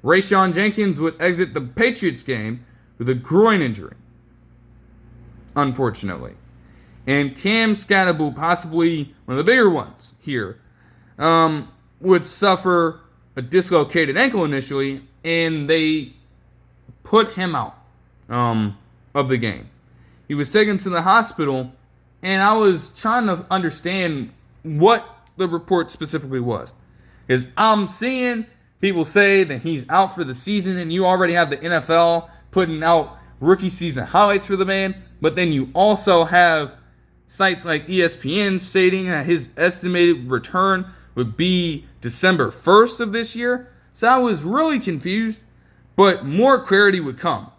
Rayshawn Jenkins would exit the Patriots game with a groin injury, unfortunately. And Cam Skattebo, possibly one of the bigger ones here, would suffer a dislocated ankle initially, and they put him out of the game. He was taken to the hospital, and I was trying to understand what the report specifically was. Because I'm seeing people say that he's out for the season, and you already have the NFL putting out rookie season highlights for the man, but then you also have sites like ESPN stating that his estimated return would be December 1st of this year. So I was really confused, but more clarity would come.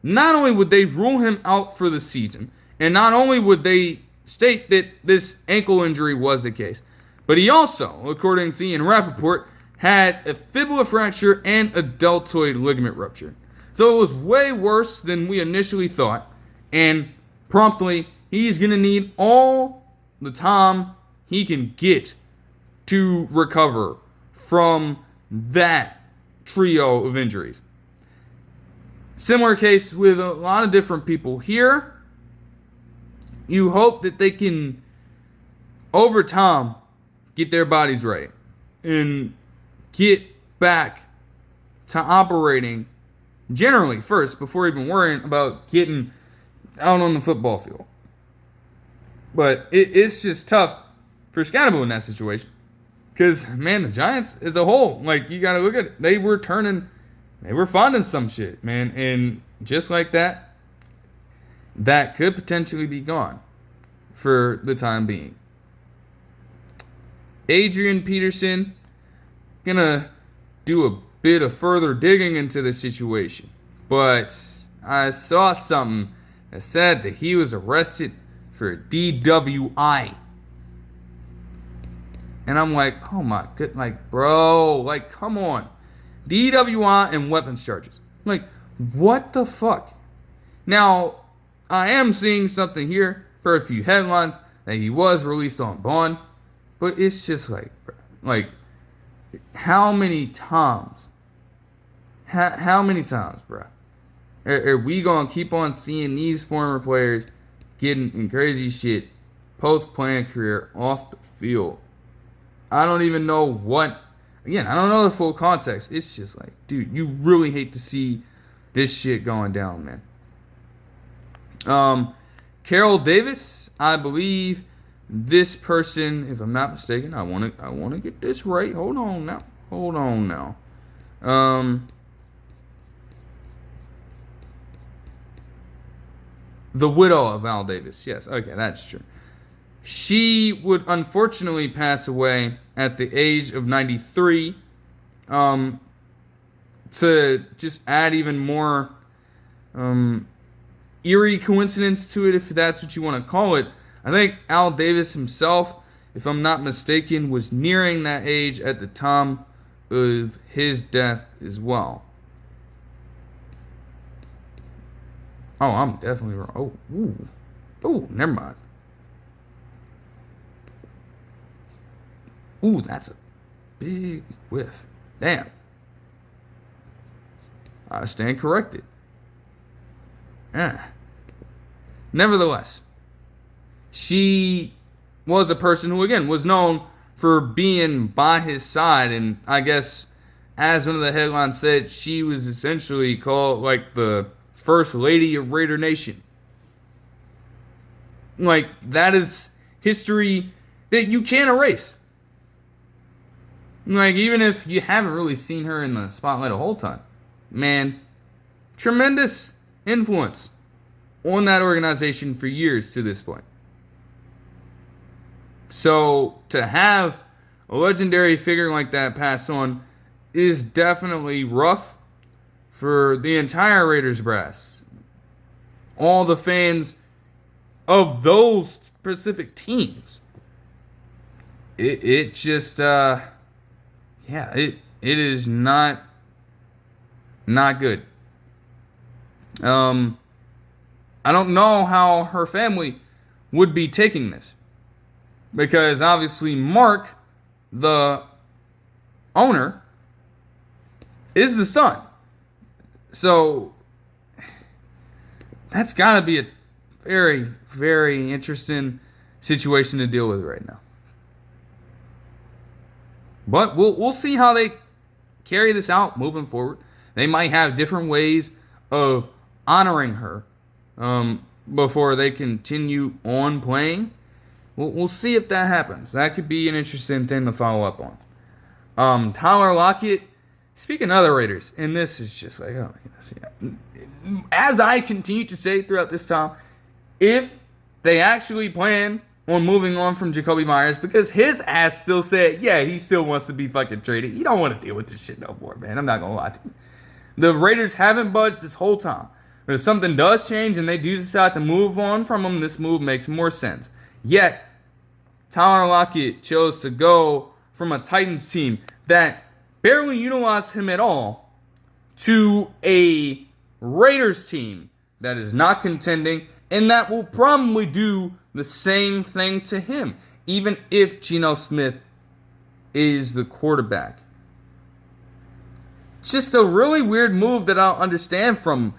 Not only would they rule him out for the season, and not only would they state that this ankle injury was the case, but he also, according to Ian Rappaport, had a fibula fracture and a deltoid ligament rupture. So it was way worse than we initially thought, and promptly, he's going to need all the time he can get to recover from that trio of injuries. Similar case with a lot of different people here. You hope that they can, over time, get their bodies right and get back to operating generally first before even worrying about getting out on the football field. But it's just tough for Skattebo in that situation. Because, man, the Giants as a whole, like, you got to look at it. They were finding some shit, man. And just like that, that could potentially be gone for the time being. Adrian Peterson, gonna do a bit of further digging into the situation. But I saw something that said that he was arrested for a DWI. And I'm like, oh my god, like, bro, like, come on. DWI and weapons charges. Like, what the fuck? Now, I am seeing something here for a few headlines that he was released on bond. But it's just like, how many times? How many times, bro? Are we going to keep on seeing these former players getting in crazy shit post-playing career off the field? I don't even know what. Again, I don't know the full context. It's just like, dude, you really hate to see this shit going down, man. Carol Davis, I believe this person, if I'm not mistaken, I want to get this right. Hold on now. The widow of Al Davis. Yes, okay, that's true. She would unfortunately pass away at the age of 93. To just add even more eerie coincidence to it, if that's what you want to call it, I think Al Davis himself, if I'm not mistaken, was nearing that age at the time of his death as well. Oh, I'm definitely wrong. Oh, never mind. Ooh, that's a big whiff. Damn. I stand corrected. Nevertheless, she was a person who, again, was known for being by his side. And I guess, as one of the headlines said, she was essentially called like the first lady of Raider Nation. Like, that is history that you can't erase. Like, even if you haven't really seen her in the spotlight a whole ton, man, tremendous influence on that organization for years to this point. So, to have a legendary figure like that pass on is definitely rough for the entire Raiders brass. All the fans of those specific teams. It just, it is not good. I don't know how her family would be taking this. Because obviously Mark, the owner, is the son. So that's got to be a very, very interesting situation to deal with right now. But we'll see how they carry this out moving forward. They might have different ways of honoring her before they continue on playing. We'll see if that happens. That could be an interesting thing to follow up on. Tyler Lockett, speaking of the Raiders, and this is just like, oh my goodness, yeah. As I continue to say throughout this time, if they actually plan on moving on from Jacoby Myers, because his ass still said, yeah, he still wants to be fucking traded. You don't want to deal with this shit no more, man. I'm not going to lie to you. The Raiders haven't budged this whole time. But if something does change and they do decide to move on from him, this move makes more sense. Yet, Tyler Lockett chose to go from a Titans team that barely utilized him at all to a Raiders team that is not contending and that will probably do the same thing to him, even if Geno Smith is the quarterback. It's just a really weird move that I don't understand from.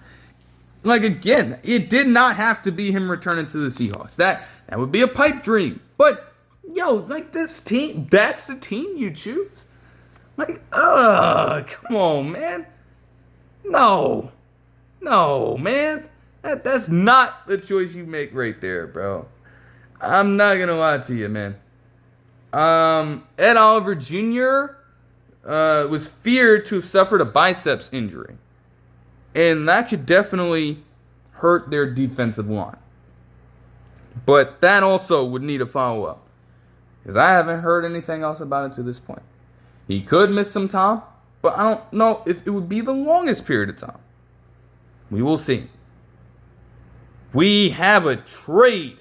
Like, again, it did not have to be him returning to the Seahawks. That would be a pipe dream. But, yo, like, this team, that's the team you choose? Like, come on, man. No, man. That's not the choice you make right there, bro. I'm not going to lie to you, man. Ed Oliver Jr. Was feared to have suffered a biceps injury. And that could definitely hurt their defensive line. But that also would need a follow-up. Because I haven't heard anything else about it to this point. He could miss some time, but I don't know if it would be the longest period of time. We will see. We have a trade.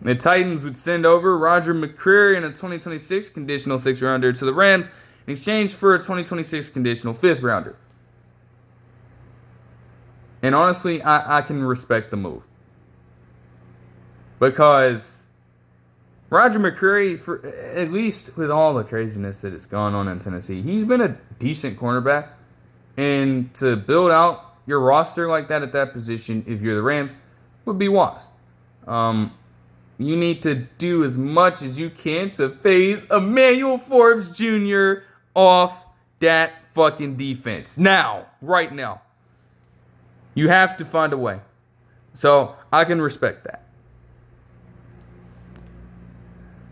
The Titans would send over Roger McCreary in a 2026 conditional 6th-rounder to the Rams in exchange for a 2026 conditional 5th-rounder. And honestly, I can respect the move. Because Roger McCreary, for at least with all the craziness that has gone on in Tennessee, he's been a decent cornerback. And to build out your roster like that at that position, if you're the Rams, would be wise. You need to do as much as you can to phase Emmanuel Forbes Jr. off that fucking defense. Now, right now. You have to find a way. So, I can respect that.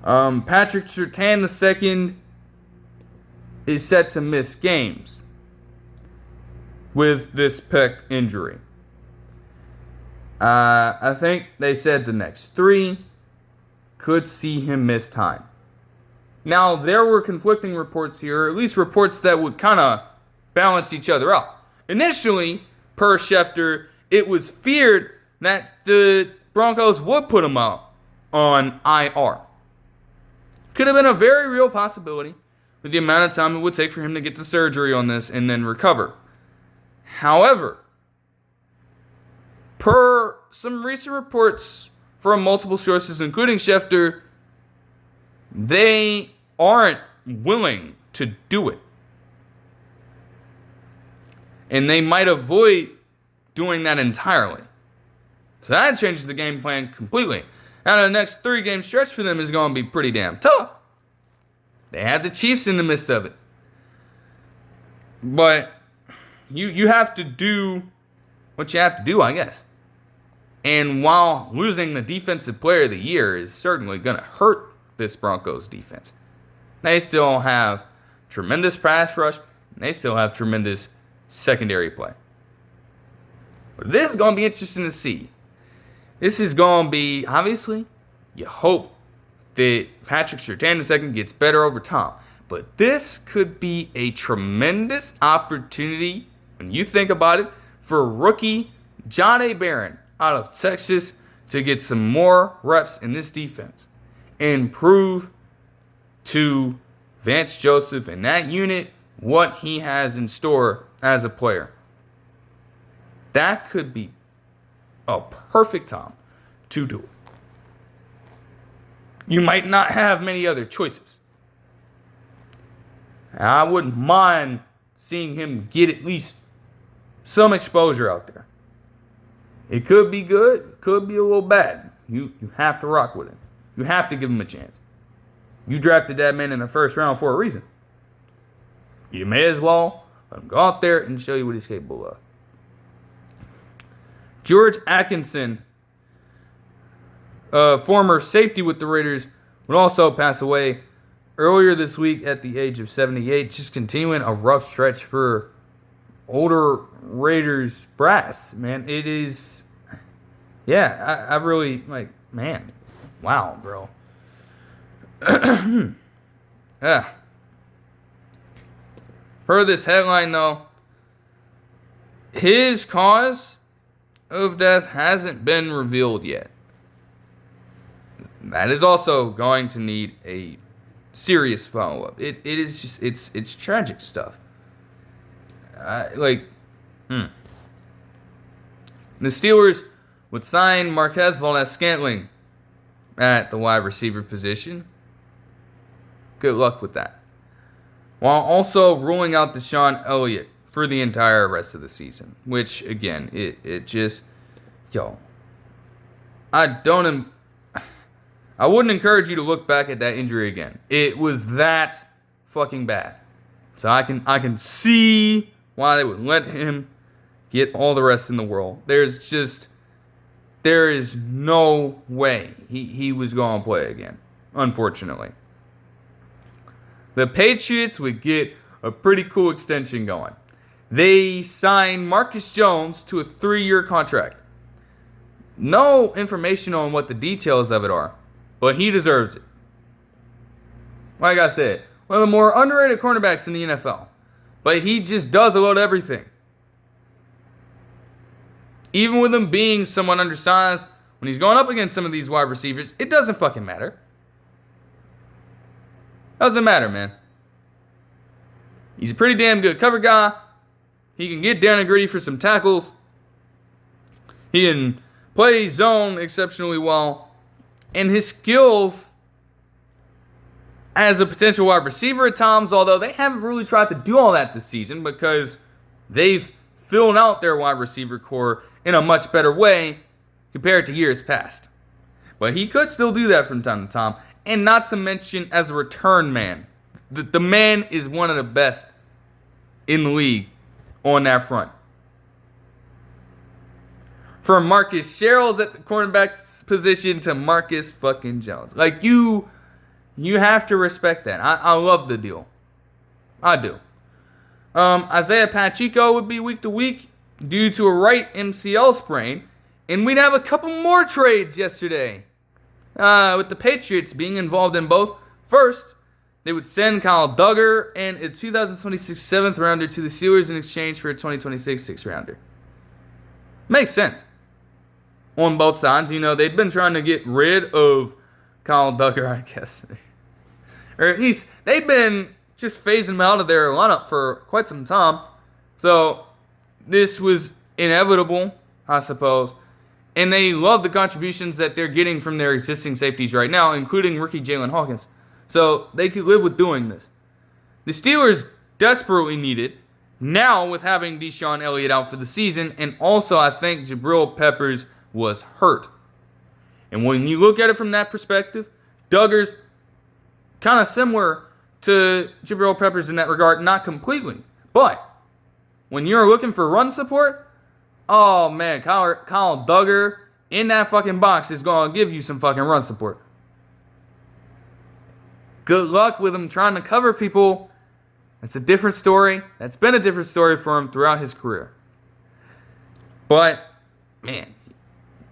Patrick Surtain II is set to miss games with this pec injury. I think they said the next 3 could see him miss time. Now, there were conflicting reports here, or at least reports that would kind of balance each other out. Initially, per Schefter, it was feared that the Broncos would put him out on IR. Could have been a very real possibility with the amount of time it would take for him to get the surgery on this and then recover. However, per some recent reports from multiple sources, including Schefter, they aren't willing to do it. And they might avoid doing that entirely. So that changes the game plan completely. Now, the next 3-game stretch for them is going to be pretty damn tough. They have the Chiefs in the midst of it. But you have to do what you have to do, I guess. And while losing the Defensive Player of the Year is certainly going to hurt this Broncos defense, they still have tremendous pass rush, and they still have tremendous secondary play. But this is going to be interesting to see. This is going to be, obviously, you hope that Patrick Surtain II gets better over time. But this could be a tremendous opportunity, when you think about it, for rookie John Barron out of Texas to get some more reps in this defense and prove to Vance Joseph and that unit what he has in store as a player. That could be a perfect time to do it. You might not have many other choices. I wouldn't mind seeing him get at least some exposure out there. It could be good. It could be a little bad. You have to rock with it. You have to give him a chance. You drafted that man in the first round for a reason. You may as well let him go out there and show you what he's capable of. George Atkinson, former safety with the Raiders, would also pass away earlier this week at the age of 78, just continuing a rough stretch for older Raiders brass. Man, it is, yeah, I really, man, wow, bro. Yeah. Per this headline, though, his cause of death hasn't been revealed yet. That is also going to need a serious follow-up. It is just, it's tragic stuff. The Steelers would sign Marquez Valdes-Scantling at the wide receiver position. Good luck with that. While also ruling out DeShon Elliott for the entire rest of the season. Which, again, it just, I wouldn't encourage you to look back at that injury again. It was that fucking bad. So I can see why they would let him get all the rest in the world. There is no way he was going to play again, unfortunately. The Patriots would get a pretty cool extension going. They signed Marcus Jones to a 3-year contract. No information on what the details of it are, but he deserves it. Like I said, one of the more underrated cornerbacks in the NFL. But he just does a lot of everything. Even with him being somewhat undersized, when he's going up against some of these wide receivers, it doesn't fucking matter. Doesn't matter, man. He's a pretty damn good cover guy. He can get down and gritty for some tackles. He can play zone exceptionally well. And his skills as a potential wide receiver at times, although they haven't really tried to do all that this season because they've filled out their wide receiver core in a much better way compared to years past. But he could still do that from time to time. And not to mention as a return man. The man is one of the best in the league on that front. From Marcus Sherrills at the cornerback position to Marcus fucking Jones. You have to respect that. I love the deal. I do. Isiah Pacheco would be week to week due to a right MCL sprain. And we'd have a couple more trades yesterday. With the Patriots being involved in both. First, they would send Kyle Duggar and a 2026 7th rounder to the Steelers in exchange for a 2026 6th rounder. Makes sense. On both sides, they've been trying to get rid of Kyle Duggar, I guess. Or at least they've been just phasing him out of their lineup for quite some time. So this was inevitable, I suppose. And they love the contributions that they're getting from their existing safeties right now, including rookie Jalin Hyatt. So they could live with doing this. The Steelers desperately need it. Now with having DeShon Elliott out for the season, and also I think Jabril Peppers was hurt. And when you look at it from that perspective, Duggar's kind of similar to Jabril Peppers in that regard, not completely. But when you're looking for run support, oh man, Kyle Duggar in that fucking box is going to give you some fucking run support. Good luck with him trying to cover people. That's a different story. That's been a different story for him throughout his career. But, man,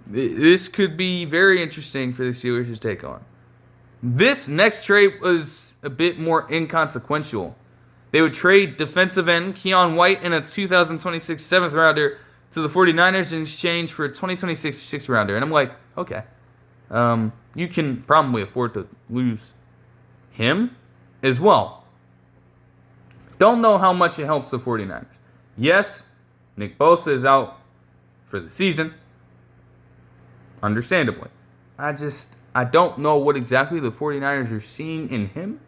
this could be very interesting for the Steelers to take on. This next trade was a bit more inconsequential. They would trade defensive end Keion White and a 2026 7th rounder to the 49ers in exchange for a 2026 6th rounder. And I'm like, okay, you can probably afford to lose him as well. Don't know how much it helps the 49ers. Yes, Nick Bosa is out for the season. Understandably. I don't know what exactly the 49ers are seeing in him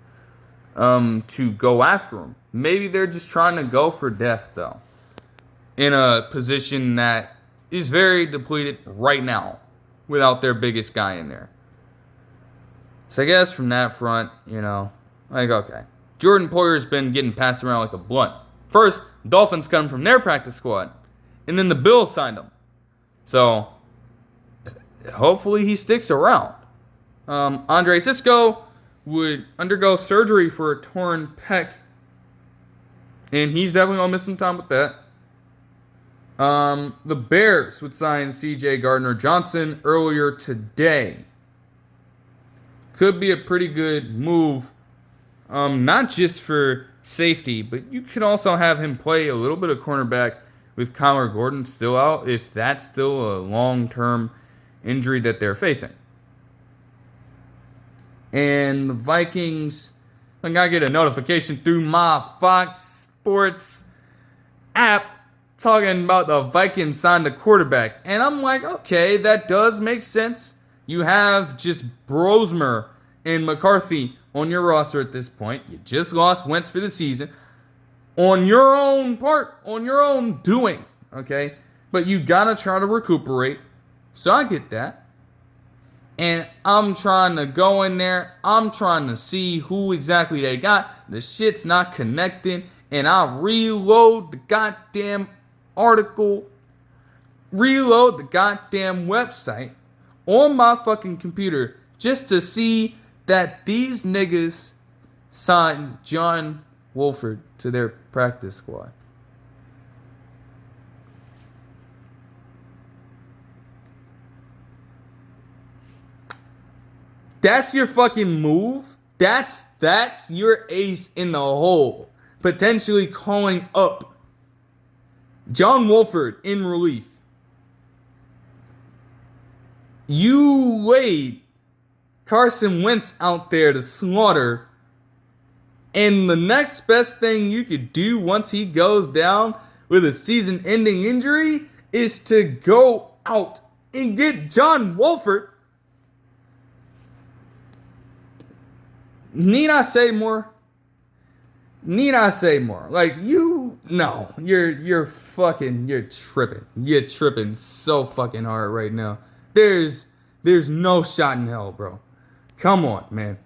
to go after him. Maybe they're just trying to go for death, though, in a position that is very depleted right now without their biggest guy in there. So I guess from that front, okay. Jordan Poyer's been getting passed around like a blunt. First, Dolphins come from their practice squad, and then the Bills signed him. So, hopefully he sticks around. Andre Cisco would undergo surgery for a torn pec, and he's definitely going to miss some time with that. The Bears would sign C.J. Gardner-Johnson earlier today. Could be a pretty good move. Not just for safety, but you could also have him play a little bit of cornerback with Kyler Gordon still out, if that's still a long-term injury that they're facing. And the Vikings, I get a notification through my Fox Sports app talking about the Vikings signed a quarterback. And I'm like, okay, that does make sense. You have just Brosmer and McCarthy on your roster at this point. You just lost Wentz for the season. On your own part, on your own doing, okay? But you gotta try to recuperate. So I get that. And I'm trying to go in there. I'm trying to see who exactly they got. The shit's not connecting. And I reload the goddamn article. Reload the goddamn website on my fucking computer just to see that these niggas signed John Wolford to their practice squad. That's your fucking move? That's your ace in the hole. Potentially calling up John Wolford in relief. You laid Carson Wentz out there to slaughter, and the next best thing you could do once he goes down with a season-ending injury is to go out and get John Wolford. Need I say more? Like, you're tripping. You're tripping so fucking hard right now. There's no shot in hell, bro. Come on, man.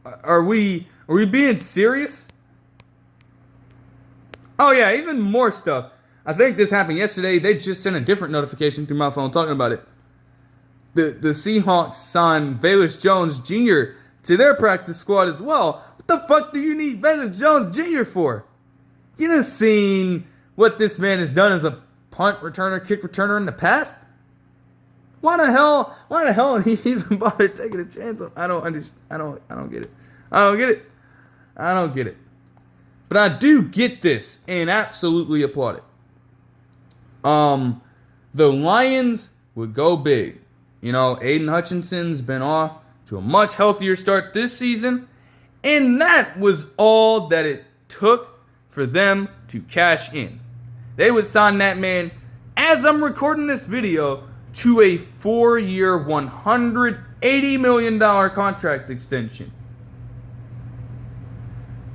Are we being serious? Oh yeah, even more stuff. I think this happened yesterday. They just sent a different notification through my phone talking about it. The Seahawks signed Velus Jones Jr. to their practice squad as well. What the fuck do you need Velus Jones Jr. for? You done seen what this man has done as a punt returner, kick returner in the past? Why the hell did he even bother taking a chance on? I don't understand. I don't get it. But I do get this and absolutely applaud it. The Lions would go big. Aidan Hutchinson's been off to a much healthier start this season, and that was all that it took for them to cash in. They would sign that man, as I'm recording this video, to a 4-year, $180 million contract extension.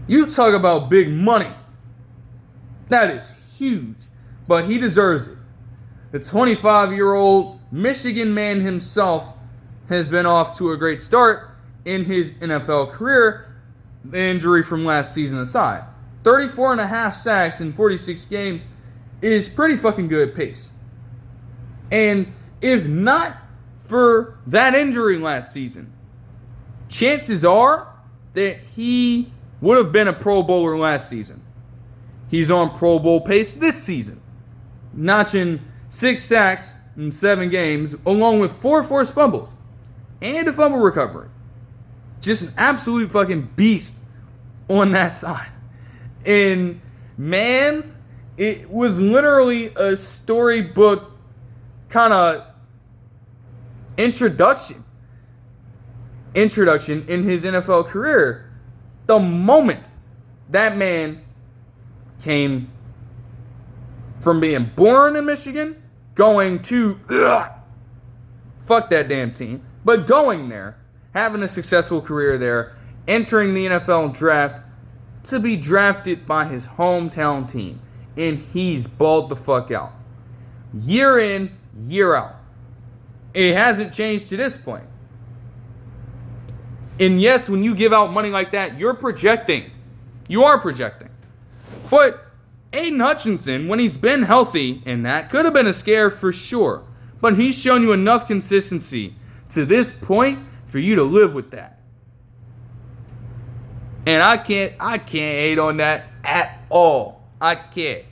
You talk about big money. That is huge, but he deserves it. The 25-year-old Michigan man himself has been off to a great start in his NFL career, the injury from last season aside. 34.5 sacks in 46 games is pretty fucking good pace. And if not for that injury last season, chances are that he would have been a Pro Bowler last season. He's on Pro Bowl pace this season, notching 6 sacks in 7 games, along with 4 forced fumbles and a fumble recovery. Just an absolute fucking beast on that side. And man, it was literally a storybook kind of introduction in his NFL career. The moment that man came from being born in Michigan, going to fuck that damn team, but going there, having a successful career there, entering the NFL draft to be drafted by his hometown team, and he's balled the fuck out. Year in, year out. It hasn't changed to this point. And yes, when you give out money like that, you're projecting. You are projecting. But Aidan Hutchinson, when he's been healthy, and that could have been a scare for sure, but he's shown you enough consistency to this point for you to live with that. And I can't hate on that at all. I can't.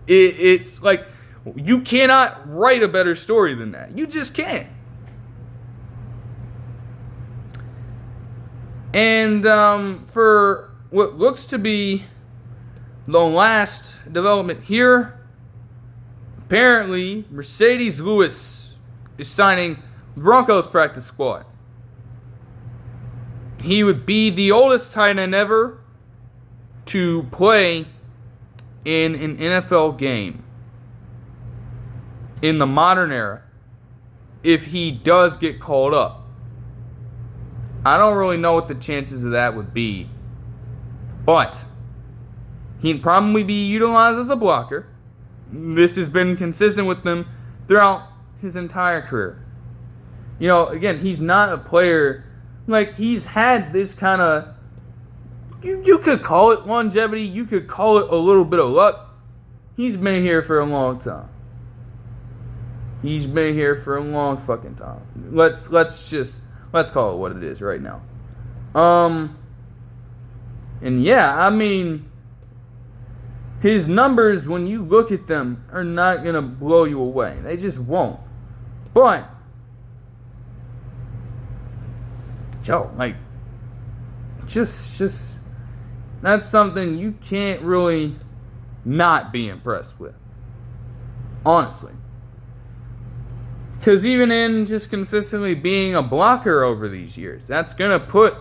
It's like, you cannot write a better story than that. You just can't. And for what looks to be the last development here, apparently Marcedes Lewis is signing the Broncos practice squad. He would be the oldest tight end ever to play in an NFL game in the modern era if he does get called up. I don't really know what the chances of that would be, but he'd probably be utilized as a blocker. This has been consistent with them throughout his entire career. You know, again, he's not a player, like, he's had this kind of, you could call it longevity, you could call it a little bit of luck. He's been here for a long time. He's been here for a long fucking time. Let's call it what it is right now. And yeah, I mean, his numbers, when you look at them, are not going to blow you away. They just won't. But, like, just, that's something you can't really not be impressed with. Honestly. Because even in just consistently being a blocker over these years, that's going to put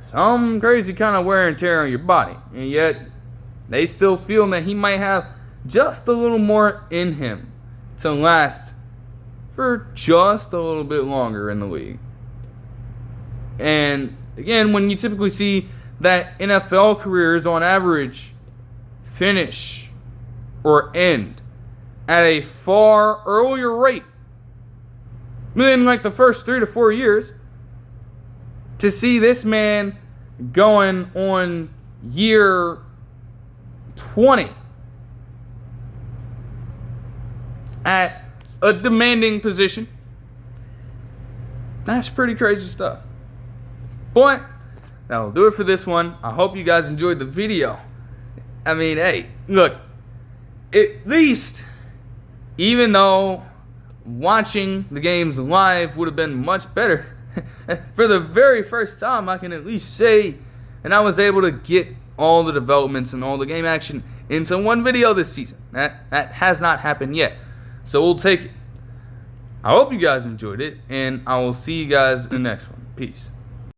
some crazy kind of wear and tear on your body. And yet, they still feel that he might have just a little more in him to last for just a little bit longer in the league. And again, when you typically see that NFL careers on average finish or end at a far earlier rate in like the first 3 to 4 years, to see this man going on year 20 at a demanding position, that's pretty crazy stuff. But that'll do it for this one. I hope you guys enjoyed the video. I mean, hey, look, at least, even though watching the games live would have been much better, for the very first time, I can at least say, and I was able to get all the developments and all the game action into one video this season. That has not happened yet. So we'll take it. I hope you guys enjoyed it, and I will see you guys in the next one. Peace.